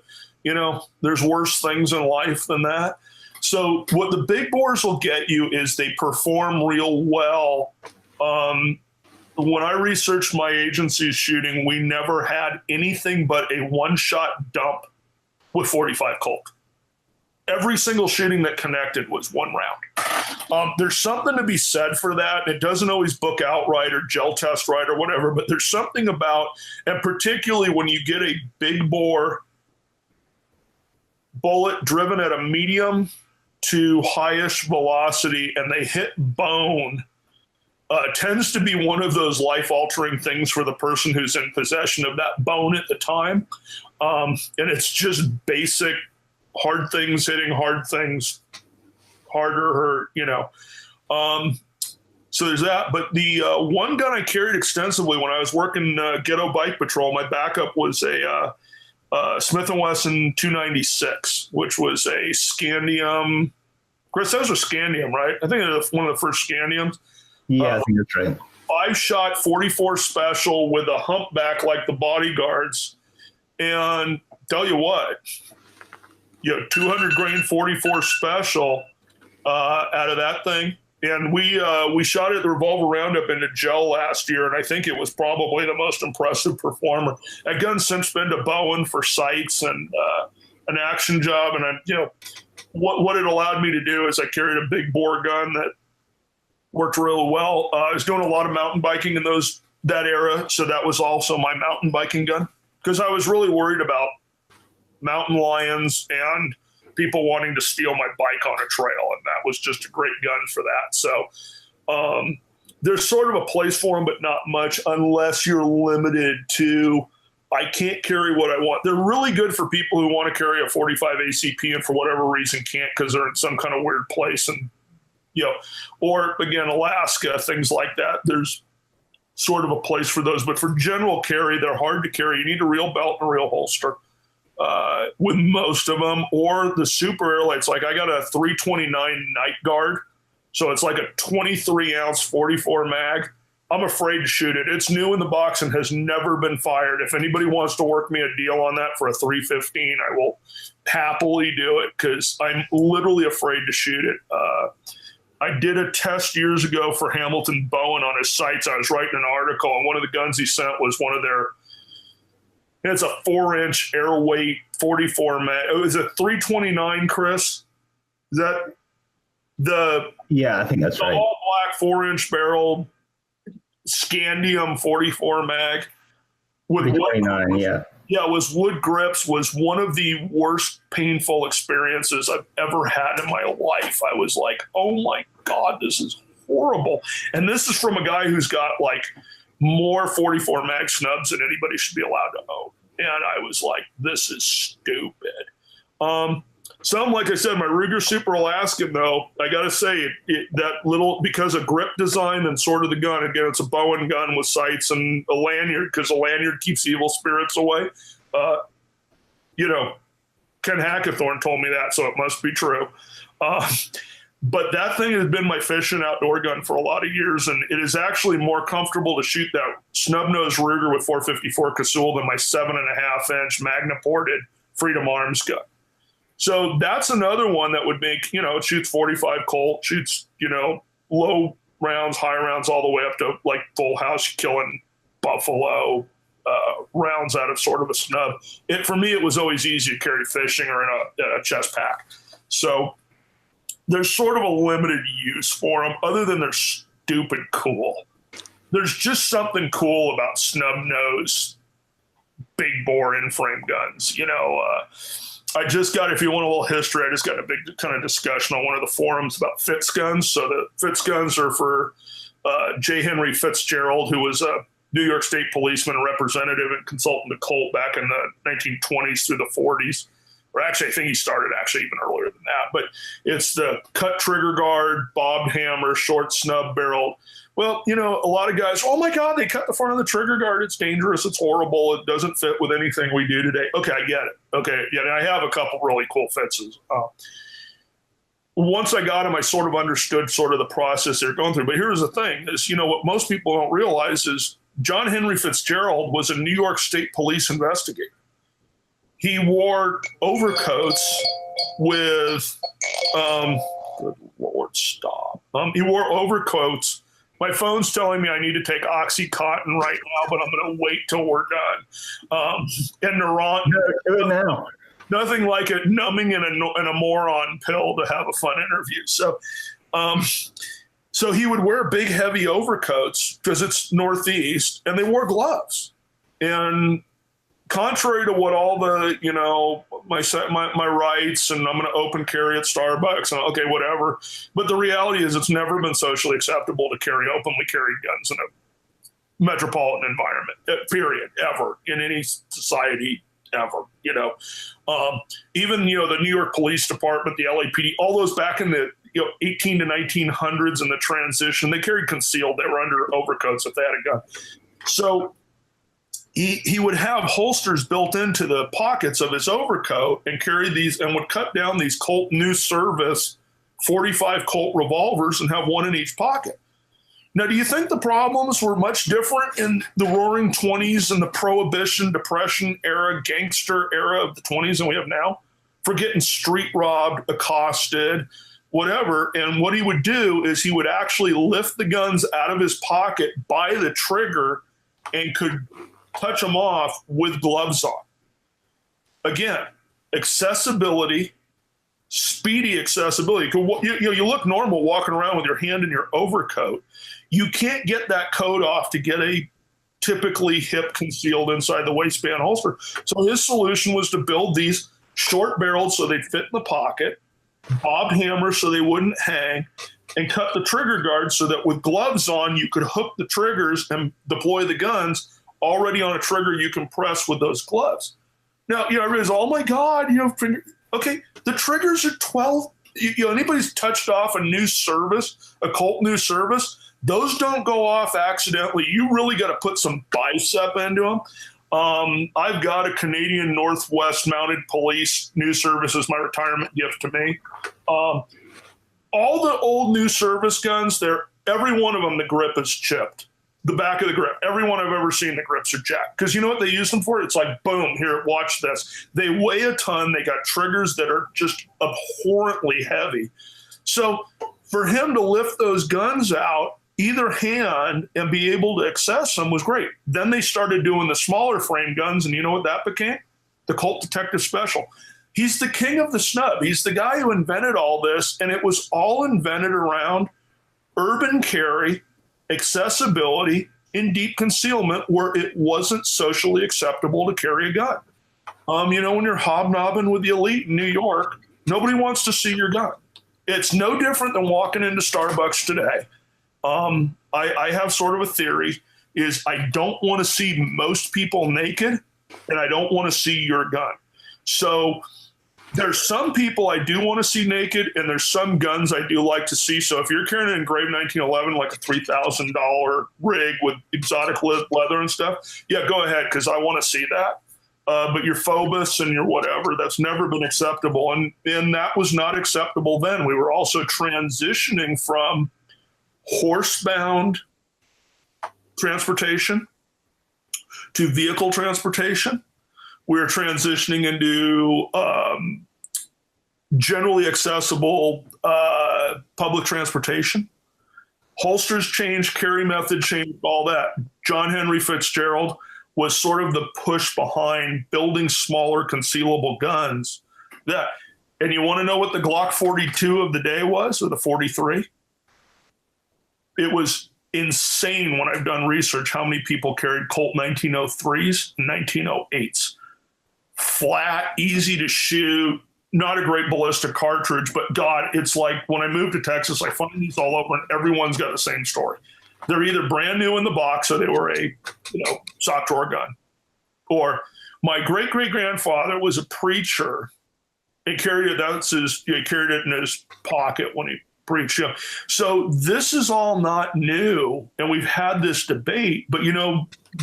there's worse things in life than that. So what the big bores will get you is they perform real well. When I researched my agency's shooting, we never had anything but a one-shot dump with 45 Colt. Every single shooting that connected was one round. There's something to be said for that. It doesn't always book out right or gel test right or whatever, but there's something about, and particularly when you get a big bore bullet driven at a medium to highish velocity and they hit bone, tends to be one of those life-altering things for the person who's in possession of that bone at the time. And it's just basic hard things hitting hard things harder, so there's that. But the one gun I carried extensively when I was working Ghetto Bike Patrol, my backup was a Smith & Wesson 296, which was a Scandium. Chris, those were Scandium, right? I think it was one of the first Scandiums. Yeah, I think that's right. 5-shot 44 special with a humpback like the bodyguards. And tell you what, 200 grain 44 special out of that thing. And we shot it at the Revolver Roundup into gel last year, and I think it was probably the most impressive performer. That gun's since been to Bowen for sights and an action job. And what it allowed me to do is I carried a big bore gun that worked really well. I was doing a lot of mountain biking in that era, so that was also my mountain biking gun, because I was really worried about mountain lions and people wanting to steal my bike on a trail, and that was just a great gun for that. So there's sort of a place for them, but not much, unless you're limited to, I can't carry what I want. They're really good for people who want to carry a 45 ACP and for whatever reason can't because they're in some kind of weird place, and or again, Alaska, things like that. There's sort of a place for those, but for general carry, they're hard to carry. You need a real belt and a real holster with most of them, or the super airlights. Like I got a 329 Night Guard, so it's like a 23-ounce 44 mag. I'm afraid to shoot it. It's new in the box and has never been fired. If anybody wants to work me a deal on that for a 315, I will happily do it because I'm literally afraid to shoot it. I did a test years ago for Hamilton Bowen on his sights. I was writing an article, and one of the guns he sent was one of their, it's a 4-inch airweight 44 mag. It was a 329, Chris. Is that the? Yeah, I think that's right. All black 4-inch barrel Scandium 44 mag with 329, yeah. Yeah, it was wood grips, was one of the worst painful experiences I've ever had in my life. I was like, oh my God, this is horrible. And this is from a guy who's got like more 44 mag snubs than anybody should be allowed to own. And I was like, this is stupid. Some, like I said, my Ruger Super Alaskan, though, I got to say, that little, because of grip design and sort of the gun, again, it's a Bowen gun with sights and a lanyard, because a lanyard keeps evil spirits away. Ken Hackathorn told me that, so it must be true. But that thing has been my fishing outdoor gun for a lot of years, and it is actually more comfortable to shoot that snub-nose Ruger with 454 Casull than my 7.5-inch Magna-ported Freedom Arms gun. So that's another one that would make, it shoots 45 Colt, shoots, low rounds, high rounds, all the way up to like full house killing buffalo rounds out of sort of a snub. For me, it was always easy to carry fishing or in a chest pack. So there's sort of a limited use for them, other than they're stupid cool. There's just something cool about snub-nose, big bore in-frame guns, I just got, if you want a little history, I just got a big kind of discussion on one of the forums about Fitz guns. So the Fitz guns are for J. Henry Fitzgerald, who was a New York State policeman, representative, and consultant to Colt back in the 1920s through the 40s. Or actually, I think he started even earlier than that. But it's the cut trigger guard, bobbed hammer, short snub barreled. Well, a lot of guys, oh my God, they cut the front of the trigger guard. It's dangerous. It's horrible. It doesn't fit with anything we do today. Okay, I get it. Okay, yeah, and I have a couple really cool Fitzes. Once I got them, I sort of understood sort of the process they're going through. But here's the thing is, what most people don't realize is John Henry Fitzgerald was a New York State police investigator. He wore overcoats with, good Lord, stop. He wore overcoats. My phone's telling me I need to take OxyContin right now, but I'm going to wait till we're done. And Neuron, do it now. Nothing like a numbing and a moron pill to have a fun interview. So he would wear big, heavy overcoats because it's Northeast, and they wore gloves. And contrary to what all the, my rights and I'm going to open carry at Starbucks and okay, whatever. But the reality is it's never been socially acceptable to carry openly carried guns in a metropolitan environment, period, ever, in any society ever, even, the New York Police Department, the LAPD, all those back in the 18 to 1900s in the transition, they carried concealed. They were under overcoats if they had a gun. So he would have holsters built into the pockets of his overcoat and carry these and would cut down these Colt New Service 45 Colt revolvers and have one in each pocket. Now, do you think the problems were much different in the roaring 20s and the Prohibition, Depression era, gangster era of the 20s than we have now? For getting street robbed, accosted, whatever. And what he would do is he would actually lift the guns out of his pocket by the trigger and could touch them off with gloves on. Again, accessibility, speedy accessibility. You look normal walking around with your hand in your overcoat. You can't get that coat off to get a typically hip concealed inside the waistband holster. So his solution was to build these short barrels so they'd fit in the pocket, bobbed hammers so they wouldn't hang, and cut the trigger guard so that with gloves on, you could hook the triggers and deploy the guns already on a trigger you can press with those gloves. Now, everybody's, oh my God, okay, the triggers are 12. Anybody's touched off a new service, a Colt new service, those don't go off accidentally. You really got to put some bicep into them. I've got a Canadian Northwest Mounted Police new service as my retirement gift to me. All the old new service guns, every one of them, the grip is chipped. The back of the grip. Every one I've ever seen, the grips are jacked. Because you know what they use them for? It's like, boom, here, watch this. They weigh a ton. They got triggers that are just abhorrently heavy. So for him to lift those guns out, either hand, and be able to access them was great. Then they started doing the smaller frame guns, and you know what that became? The Colt Detective Special. He's the king of the snub. He's the guy who invented all this, and it was all invented around urban carry, accessibility, in deep concealment where it wasn't socially acceptable to carry a gun. When you're hobnobbing with the elite in New York, nobody wants to see your gun. It's no different than walking into Starbucks today. I have sort of a theory is I don't want to see most people naked, and I don't want to see your gun. So there's some people I do want to see naked, and there's some guns I do like to see. So if you're carrying an engraved 1911, like a $3,000 rig with exotic leather and stuff, yeah, go ahead, because I want to see that. But your Phobos and your whatever, that's never been acceptable. And that was not acceptable then. We were also transitioning from horsebound transportation to vehicle transportation. We're transitioning into generally accessible public transportation. Holsters changed, carry method changed, all that. John Henry Fitzgerald was sort of the push behind building smaller concealable guns. And you want to know what the Glock 42 of the day was, or the 43? It was insane when I've done research how many people carried Colt 1903s and 1908s. Flat, easy to shoot, not a great ballistic cartridge, but God, it's like when I moved to Texas, I find these all over and everyone's got the same story. They're either brand new in the box or they were a sock drawer gun. Or my great-great-grandfather was a preacher and carried it, he carried it in his pocket when he preached. So this is all not new, and we've had this debate, but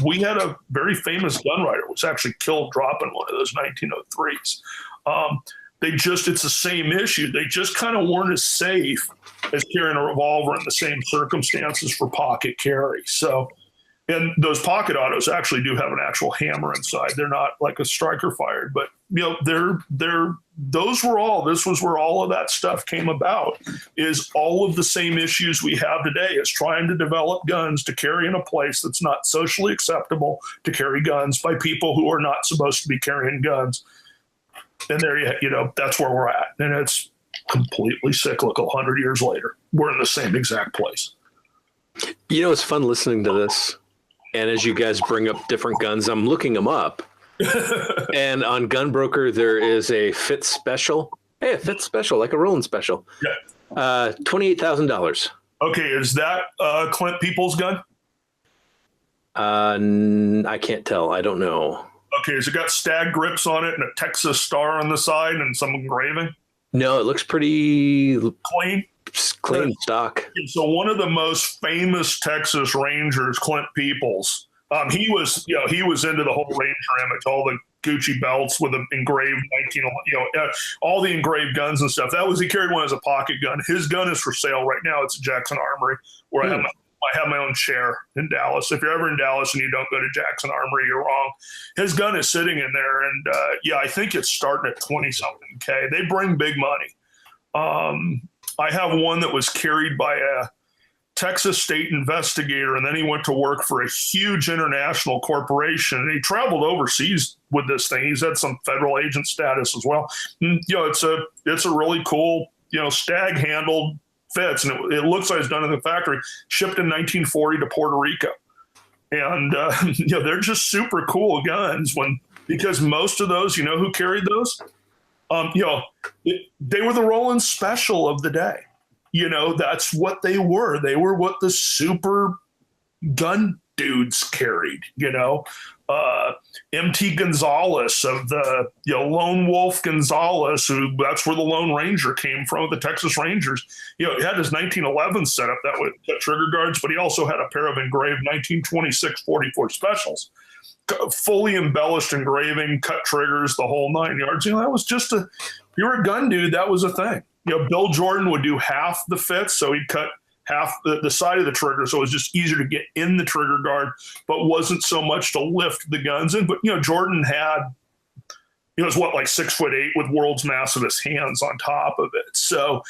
we had a very famous gun writer who was actually killed dropping one of those 1903s. It's the same issue. They just kind of weren't as safe as carrying a revolver in the same circumstances for pocket carry. So, and those pocket autos actually do have an actual hammer inside. They're not like a striker fired, but this was where all of that stuff came about, is all of the same issues we have today, is trying to develop guns to carry in a place that's not socially acceptable to carry guns by people who are not supposed to be carrying guns. And that's where we're at. And it's completely cyclical. 100 years later, we're in the same exact place. It's fun listening to this. And as you guys bring up different guns, I'm looking them up. And on Gunbroker, there is a Fitz special. Hey, a Fitz special, like a Roland special. Yeah. $28,000. Okay, is that Clint Peoples' gun? I can't tell. I don't know. Okay, has it got stag grips on it and a Texas star on the side and some engraving? No, it looks pretty clean stock. So one of the most famous Texas Rangers, Clint Peoples, he was into the whole Ranger image, all the Gucci belts with an engraved all the engraved guns and stuff. He carried one as a pocket gun. His gun is for sale right now. It's at Jackson Armory, where I have I have my own chair in Dallas. If you're ever in Dallas and you don't go to Jackson Armory, you're wrong. His gun is sitting in there. And I think it's starting at 20 something. Okay. They bring big money. I have one that was carried by a Texas state investigator, and then he went to work for a huge international corporation, and he traveled overseas with this thing. He's had some federal agent status as well. And, it's a really cool, stag handled fits, and it looks like it's done in the factory, shipped in 1940 to Puerto Rico. And, they're just super cool guns because most of those, who carried those? They were the Roland Special of the day. That's what they were. They were what the super gun dudes carried, MT Gonzalez of the, Lone Wolf Gonzalez, that's where the Lone Ranger came from, the Texas Rangers. He had his 1911 setup that would cut trigger guards, but he also had a pair of engraved 1926 44 specials, fully embellished engraving, cut triggers, the whole 9 yards. That was just if you were a gun dude, that was a thing. Bill Jordan would do half the fits, so he'd cut half the side of the trigger, so it was just easier to get in the trigger guard, but wasn't so much to lift the guns in. But, Jordan had, was like 6'8" with world's massivest hands on top of it. So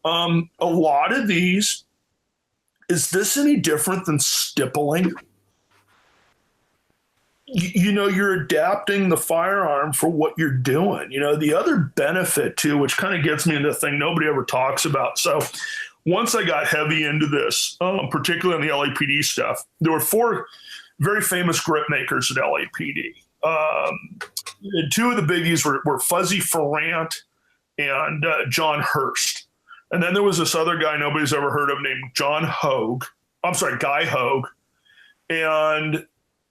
a lot of these, is this any different than stippling? You're adapting the firearm for what you're doing. The other benefit too, which kind of gets me into the thing nobody ever talks about. So once I got heavy into this, particularly on the LAPD stuff, there were 4 very famous grip makers at LAPD. Two of the biggies were Fuzzy Ferrant and John Hurst. And then there was this other guy nobody's ever heard of named Guy Hogue. And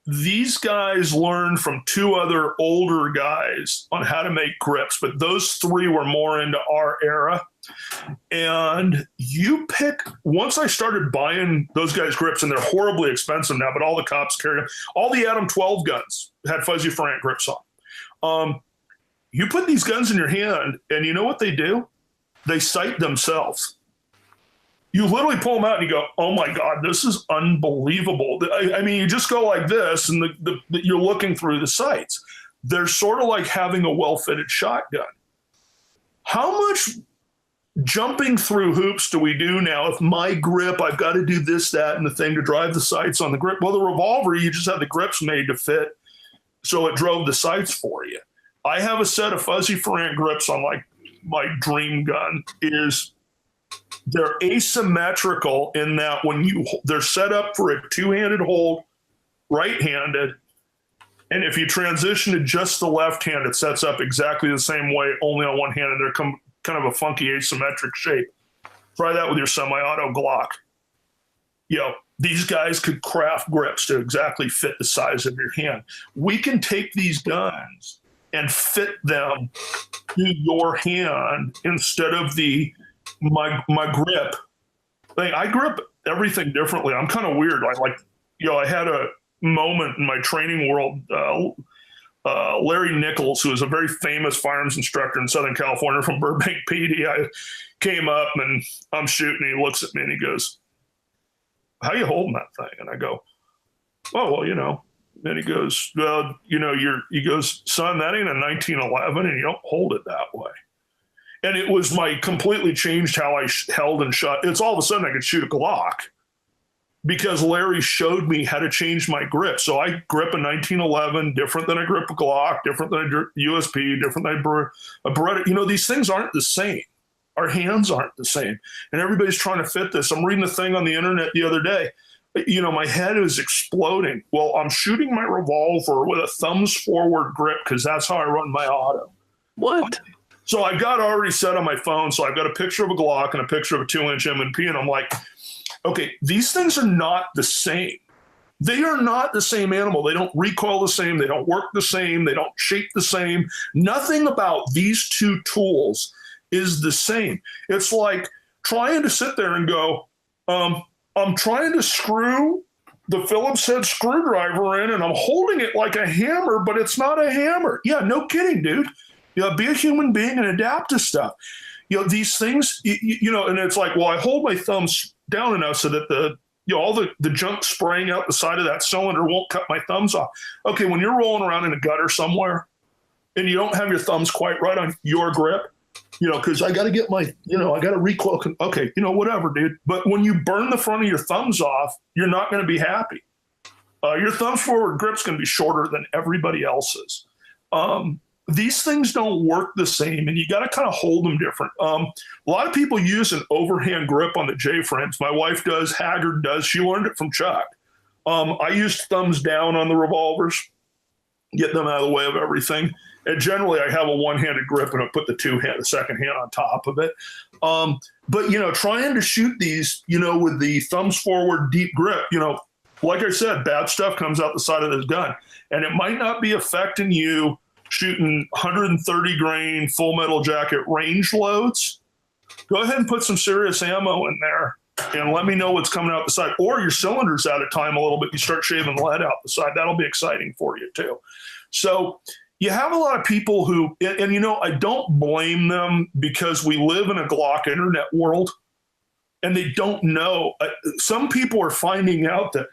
these guys learned from 2 other older guys on how to make grips, but those 3 were more into our era. And once I started buying those guys' grips, and they're horribly expensive now, but all the cops carried them. All the Adam 12 guns had Fuzzy Ferrant grips on. You put these guns in your hand, and you know what they do? They sight themselves. You literally pull them out and you go, oh my God, this is unbelievable. I mean, you just go like this and you're looking through the sights. They're sort of like having a well-fitted shotgun. How much jumping through hoops do we do now? If my grip, I've got to do this, that, and the thing to drive the sights on the grip. Well, the revolver, you just have the grips made to fit, so it drove the sights for you. I have a set of Fuzzy Ferrant grips on my dream gun. They're asymmetrical in that they're set up for a 2-handed hold, right-handed, and if you transition to just the left hand, it sets up exactly the same way, only on one hand, and they're kind of a funky asymmetric shape. Try that with your semi-auto Glock. These guys could craft grips to exactly fit the size of your hand. We can take these guns and fit them to your hand instead of my grip thing. I grip everything differently. I'm kind of weird. I had a moment in my training world. Larry Nichols, who is a very famous firearms instructor in Southern California from Burbank PD, I came up and I'm shooting. And he looks at me and he goes, "How you holding that thing?" And I go, "Oh, well, Then he goes, "Well, he goes, son, that ain't a 1911, and you don't hold it that way." And it was completely changed how I held and shot. It's all of a sudden I could shoot a Glock because Larry showed me how to change my grip. So I grip a 1911 different than I grip a Glock, different than a USP, different than a Beretta. These things aren't the same. Our hands aren't the same. And everybody's trying to fit this. I'm reading a thing on the internet the other day. My head is exploding. Well, I'm shooting my revolver with a thumbs forward grip because that's how I run my auto. What? So I've got already set on my phone. So I've got a picture of a Glock and a picture of a 2-inch M&P. And I'm like, okay, these things are not the same. They are not the same animal. They don't recoil the same. They don't work the same. They don't shape the same. Nothing about these 2 tools is the same. It's like trying to sit there and go, I'm trying to screw the Phillips head screwdriver in and I'm holding it like a hammer, but it's not a hammer. Yeah, no kidding, dude. Be a human being and adapt to stuff. These things, and it's like, well, I hold my thumbs down enough so that all the junk spraying out the side of that cylinder won't cut my thumbs off. Okay, when you're rolling around in a gutter somewhere and you don't have your thumbs quite right on your grip, because I got to get my, I got to recoil. Okay, whatever, dude. But when you burn the front of your thumbs off, you're not going to be happy. Your thumbs forward grip's going to be shorter than everybody else's. These things don't work the same, and you got to kind of hold them different. A lot of people use an overhand grip on the J-frames. My wife does, Haggard does. She learned it from Chuck. I used thumbs down on the revolvers, get them out of the way of everything. And generally, I have a one-handed grip, and I put the second hand on top of it. But trying to shoot these, with the thumbs forward deep grip, like I said, bad stuff comes out the side of this gun, and it might not be affecting you shooting 130 grain full metal jacket range loads. Go ahead and put some serious ammo in there and let me know what's coming out the side. Or your cylinder's out of time a little bit. You start shaving lead out the side. That'll be exciting for you too. So you have a lot of people who, and I don't blame them, because we live in a Glock internet world and they don't know. Some people are finding out that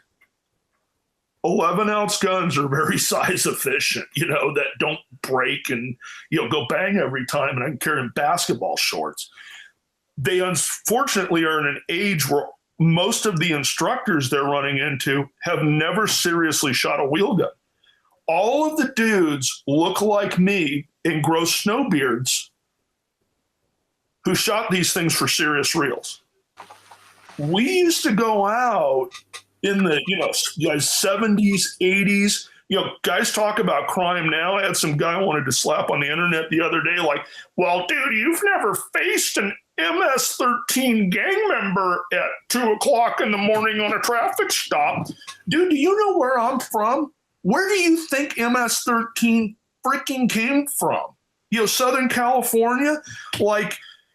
11-ounce guns are very size efficient, that don't break and, go bang every time, and I can carry in basketball shorts. They unfortunately are in an age where most of the instructors they're running into have never seriously shot a wheel gun. All of the dudes look like me and grow snow beards who shot these things for serious reels. We used to go out in the 70s, 80s. Guys talk about crime now. I had some guy wanted to slap on the internet the other day, like, well, dude, you've never faced an MS-13 gang member at 2:00 in the morning on a traffic stop. Dude, do you know where I'm from? Where do you think MS-13 freaking came from? Southern California?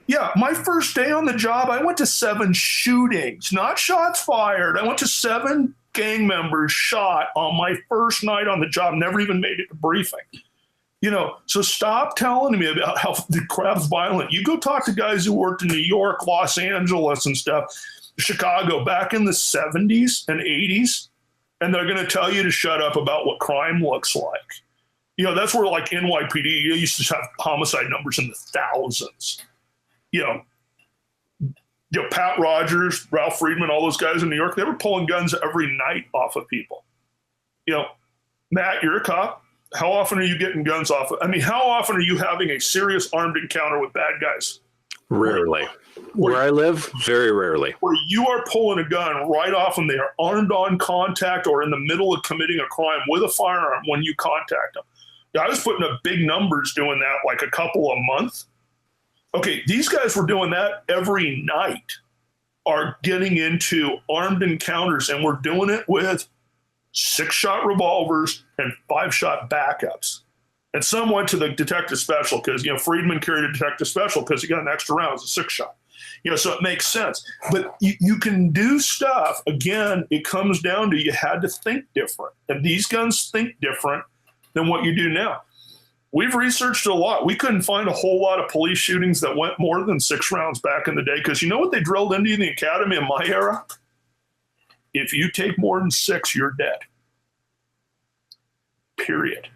Yeah, my first day on the job, I went to 7 shootings, not shots fired. I went to 7 gang members shot on my first night on the job, never even made it to briefing. So stop telling me about how the crap's violent. You go talk to guys who worked in New York, Los Angeles and stuff, Chicago back in the 70s and 80s, and they're going to tell you to shut up about what crime looks like. That's where NYPD, used to have homicide numbers in the thousands. Pat Rogers, Ralph Friedman, all those guys in New York, they were pulling guns every night off of people. Matt, you're a cop. How often are you getting guns off? How often are you having a serious armed encounter with bad guys? Rarely. Where I live, very rarely. Where you are pulling a gun right off and they are armed on contact or in the middle of committing a crime with a firearm when you contact them. I was putting up big numbers doing that, a couple a month. Okay, these guys were doing that every night, are getting into armed encounters, and we're doing it with 6-shot revolvers and 5-shot backups. And some went to the detective special because, Friedman carried a detective special because he got an extra round. It's a 6-shot. So it makes sense. But you can do stuff. Again, it comes down to you had to think different. And these guns think different than what you do now. We've researched a lot. We couldn't find a whole lot of police shootings that went more than 6 rounds back in the day, because you know what they drilled into you in the academy in my era? If you take more than 6, you're dead. Period.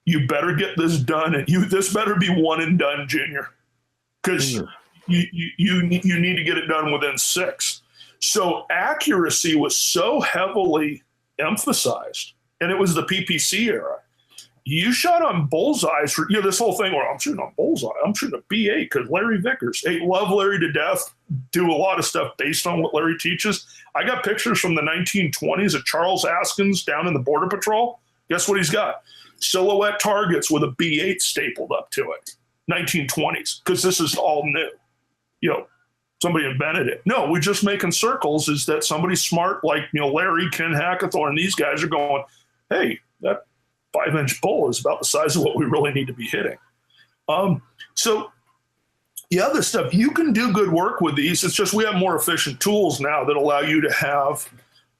You better get this done, and this better be one and done, Junior, because you need to get it done within 6. So accuracy was so heavily emphasized, and it was the PPC era. You shot on bullseyes for this whole thing where I'm shooting on bullseye. I'm shooting a B8 because Larry Vickers. Hey, love Larry to death. Do a lot of stuff based on what Larry teaches. I got pictures from the 1920s of Charles Askins down in the Border Patrol. Guess what he's got? Silhouette targets with a B8 stapled up to it. 1920s, because this is all new. Somebody invented it. No, we're just making circles. Is that somebody smart like Larry, Ken Hackathorn, these guys are going, hey, that 5-inch bull is about the size of what we really need to be hitting. So this stuff, you can do good work with these. It's just we have more efficient tools now that allow you to have,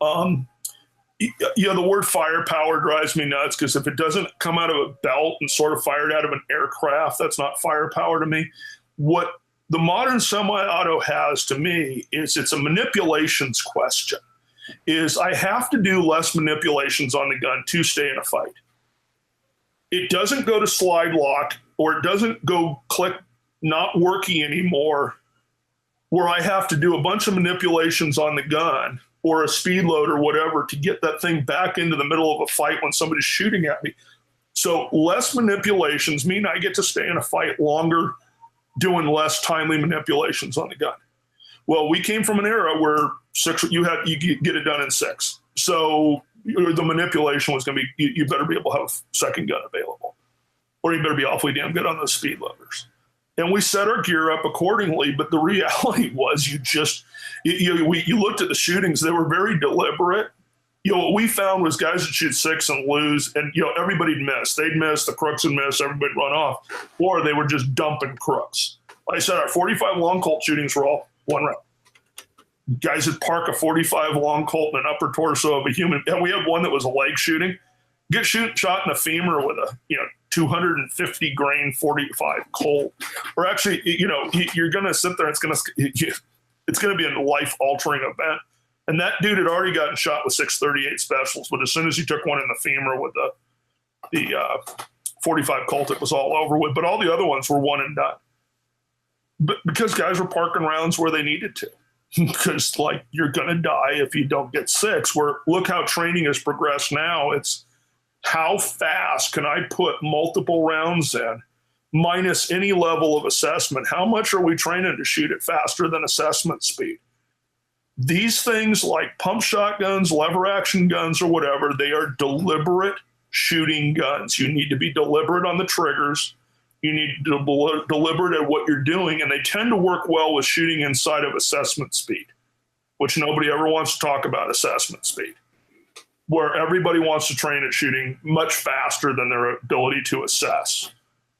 the word firepower drives me nuts, because if it doesn't come out of a belt and sort of fired out of an aircraft, that's not firepower to me. What the modern semi-auto has to me is it's a manipulations question. is I have to do less manipulations on the gun to stay in a fight. It doesn't go to slide lock, or it doesn't go click not working anymore, where I have to do a bunch of manipulations on the gun or a speed load or whatever to get that thing back into the middle of a fight when somebody's shooting at me. So less manipulations mean I get to stay in a fight longer, doing less timely manipulations on the gun. Well, we came from an era where you get it done in 6. So the manipulation was going to be, you better be able to have a second gun available, or you better be awfully damn good on those speed loaders. And we set our gear up accordingly. But the reality was you looked at the shootings, they were very deliberate. What we found was guys that shoot 6 and lose, and everybody'd miss. They'd miss, the crooks would miss, everybody'd run off, or they were just dumping crooks. Like I said, our 45 long Colt shootings were all 1 round. Guys would park a 45 long Colt in an upper torso of a human, and we had one that was a leg shooting. Get shot in the femur with a 250 grain 45 Colt, or actually you're going to sit there. It's going to be a life altering event. And that dude had already gotten shot with 638 specials, but as soon as he took one in the femur with the 45 Colt, it was all over with. But all the other ones were one and done. But because guys were parking rounds where they needed to, because you're going to die if you don't get 6. Where look how training has progressed now. It's how fast can I put multiple rounds in, minus any level of assessment? How much are we training to shoot it faster than assessment speed? These things like pump shotguns, lever action guns, or whatever, they are deliberate shooting guns. You need to be deliberate on the triggers. You need to be deliberate at what you're doing, and they tend to work well with shooting inside of assessment speed, which nobody ever wants to talk about assessment speed, where everybody wants to train at shooting much faster than their ability to assess.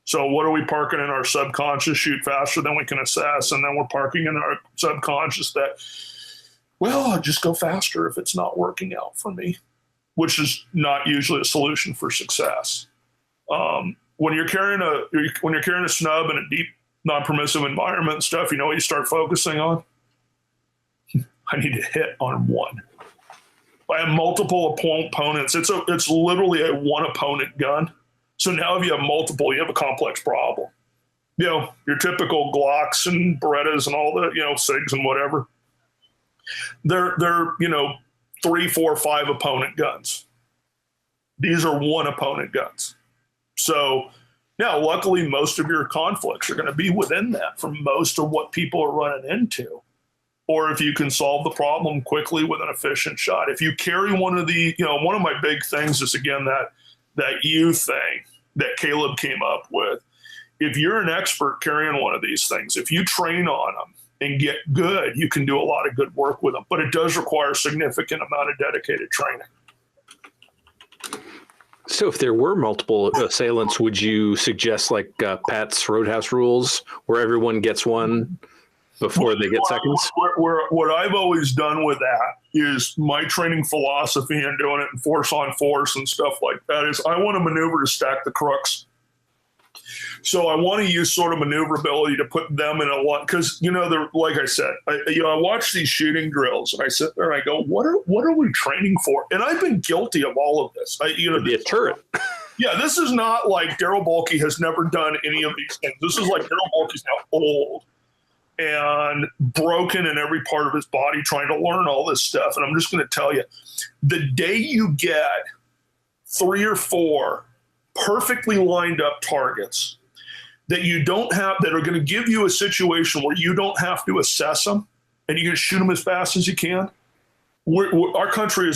So what are we parking in our subconscious? Shoot faster than we can assess, and then we're parking in our subconscious that, well, I'll just go faster if it's not working out for me, which is not usually a solution for success. When you're carrying a snub in a deep, non-permissive environment and stuff, what you start focusing on? I need to hit on one. If I have multiple opponents, it's literally a one opponent gun. So now if you have multiple, you have a complex problem. Your typical Glocks and Berettas and all the SIGs and whatever. They're 3, 4, 5 opponent guns. These are one opponent guns. So now, luckily, most of your conflicts are going to be within that for most of what people are running into. Or if you can solve the problem quickly with an efficient shot. If you carry one of the, one of my big things is, again, that you thing that Caleb came up with. If you're an expert carrying one of these things, if you train on them and get good, you can do a lot of good work with them. But it does require a significant amount of dedicated training. So if there were multiple assailants, would you suggest Pat's Roadhouse rules, where everyone gets one before they get seconds? What I've always done with that is my training philosophy and doing it in force on force and stuff like that is I want to maneuver to stack the crooks. So I want to use sort of maneuverability to put them in a lot, because they're, like I said, I watch these shooting drills and I sit there and I go, what are we training for? And I've been guilty of all of this. Be a turret. Yeah, this is not like Darryl Bolke has never done any of these things. This is like Darryl Bolke's now old and broken in every part of his body trying to learn all this stuff. And I'm just going to tell you, the day you get 3 or 4 perfectly lined up targets that you don't have, that are going to give you a situation where you don't have to assess them and you can shoot them as fast as you can. Our country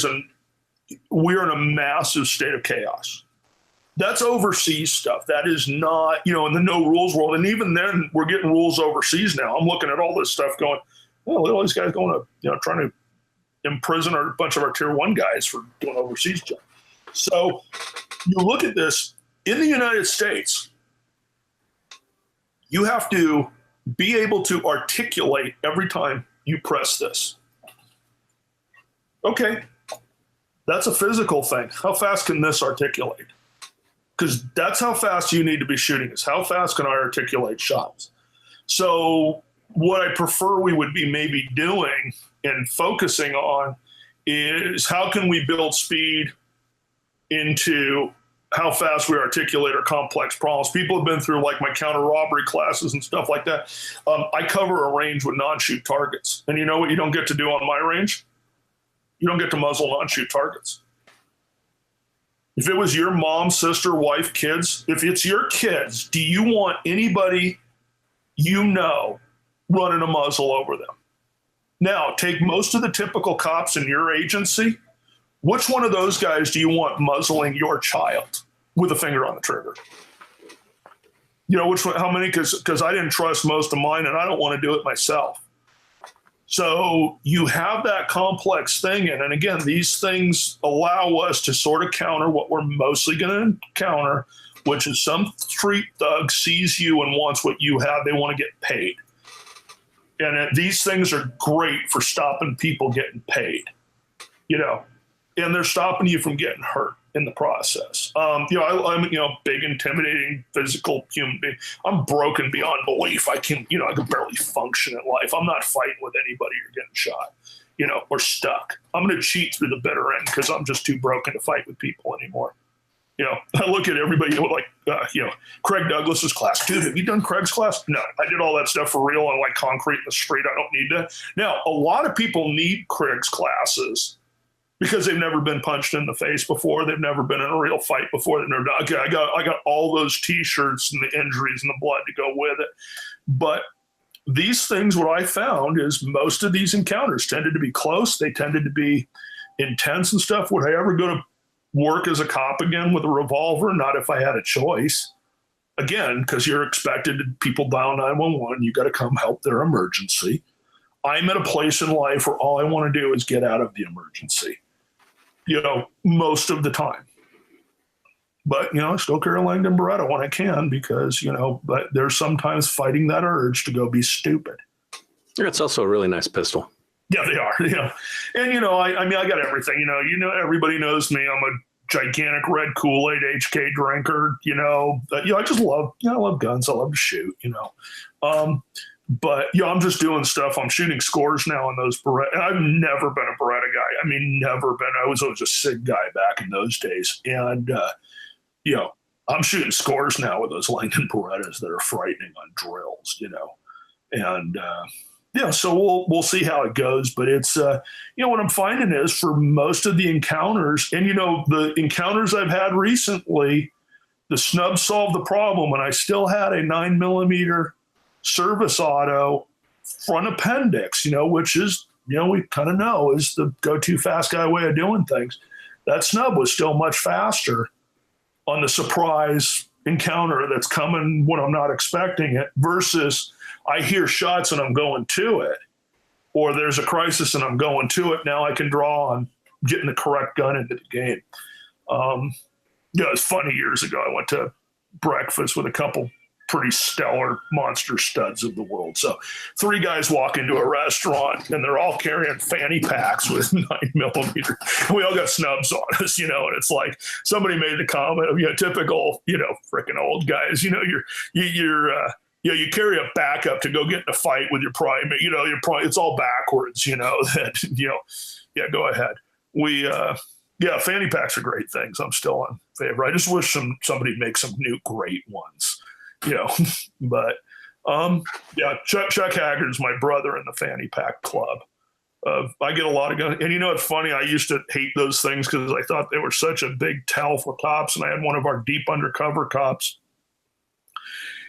we're in a massive state of chaos. That's overseas stuff. That is not, in the no rules world. And even then we're getting rules overseas now. I'm looking at all this stuff going, well, look at all these guys going to, trying to imprison a bunch of our tier 1 guys for doing overseas jobs. So you look at this in the United States, you have to be able to articulate every time you press this. Okay, that's a physical thing. How fast can this articulate? Because that's how fast you need to be shooting, is how fast can I articulate shots? So what I prefer we would be maybe doing and focusing on is how can we build speed into how fast we articulate our complex problems. People have been through like my counter robbery classes and stuff like that. I cover a range with non-shoot targets. And you know what you don't get to do on my range? You don't get to muzzle non-shoot targets. If it was your mom, sister, wife, kids, if it's your kids, do you want anybody you know running a muzzle over them? Now, take most of the typical cops in your agency. Which one of those guys do you want muzzling your child with a finger on the trigger? You know, which one, how many? Because I didn't trust most of mine and I don't want to do it myself. So you have that complex thing. And again, these things allow us to sort of counter what we're mostly going to encounter, which is some street thug sees you and wants what you have. They want to get paid. And these things are great for stopping people getting paid, you know, and they're stopping you from getting hurt in the process. I'm big, intimidating, physical human being. I'm broken beyond belief. I can barely function in life. I'm not fighting with anybody or getting shot, or stuck. I'm going to cheat through the bitter end because I'm just too broken to fight with people anymore. I look at everybody Craig Douglas's class. Dude, have you done Craig's class? No, I did all that stuff for real on like concrete in the street. I don't need to. Now, a lot of people need Craig's classes because they've never been punched in the face before. They've never been in a real fight before. They've never done, okay, I got all those T-shirts and the injuries and the blood to go with it. But these things, what I found is most of these encounters tended to be close. They tended to be intense and stuff. Would I ever go to work as a cop again with a revolver? Not if I had a choice. Again, because you're expected to, people dial 911, you got to come help their emergency. I'm at a place in life where all I want to do is get out of the emergency, most of the time. But, I still carry a Langdon Beretta when I can because, but there's sometimes fighting that urge to go be stupid. It's also a really nice pistol. Yeah, they are. And, I got everything, everybody knows me. I'm a gigantic red Kool-Aid HK drinker, I just love, I love guns. I love to shoot, but I'm just doing stuff. I'm shooting scores now on those Beretta. And I've never been a Beretta guy. I mean, never been. I was always a SIG guy back in those days. And, I'm shooting scores now with those Langdon Berettas that are frightening on drills, and, so we'll see how it goes. But it's, what I'm finding is for most of the encounters, and, the encounters I've had recently, the snub solved the problem. And I still had a 9mm service auto front appendix, which is, we kind of know is the go-to fast guy way of doing things. That snub was still much faster on the surprise encounter that's coming when I'm not expecting it versus I hear shots and I'm going to it, or there's a crisis and I'm going to it. Now I can draw on getting the correct gun into the game. It's funny. Years ago, I went to breakfast with a couple pretty stellar monster studs of the world. So 3 guys walk into a restaurant and they're all carrying fanny packs with 9mm. We all got snubs on us, and it's like somebody made the comment of, typical, freaking old guys, you carry a backup to go get in a fight with your primate, it's all backwards, that, go ahead. Fanny packs are great things. I'm still in favor. I just wish somebody make some new great ones. But Chuck Haggard's my brother in the fanny pack club. I get a lot of guns, and it's funny. I used to hate those things because I thought they were such a big tell for cops. And I had one of our deep undercover cops,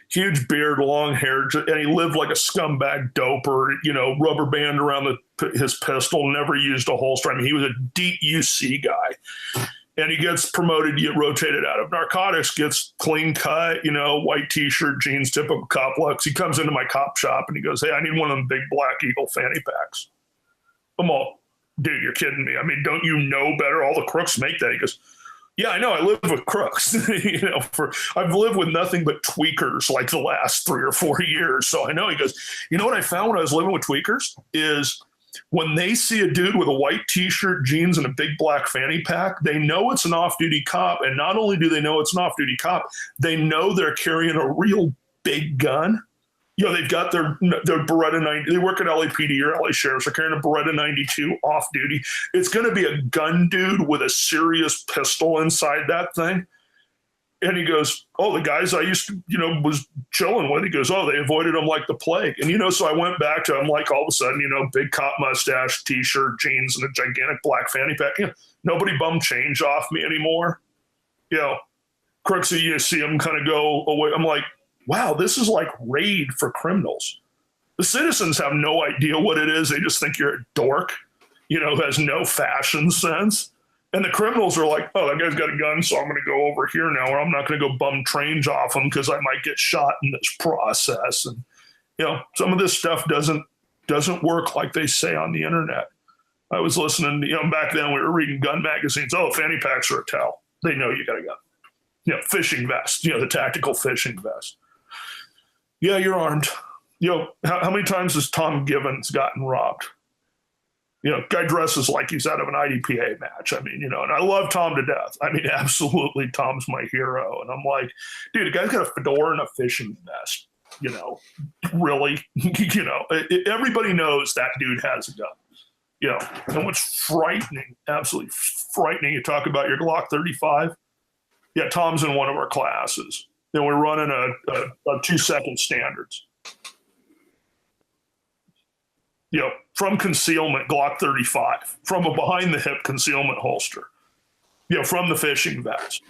huge beard, long hair, and he lived like a scumbag doper. Rubber band around his pistol, never used a holster. I mean, he was a deep UC guy. And he gets promoted, you get rotated out of narcotics, gets clean cut, white T-shirt, jeans, typical cop looks. He comes into my cop shop and he goes, "Hey, I need one of them big Black Eagle fanny packs." I'm all, "Dude, you're kidding me. I mean, don't you know better? All the crooks make that." He goes, "Yeah, I know. I live with crooks. I've lived with nothing but tweakers like the last 3 or 4 years. So I know." He goes, "You know what I found when I was living with tweakers is when they see a dude with a white T-shirt, jeans, and a big black fanny pack, they know it's an off-duty cop. And not only do they know it's an off-duty cop, they know they're carrying a real big gun. they've got their Beretta 90. They work at LAPD or LA Sheriff's. They're carrying a Beretta 92 off duty. It's going to be a gun dude with a serious pistol inside that thing. And he goes, oh, the guys I used to, was chilling with. He goes, oh, they avoided him like the plague. And, so I went back to him like all of a sudden, big cop mustache, T-shirt, jeans, and a gigantic black fanny pack. Nobody bummed change off me anymore. Crooks, you see him kind of go away. I'm like, wow, this is like raid for criminals. The citizens have no idea what it is. They just think you're a dork, who has no fashion sense. And the criminals are like, oh, that guy's got a gun, so I'm going to go over here now, or I'm not going to go bum trains off him because I might get shot in this process. And, some of this stuff doesn't work like they say on the internet. I was listening to, back then we were reading gun magazines. Oh, fanny packs are a tell. They know you got a gun. Fishing vest, the tactical fishing vest. Yeah, you're armed. How many times has Tom Givens gotten robbed? Guy dresses like he's out of an IDPA match. I mean, and I love Tom to death. I mean, absolutely, Tom's my hero. And I'm like, dude, the guy's got a fedora and a fishing vest. Really? Everybody knows that dude has a gun. And what's frightening, absolutely frightening, you talk about your Glock 35. Yeah, Tom's in one of our classes. We're running a 2-second standards. From concealment, Glock 35, from a behind the hip concealment holster, from the fishing vest,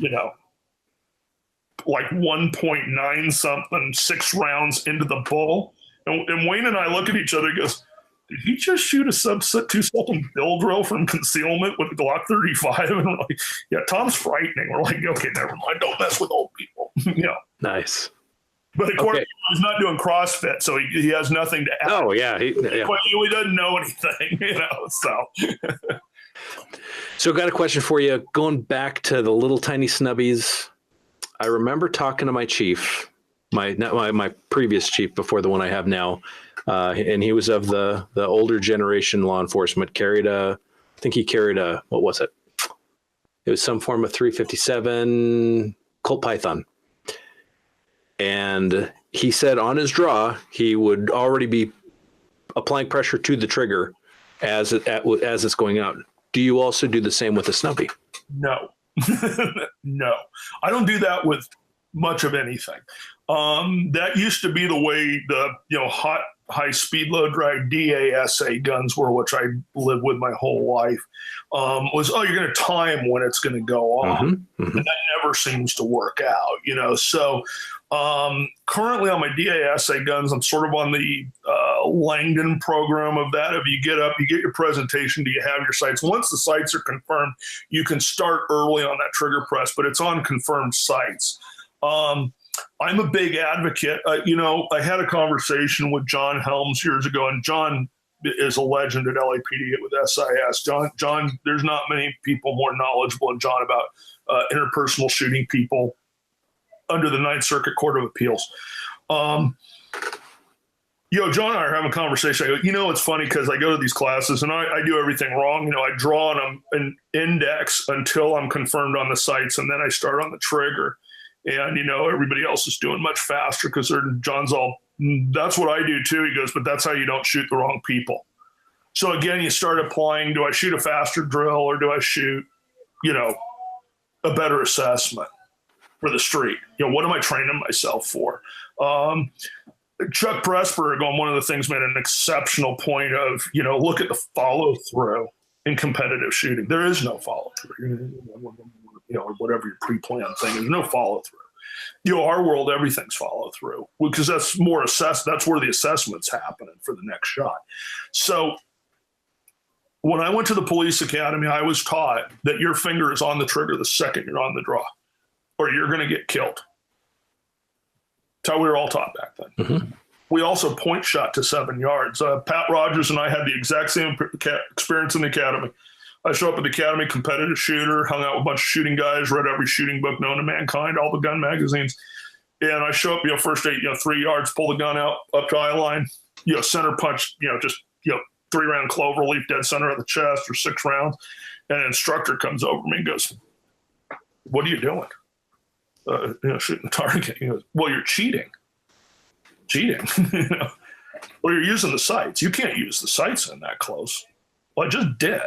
like 1.9 something, 6 rounds into the bull. And Wayne and I look at each other and goes, did he just shoot a 2-second bill drill from concealment with the Glock 35? And we're like, yeah, Tom's frightening. We're like, okay, never mind. Don't mess with old people. Nice. But of course, he's not doing CrossFit, so he has nothing to add. Oh, yeah. He doesn't know anything, so. So I've got a question for you. Going back to the little tiny snubbies, I remember talking to my chief, my previous chief before the one I have now, and he was of the older generation law enforcement, I think he carried a, what was it? It was some form of 357 Colt Python. And he said on his draw, he would already be applying pressure to the trigger as it's going out. Do you also do the same with a snubby? No, no, I don't do that with much of anything. That used to be the way the hot high speed low drag DASA guns were, which I lived with my whole life. Was you're going to time when it's going to go off, and that never seems to work out. So currently on my DASA guns, I'm sort of on the Langdon program of that. If you get up, you get your presentation, do you have your sights? Once the sights are confirmed, you can start early on that trigger press, but it's on confirmed sights. I'm a big advocate. I had a conversation with John Helms years ago, and John is a legend at LAPD with SIS. John, there's not many people more knowledgeable than John about interpersonal shooting people under the Ninth Circuit Court of Appeals. John and I are having a conversation. I go, it's funny because I go to these classes and I do everything wrong. I draw on an index until I'm confirmed on the sights, and then I start on the trigger. And, everybody else is doing much faster because John's all, that's what I do too. He goes, but that's how you don't shoot the wrong people. So again, you start applying, do I shoot a faster drill or do I shoot, a better assessment for the street? What am I training myself for? Chuck Pressburg on one of the things made an exceptional point of, look at the follow through in competitive shooting. There is no follow through. Or whatever your pre-planned thing is, there's no follow through. Our world, everything's follow through because that's more that's where the assessment's happening for the next shot. So when I went to the police academy, I was taught that your finger is on the trigger the second you're on the draw, or you're going to get killed. That's how we were all taught back then. Mm-hmm. We also point shot to 7 yards. Pat Rogers and I had the exact same experience in the academy. I show up at the academy, competitive shooter, hung out with a bunch of shooting guys, read every shooting book known to mankind, all the gun magazines. And I show up, first 3 yards, pull the gun out up to eye line, center punch, just 3-round clover leaf, dead center of the chest, or 6 rounds. And an instructor comes over me and goes, "What are you doing?" Shooting the target. He goes, "Well, you're cheating." cheating. You know, or you're using the sights. You can't use the sights in that close. Well, I just did.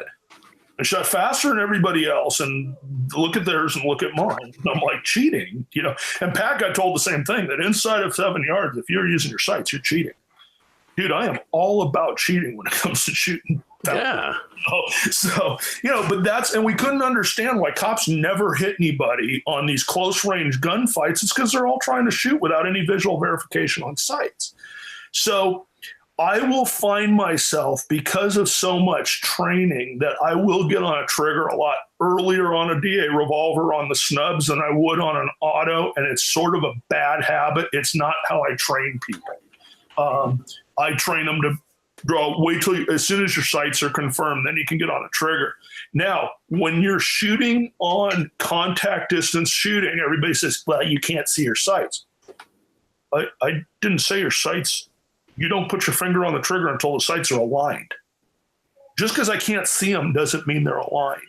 I shot faster than everybody else, and look at theirs and look at mine. And I'm like, cheating, you know. And Pat got told the same thing, that inside of 7 yards, if you're using your sights, you're cheating. Dude, I am all about cheating when it comes to shooting. Yeah. So, you know, but and we couldn't understand why cops never hit anybody on these close range gunfights. It's because they're all trying to shoot without any visual verification on sights. So I will find myself, because of so much training, that I will get on a trigger a lot earlier on a DA revolver on the snubs than I would on an auto. And it's sort of a bad habit. It's not how I train people. I train them to wait till as soon as your sights are confirmed, then you can get on a trigger. Now, when you're shooting on contact distance shooting, everybody says, well, you can't see your sights. I didn't say your sights. You don't put your finger on the trigger until the sights are aligned. Just because I can't see them doesn't mean they're aligned.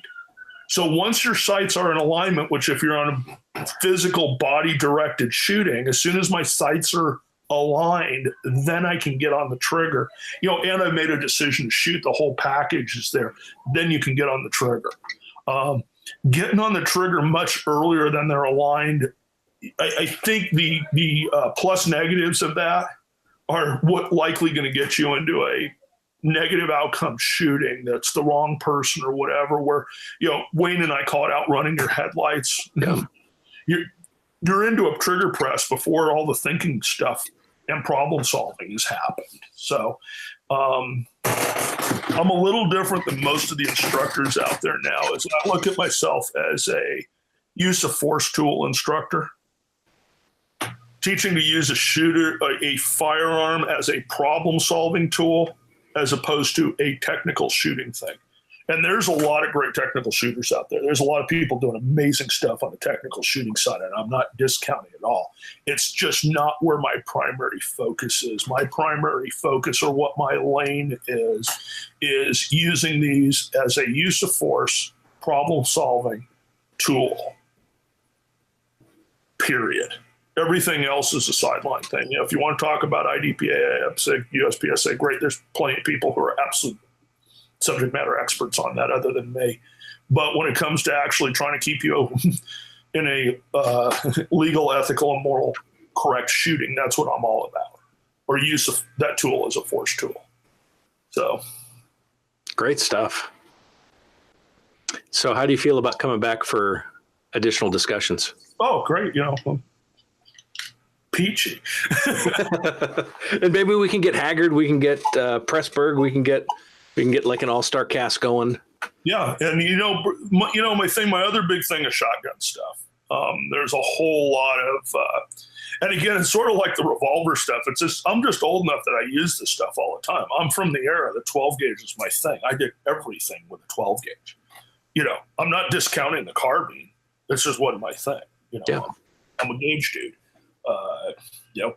So once your sights are in alignment, which if you're on a physical body directed shooting, as soon as my sights are aligned, then I can get on the trigger, you know, and I made a decision to shoot, the whole package is there. Then you can get on the trigger. Getting on the trigger much earlier than they're aligned. I think the plus negatives of that are what likely going to get you into a negative outcome shooting. That's the wrong person or whatever, where, you know, Wayne and I call it outrunning your headlights. Yeah. You're into a trigger press before all the thinking stuff and problem solving has happened. So I'm a little different than most of the instructors out there now. Is I look at myself as a use of force tool instructor, teaching to use a firearm as a problem solving tool as opposed to a technical shooting thing. And there's a lot of great technical shooters out there. There's a lot of people doing amazing stuff on the technical shooting side, and I'm not discounting at all. It's just not where my primary focus is. My primary focus, or what my lane is using these as a use of force problem-solving tool, period. Everything else is a sideline thing. You know, if you want to talk about IDPA, APSIG, USPSA, great. There's plenty of people who are absolute subject matter experts on that other than me. But when it comes to actually trying to keep you in a legal, ethical, and moral correct shooting, that's what I'm all about. Or use of that tool as a force tool. So. Great stuff. So how do you feel about coming back for additional discussions? Oh, great. You know, peachy. And maybe we can get Haggard. We can get Pressburg. We can get like an all-star cast going. Yeah, and my other big thing is shotgun stuff. There's a whole lot of, and again, it's sort of like the revolver stuff. It's just I'm just old enough that I use this stuff all the time. I'm from the era the 12 gauge is my thing. I did everything with a 12 gauge. You know, I'm not discounting the carbine. It's just wasn't my thing. You know, yeah. I'm a gauge dude.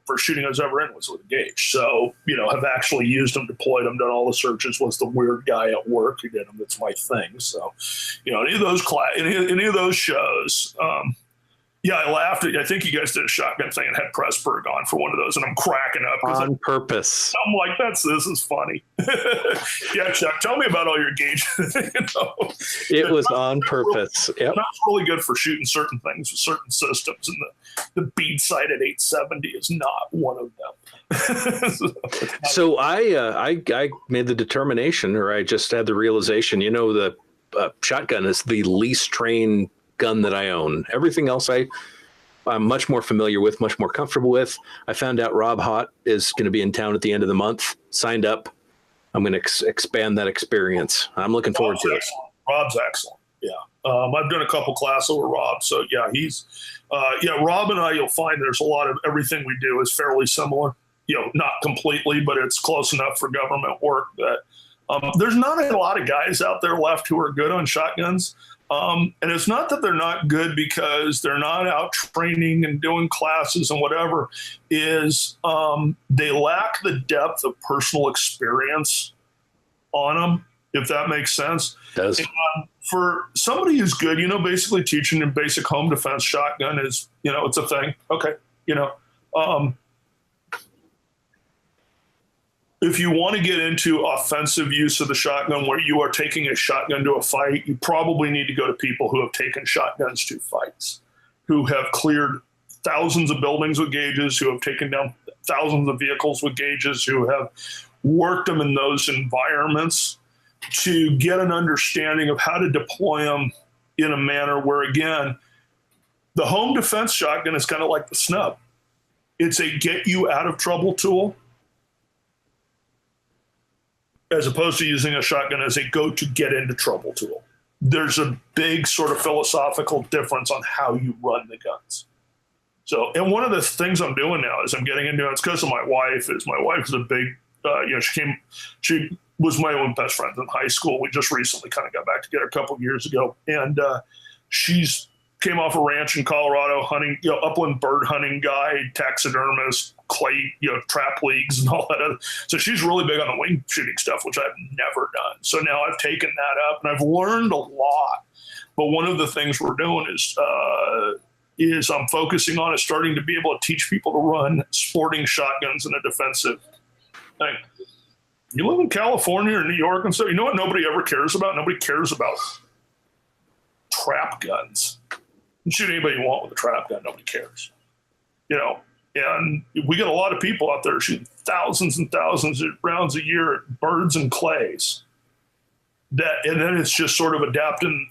First shooting I was ever in was with a gauge. So, you know, have actually used them, deployed them, done all the searches, was the weird guy at work who did them. That's my thing. So, you know, any of those shows, I laughed at, I think you guys did a shotgun thing and had Pressburg on for one of those, and I'm cracking up. On purpose. I'm like, this is funny. Yeah, Chuck, tell me about all your gauge. It was on purpose. Yep. Not really good for shooting certain things with certain systems, and the bead sight at 870 is not one of them. So I made the determination, or I just had the realization, you know, the shotgun is the least trained gun that I own. Everything else I'm much more familiar with, much more comfortable with. I found out Rob Hott is going to be in town at the end of the month. Signed up. I'm going to expand that experience. I'm looking forward to it. Rob's excellent. Yeah. I've done a couple classes with Rob. So yeah, Rob and I, you'll find there's a lot of everything we do is fairly similar, you know, not completely, but it's close enough for government work that there's not a lot of guys out there left who are good on shotguns. And it's not that they're not good because they're not out training and doing classes and whatever, is they lack the depth of personal experience on them, if that makes sense. It does. And, for somebody who's good, you know, basically teaching in basic home defense, shotgun is, you know, it's a thing. Okay. You know, if you want to get into offensive use of the shotgun where you are taking a shotgun to a fight, you probably need to go to people who have taken shotguns to fights, who have cleared thousands of buildings with gauges, who have taken down thousands of vehicles with gauges, who have worked them in those environments to get an understanding of how to deploy them in a manner where, again, the home defense shotgun is kind of like the snub. It's a get you out of trouble tool, as opposed to using a shotgun as a go to get into trouble tool. There's a big sort of philosophical difference on how you run the guns. So, and one of the things I'm doing now is I'm getting into it. It's because of my wife. My wife is a big, she was my own best friend in high school. We just recently kind of got back together a couple of years ago. And she's came off a ranch in Colorado hunting, upland bird hunting guide, taxidermist, clay, trap leagues and all that other. So she's really big on the wing shooting stuff, which I've never done. So now I've taken that up and I've learned a lot. But one of the things we're doing is I'm focusing on is starting to be able to teach people to run sporting shotguns in a defensive thing. You live in California or New York and stuff, you know what nobody ever cares about? Nobody cares about trap guns. You shoot anybody you want with a trap gun, nobody cares. And we get a lot of people out there shooting thousands and thousands of rounds a year at birds and clays. And then it's just sort of adapting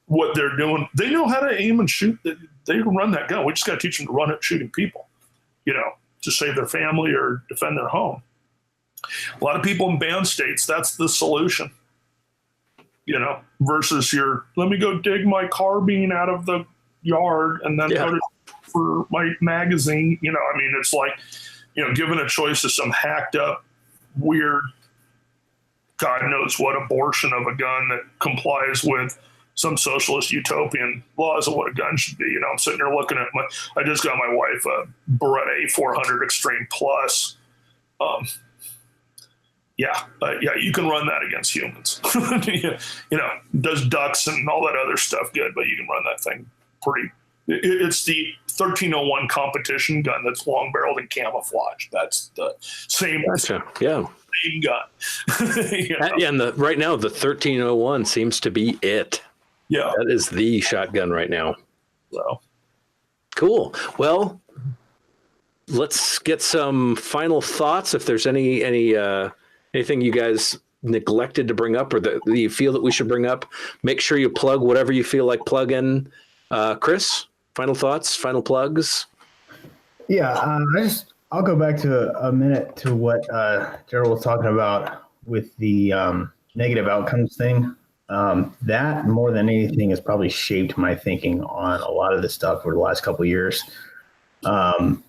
what they're doing. They know how to aim and shoot. They can run that gun. We just got to teach them to run it shooting people, to save their family or defend their home. A lot of people in banned states, that's the solution, versus let me go dig my carbine out of the yard and then put it for my magazine. It's like, given a choice of some hacked up, weird, God knows what abortion of a gun that complies with some socialist utopian laws of what a gun should be. I'm sitting there looking at I just got my wife a Beretta 400 Extreme Plus. You can run that against humans. Does ducks and all that other stuff good, but you can run that thing pretty. It's the 1301 competition gun that's long barreled and camouflaged. That's the same. Gotcha. Yeah. Same gun. And right now the 1301 seems to be it. Yeah, that is the shotgun right now. So cool. Well, let's get some final thoughts. If there's anything you guys neglected to bring up or that you feel that we should bring up, make sure you plug whatever you feel like plugging. Chris, final thoughts, final plugs. Yeah, I'll go back to a minute to what Darryl was talking about with the negative outcomes thing. That more than anything has probably shaped my thinking on a lot of this stuff over the last couple of years. And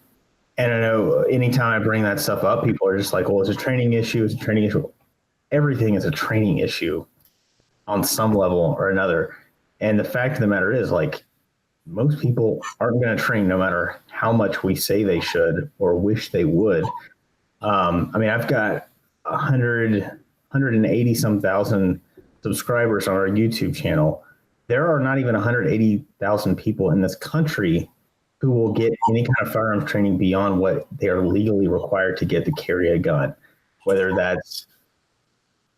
I know anytime I bring that stuff up, people are just like, well, it's a training issue. It's a training issue. Everything is a training issue on some level or another. And the fact of the matter is, like, most people aren't going to train no matter how much we say they should or wish they would. I've got 180 some thousand subscribers on our YouTube channel. There are not even 180,000 people in this country who will get any kind of firearms training beyond what they are legally required to get to carry a gun, whether that's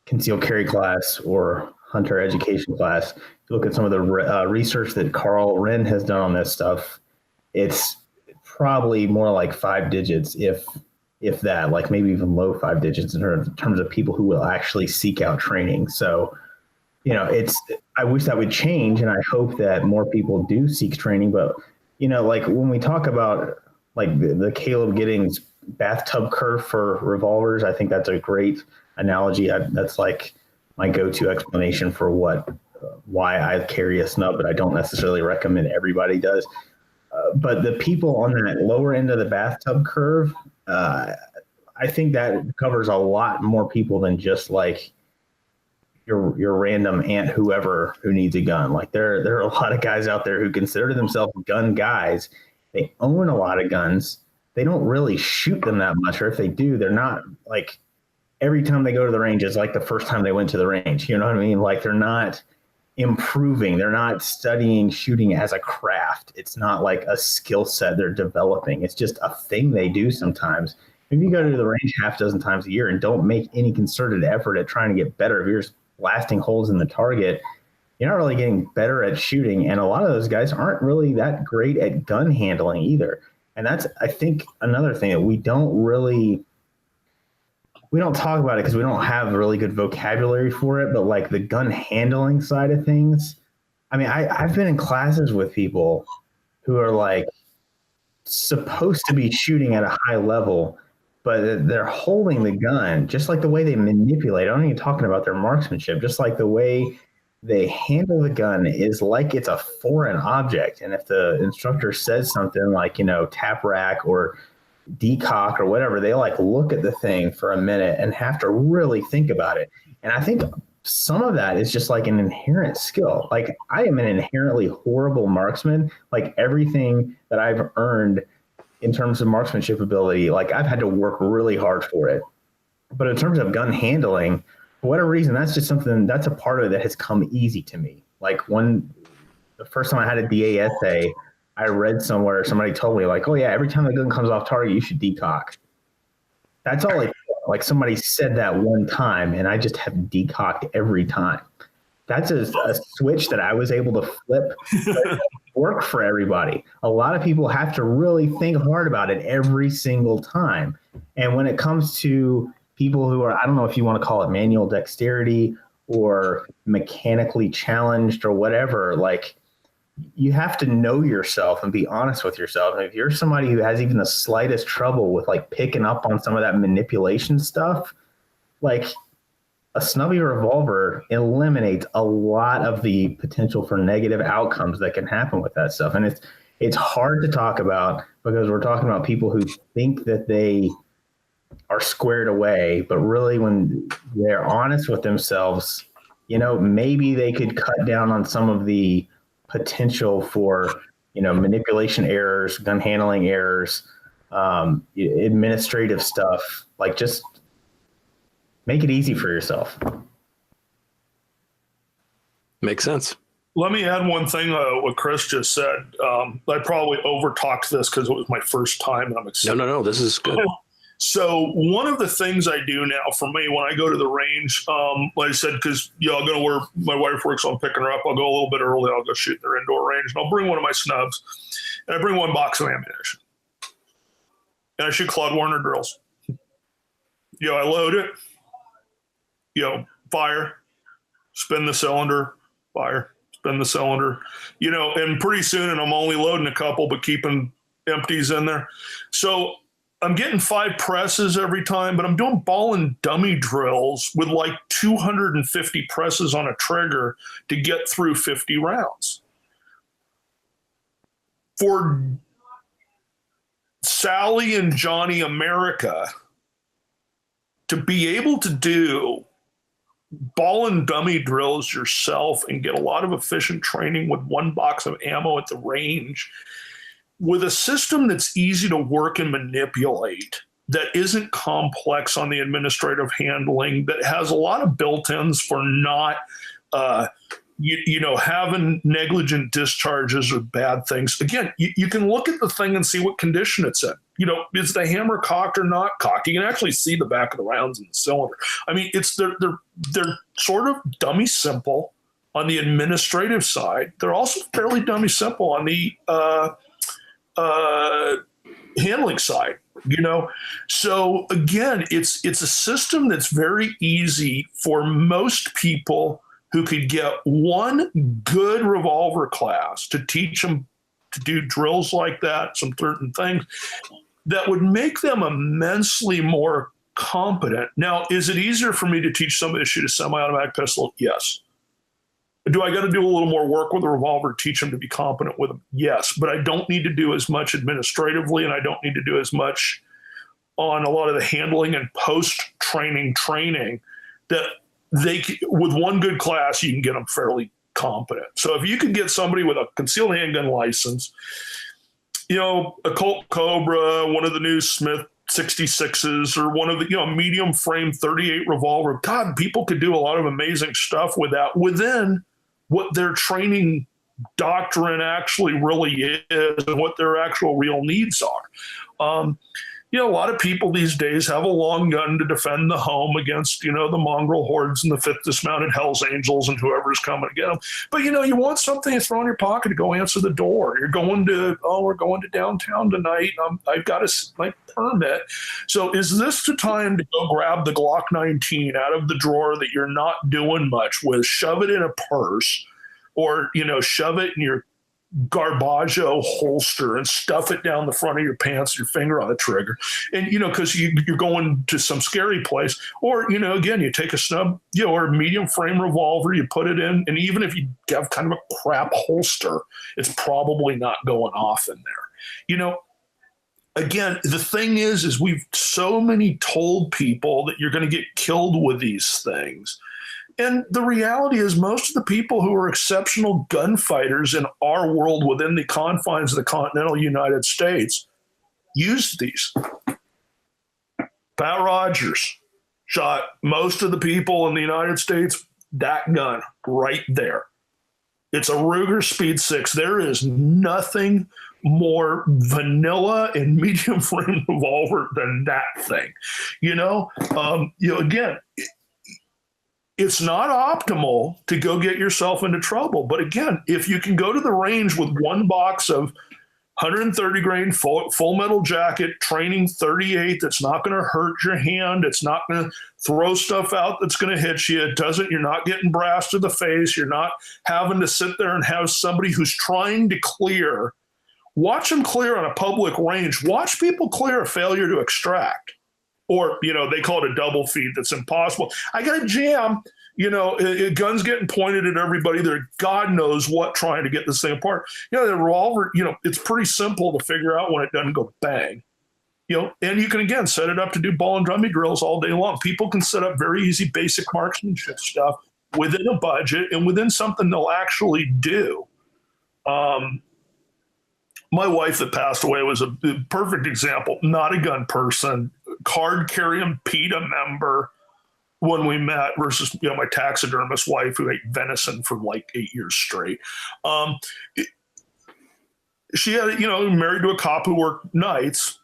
concealed carry class or hunter education class. If you look at some of the research that Carl Wren has done on this stuff, it's probably more like 5 digits, if that, like maybe even low 5 digits in terms of people who will actually seek out training. So, I wish that would change, and I hope that more people do seek training. But, like when we talk about like the Caleb Giddings bathtub curve for revolvers, I think that's a great analogy. That's like my go-to explanation for why I carry a snub, but I don't necessarily recommend everybody does. But the people on that lower end of the bathtub curve, I think that covers a lot more people than just like your random aunt whoever who needs a gun. Like there are a lot of guys out there who consider themselves gun guys. They own a lot of guns. They don't really shoot them that much, or if they do, they're not like every time they go to the range, it's like the first time they went to the range. You know what I mean? Like they're not improving. They're not studying shooting as a craft. It's not like a skill set they're developing. It's just a thing they do sometimes. Maybe you go to the range half dozen times a year and don't make any concerted effort at trying to get better. If you're just blasting holes in the target, you're not really getting better at shooting. And a lot of those guys aren't really that great at gun handling either. And that's, I think, another thing that we don't talk about it because we don't have really good vocabulary for it. But like the gun handling side of things, I mean, I've been in classes with people who are like supposed to be shooting at a high level, but they're holding the gun, just like the way they manipulate. I'm not even talking about their marksmanship, just like the way they handle the gun is like it's a foreign object. And if the instructor says something like, tap rack or decock or whatever, they like look at the thing for a minute and have to really think about it. And I think some of that is just like an inherent skill. Like I am an inherently horrible marksman. Like everything that I've earned in terms of marksmanship ability, like I've had to work really hard for it. But in terms of gun handling, for whatever reason, that's just something that's a part of it that has come easy to me. Like the first time I had a DASA, I read somewhere, somebody told me like, oh yeah, every time the gun comes off target, you should decock. That's all like somebody said that one time and I just have decocked every time. That's a switch that I was able to flip, but work for everybody. A lot of people have to really think hard about it every single time. And when it comes to people who are, I don't know if you want to call it manual dexterity or mechanically challenged or whatever, like you have to know yourself and be honest with yourself. And if you're somebody who has even the slightest trouble with like picking up on some of that manipulation stuff, like a snubby revolver eliminates a lot of the potential for negative outcomes that can happen with that stuff. And it's hard to talk about because we're talking about people who think that they are squared away, but really when they're honest with themselves, maybe they could cut down on some of the potential for, manipulation errors, gun handling errors, administrative stuff, like just make it easy for yourself. Makes sense. Let me add one thing, what Chris just said. I probably overtalked this because it was my first time and I'm excited. No, this is good. So one of the things I do now for me when I go to the range, like I said, because I'll go where my wife works, so I'm picking her up. I'll go a little bit early. I'll go shoot in their indoor range, and I'll bring one of my snubs, and I bring one box of ammunition, and I shoot Claude Warner drills. I load it, fire, spin the cylinder, fire, spin the cylinder, and pretty soon, and I'm only loading a couple, but keeping empties in there. So I'm getting 5 presses every time, but I'm doing ball and dummy drills with like 250 presses on a trigger to get through 50 rounds. For Sally and Johnny America to be able to do ball and dummy drills yourself and get a lot of efficient training with one box of ammo at the range with a system that's easy to work and manipulate, that isn't complex on the administrative handling, that has a lot of built-ins for not, having negligent discharges or bad things. Again, you can look at the thing and see what condition it's in. Is the hammer cocked or not cocked? You can actually see the back of the rounds in the cylinder. I mean, they're sort of dummy simple on the administrative side. They're also fairly dummy simple on the handling side, So again, it's a system that's very easy for most people who could get one good revolver class to teach them to do drills like that, some certain things that would make them immensely more competent. Now, is it easier for me to teach somebody to shoot a semi-automatic pistol? Yes. Do I got to do a little more work with a revolver to teach them to be competent with them? Yes, but I don't need to do as much administratively, and I don't need to do as much on a lot of the handling and post-training that with one good class, you can get them fairly competent. So if you could get somebody with a concealed handgun license, a Colt Cobra, one of the new Smith 66s, or one of the medium frame 38 revolver, God, people could do a lot of amazing stuff with that within what their training doctrine actually really is and what their actual real needs are. a lot of people these days have a long gun to defend the home against, the mongrel hordes and the fifth dismounted Hells Angels and whoever's coming to get them. But, you want something to throw in your pocket to go answer the door. You're going to, we're going to downtown tonight. I've got a permit. So is this the time to go grab the Glock 19 out of the drawer that you're not doing much with, shove it in a purse, or, shove it in your Garbaggio holster and stuff it down the front of your pants, your finger on the trigger, and because you're going to some scary place, or again, you take a snub, or a medium frame revolver, you put it in, and even if you have kind of a crap holster, it's probably not going off in there. Again, the thing is we've so many told people that you're going to get killed with these things. And the reality is most of the people who are exceptional gunfighters in our world within the confines of the continental United States use these. Pat Rogers shot most of the people in the United States, that gun right there. It's a Ruger Speed 6. There is nothing more vanilla and medium frame revolver than that thing. Again, it's not optimal to go get yourself into trouble. But again, if you can go to the range with one box of 130 grain full metal jacket, training 38, that's not going to hurt your hand. It's not going to throw stuff out that's going to hit you. You're not getting brass to the face. You're not having to sit there and have somebody who's trying to clear. Watch them clear on a public range. Watch people clear a failure to extract. Or, they call it a double feed. That's impossible. I got a jam, guns getting pointed at everybody. They're God knows what trying to get this thing apart. The revolver, it's pretty simple to figure out when it doesn't go bang. And you can, again, set it up to do ball and drummy drills all day long. People can set up very easy basic marksmanship stuff within a budget and within something they'll actually do. My wife that passed away was a perfect example, not a gun person, card carrying PETA member when we met versus, my taxidermist wife who ate venison for like 8 years straight. She had, married to a cop who worked nights,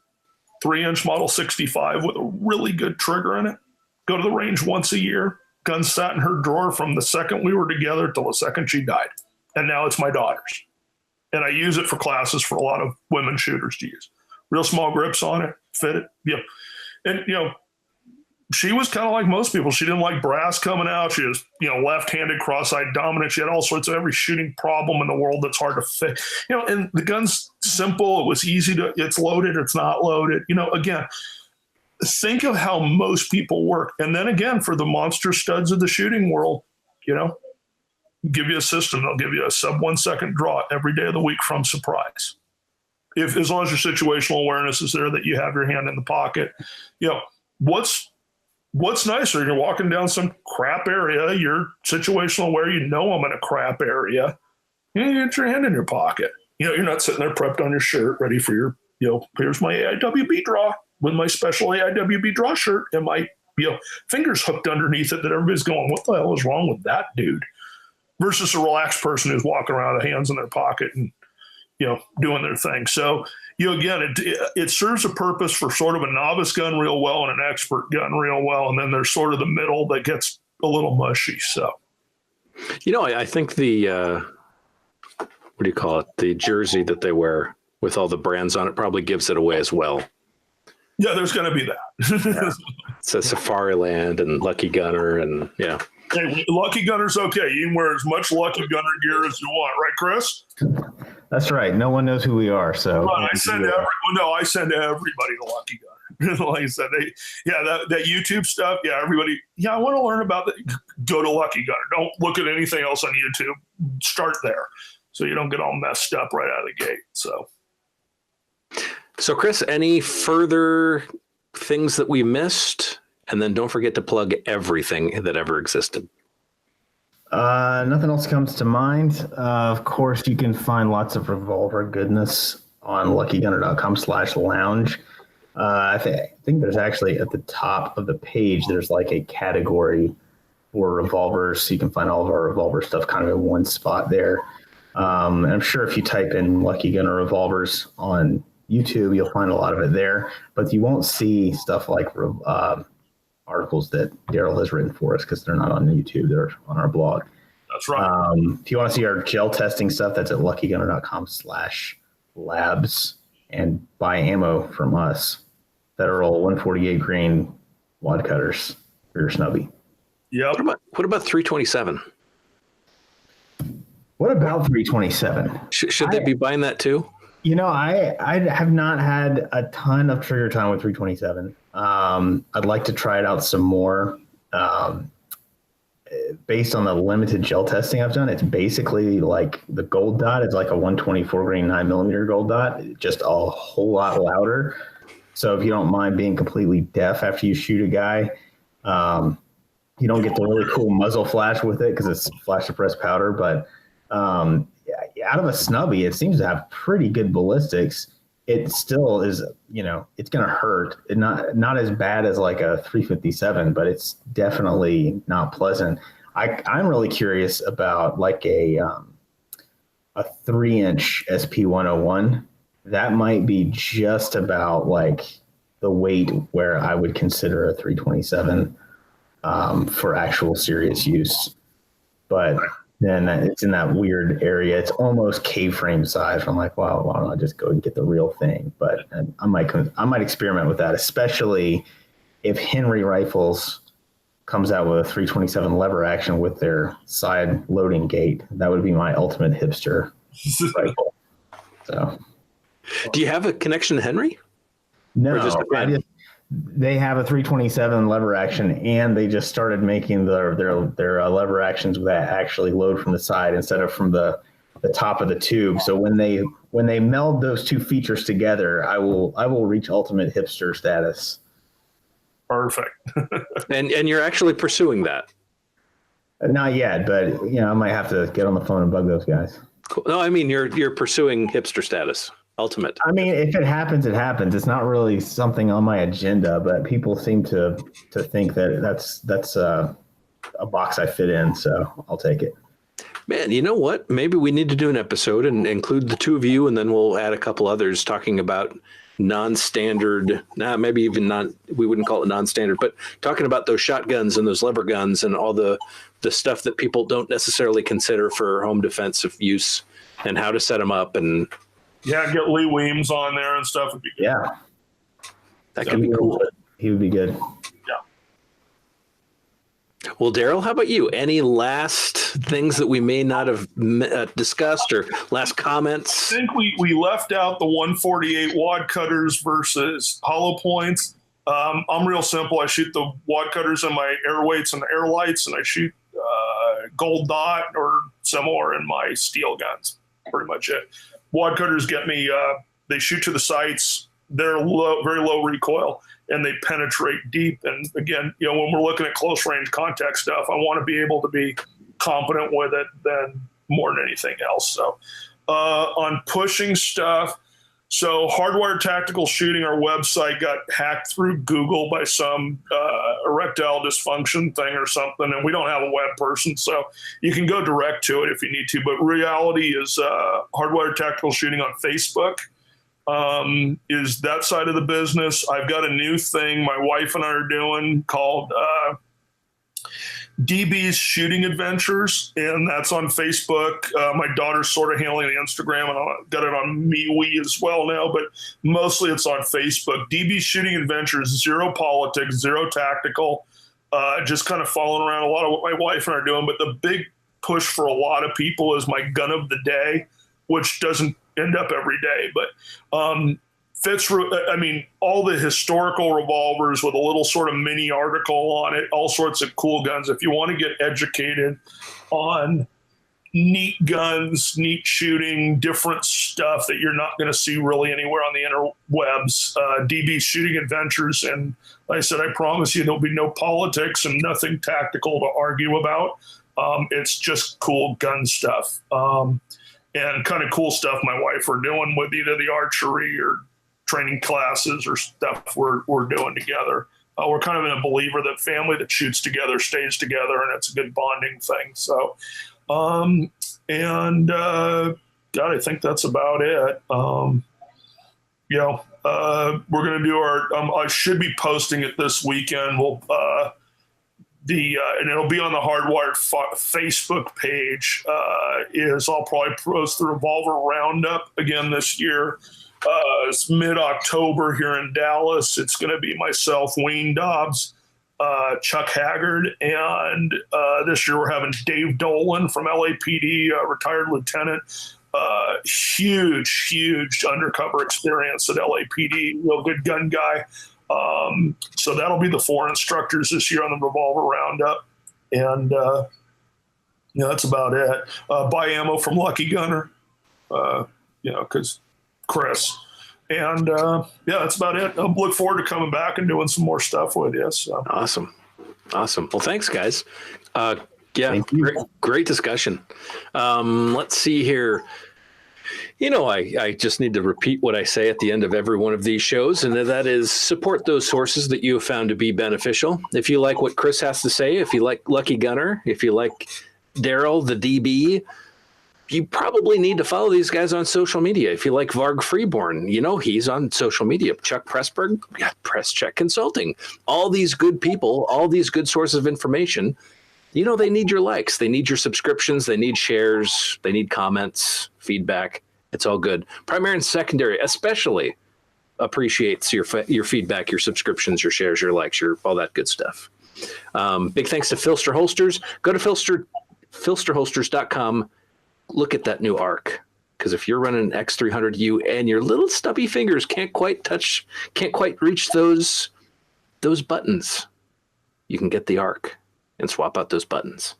3-inch Model 65 with a really good trigger in it. Go to the range once a year. Gun sat in her drawer from the second we were together till the second she died. And now it's my daughter's. And I use it for classes for a lot of women shooters to use. Real small grips on it, fit it. Yeah. And, she was kind of like most people. She didn't like brass coming out. She was, left-handed, cross-eyed dominant. She had all sorts of every shooting problem in the world that's hard to fit. And the gun's simple. It was easy it's loaded, it's not loaded. Again, think of how most people work. And then again, for the monster studs of the shooting world, give you a system. They'll give you a sub 1 second draw every day of the week from surprise. As long as your situational awareness is there, that you have your hand in the pocket, what's nicer? You're walking down some crap area. You're situational aware. I'm in a crap area. You get your hand in your pocket. You're not sitting there prepped on your shirt, ready for your, here's my AIWB draw with my special AIWB draw shirt and my, fingers hooked underneath it that everybody's going, what the hell is wrong with that dude? Versus a relaxed person who's walking around with hands in their pocket and, doing their thing. So, again, it serves a purpose for sort of a novice gun real well and an expert gun real well. And then there's sort of the middle that gets a little mushy. So, I think the, what do you call it? The jersey that they wear with all the brands on it probably gives it away as well. Yeah, there's going to be that. Yeah. It says Safariland and Lucky Gunner and yeah. Hey, Lucky Gunner's okay. You can wear as much Lucky Gunner gear as you want, right, Chris? That's right. No one knows who we are. So I send everybody to Lucky Gunner. Like I said, that YouTube stuff. Yeah, everybody. Yeah, I want to learn about that. Go to Lucky Gunner. Don't look at anything else on YouTube. Start there, so you don't get all messed up right out of the gate. So Chris, any further things that we missed? And then don't forget to plug everything that ever existed. Nothing else comes to mind. Of course, you can find lots of revolver goodness on luckygunner.com/lounge. I think there's actually at the top of the page, there's like a category for revolvers. So you can find all of our revolver stuff kind of in one spot there. And I'm sure if you type in Lucky Gunner revolvers on YouTube, you'll find a lot of it there, but you won't see stuff like articles that Darryl has written for us because they're not on YouTube. They're on our blog. That's right. If you want to see our gel testing stuff, that's at luckygunner.com/labs, and buy ammo from us. Federal 148 grain wad cutters for your snubby. Yep. What about 327? What about 327? Should they be buying that too? You know, I have not had a ton of trigger time with 327. I'd like to try it out some more. Based on the limited gel testing I've done, it's basically like the gold dot is like a 124 grain 9mm gold dot, just a whole lot louder. So if you don't mind being completely deaf after you shoot a guy, you don't get the really cool muzzle flash with it because it's flash suppressed powder. But out of a snubby, it seems to have pretty good ballistics. It still is, it's going to hurt. Not as bad as like a 357, but it's definitely not pleasant. I'm really curious about like a 3-inch SP101. That might be just about like the weight where I would consider a 327 for actual serious use. But then it's in that weird area. It's almost K-frame size. I'm like, wow, why don't I just go and get the real thing? But I might experiment with that, especially if Henry Rifles comes out with a 327 lever action with their side loading gate. That would be my ultimate hipster rifle. So, do you have a connection to Henry? No, they have a 327 lever action, and they just started making their lever actions that actually load from the side instead of from the top of the tube. So when they meld those two features together, I will reach ultimate hipster status. Perfect. and you're actually pursuing that? Not yet, but I might have to get on the phone and bug those guys. Cool. No, I mean you're pursuing hipster status. Ultimate. I mean, if it happens, it happens. It's not really something on my agenda, but people seem to think that that's a box I fit in, so I'll take it. Man, you know what? Maybe we need to do an episode and include the two of you, and then we'll add a couple others talking about non-standard. Maybe even not. We wouldn't call it non-standard, but talking about those shotguns and those lever guns and all the stuff that people don't necessarily consider for home defensive use and how to set them up and. Yeah, get Lee Weems on there and stuff would be good. Yeah. That could be cool. He would be good. Yeah. Well, Darryl, how about you? Any last things that we may not have discussed or last comments? I think we left out the 148 wad cutters versus hollow points. I'm real simple. I shoot the wad cutters in my air weights and air lights, and I shoot gold dot or similar in my steel guns. Pretty much it. Wad cutters get me, they shoot to the sights. They're very low recoil, and they penetrate deep. And again, when we're looking at close range contact stuff, I want to be able to be competent with it than more than anything else. So on pushing stuff, so Hardwired Tactical Shooting, our website got hacked through Google by some erectile dysfunction thing or something, and we don't have a web person, so you can go direct to it if you need to. But reality is Hardwired Tactical Shooting on Facebook is that side of the business. I've got a new thing my wife and I are doing called DB's Shooting Adventures, and that's on Facebook. My daughter's sort of handling the Instagram, and I've got it on MeWe as well now, but mostly it's on Facebook. DB's Shooting Adventures, zero politics, zero tactical, just kind of following around a lot of what my wife and I are doing. But the big push for a lot of people is my gun of the day, which doesn't end up every day, but all the historical revolvers with a little sort of mini article on it, all sorts of cool guns. If you want to get educated on neat guns, neat shooting, different stuff that you're not going to see really anywhere on the interwebs, DB Shooting Adventures. And like I said, I promise you there'll be no politics and nothing tactical to argue about. It's just cool gun stuff and kind of cool stuff my wife are doing with either the archery or training classes or stuff we're doing together. We're kind of in a believer that family that shoots together stays together, and it's a good bonding thing. So, God, I think that's about it. we're going to do our, I should be posting it this weekend. And it'll be on the Hardwired Facebook page, I'll probably post the Revolver Roundup again this year. It's mid-October here in Dallas. It's going to be myself, Wayne Dobbs, Chuck Haggard, and this year we're having Dave Dolan from LAPD, retired lieutenant. Huge undercover experience at LAPD, real good gun guy. So that'll be the 4 instructors this year on the Revolver Roundup. And, that's about it. Buy ammo from Lucky Gunner, because Chris. And, that's about it. I look forward to coming back and doing some more stuff with you. So. Awesome. Well, thanks, guys. Great discussion. Let's see here. I just need to repeat what I say at the end of every one of these shows, and that is support those sources that you have found to be beneficial. If you like what Chris has to say, if you like Lucky Gunner, if you like Darryl, the DB, you probably need to follow these guys on social media. If you like Varg Freeborn, he's on social media. Chuck Pressberg, Press Check Consulting. All these good people, all these good sources of information, they need your likes. They need your subscriptions. They need shares. They need comments, feedback. It's all good. Primary and secondary especially appreciates your feedback, your subscriptions, your shares, your likes, all that good stuff. Big thanks to Filster Holsters. Go to filsterholsters.com. Look at that new ARC, because if you're running an X300U and your little stubby fingers can't quite reach those buttons, you can get the ARC and swap out those buttons.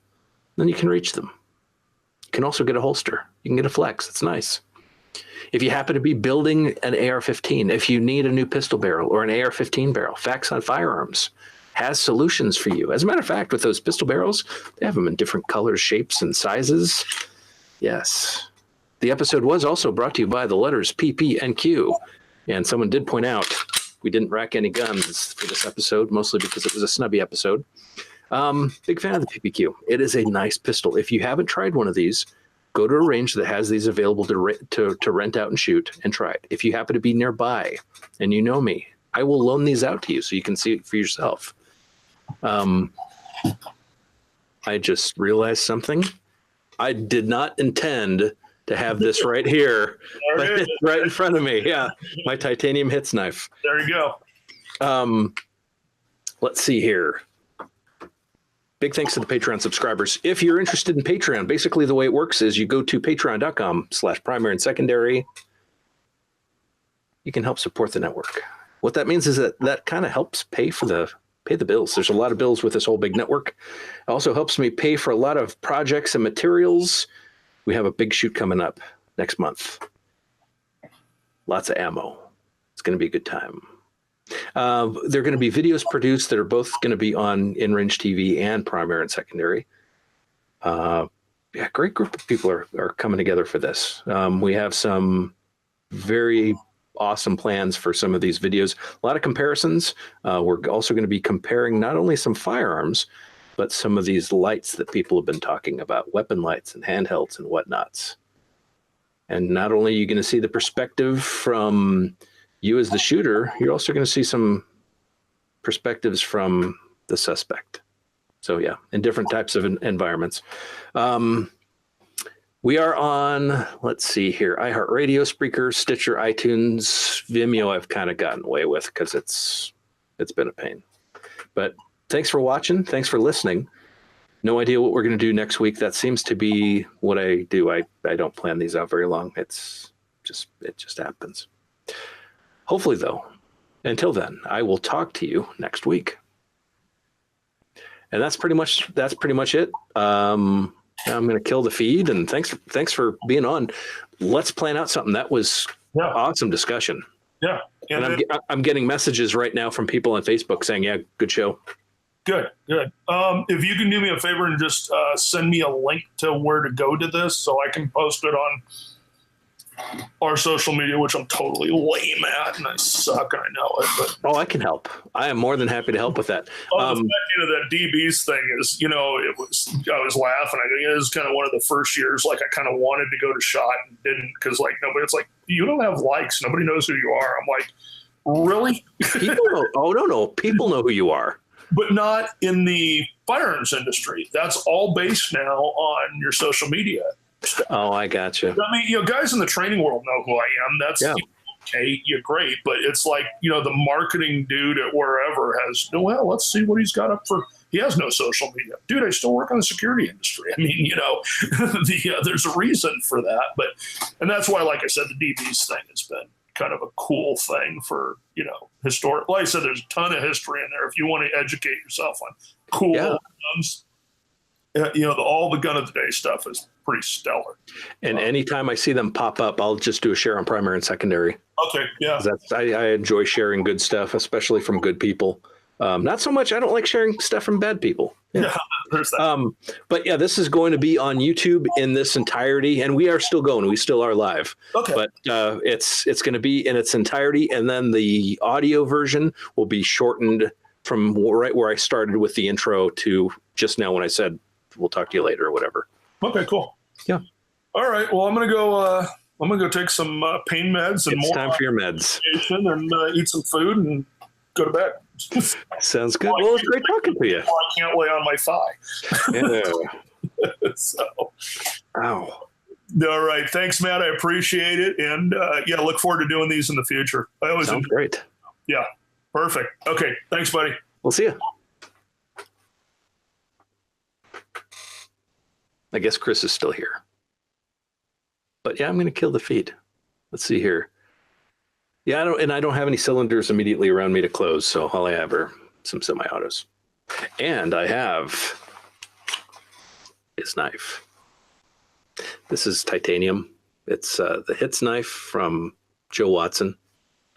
Then you can reach them. You can also get a holster. You can get a flex. It's nice. If you happen to be building an AR-15, if you need a new pistol barrel or an AR-15 barrel, Facts on Firearms has solutions for you. As a matter of fact, with those pistol barrels, they have them in different colors, shapes, and sizes. Yes. The episode was also brought to you by the letters P, P, and Q. And someone did point out we didn't rack any guns for this episode, mostly because it was a snubby episode. Big fan of the PPQ. It is a nice pistol. If you haven't tried one of these, go to a range that has these available to rent out and shoot and try it. If you happen to be nearby and you know me, I will loan these out to you so you can see it for yourself. I just realized something. I did not intend to have this right here, but it's right in front of me. Yeah, my titanium hits knife. There you go. Let's see here. Big thanks to the Patreon subscribers. If you're interested in Patreon, basically the way it works is you go to patreon.com/primary and secondary. You can help support the network. What that means is that kind of helps pay the bills. There's a lot of bills with this whole big network. It also helps me pay for a lot of projects and materials. We have a big shoot coming up next month. Lots of ammo. It's going to be a good time. There are going to be videos produced that are both going to be on InRange TV and Primary and Secondary. Great group of people are coming together for this. We have some very awesome plans for some of these videos. A lot of comparisons. We're also going to be comparing not only some firearms, but some of these lights that people have been talking about, weapon lights and handhelds and whatnots. And not only are you going to see the perspective from you as the shooter, you're also going to see some perspectives from the suspect. So yeah, in different types of environments. We are on, let's see here, iHeartRadio, Spreaker, Stitcher, iTunes, Vimeo I've kind of gotten away with because it's been a pain. But thanks for watching. Thanks for listening. No idea what we're going to do next week. That seems to be what I do. I don't plan these out very long. It just happens. Hopefully, though, until then, I will talk to you next week. And that's pretty much it. I'm going to kill the feed, and thanks for being on. Let's plan out something. That was awesome discussion. Yeah, and I'm getting messages right now from people on Facebook saying, "Yeah, good show." Good. If you can do me a favor and just send me a link to where to go to this, so I can post it on our social media, which I'm totally lame at, and I suck, and I know it. But I can help. I am more than happy to help with that. That DB's thing is, I was laughing. It was kind of one of the first years, like I kind of wanted to go to SHOT and didn't, because nobody. It's like you don't have likes. Nobody knows who you are. I'm like, really? People know. Oh, no. People know who you are. But not in the firearms industry. That's all based now on your social media stuff. Oh, I got you. I mean, guys in the training world know who I am. That's okay, you're great. But it's like, the marketing dude at wherever has, well, let's see what he's got up for. He has no social media. Dude, I still work in the security industry. I mean, there's a reason for that. And that's why, like I said, the DBs thing has been kind of a cool thing for, historic. Like I said, there's a ton of history in there if you want to educate yourself on cool guns. All the gun of the day stuff is pretty stellar. And anytime I see them pop up, I'll just do a share on primary and secondary. Okay, yeah. I enjoy sharing good stuff, especially from good people. Not so much. I don't like sharing stuff from bad people. Yeah, there's that. But yeah, this is going to be on YouTube in this entirety, and we are still going. We still are live. Okay. But it's going to be in its entirety, and then the audio version will be shortened from right where I started with the intro to just now when I said we'll talk to you later or whatever. Okay, cool. Yeah. All right. Well, I'm gonna go take some pain meds and it's time for your meds and eat some food and go to bed. Sounds good. Well, it's great talking to you. I can't lay on my thigh. Yeah. So. Ow. All right. Thanks, Matt. I appreciate it. And look forward to doing these in the future. I always Sounds great. Yeah. Perfect. Okay. Thanks, buddy. We'll see you. I guess Chris is still here. But yeah, I'm going to kill the feed. Let's see here. Yeah, I don't have any cylinders immediately around me to close, so all I have are some semi-autos. And I have his knife. This is titanium. It's the Hits knife from Joe Watson.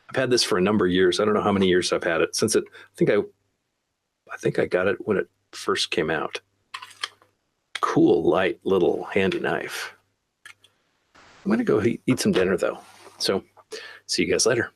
I've had this for a number of years. I don't know how many years I've had it since it. I think I got it when it first came out. Cool, light, little handy knife. I'm going to go eat some dinner, though. So see you guys later.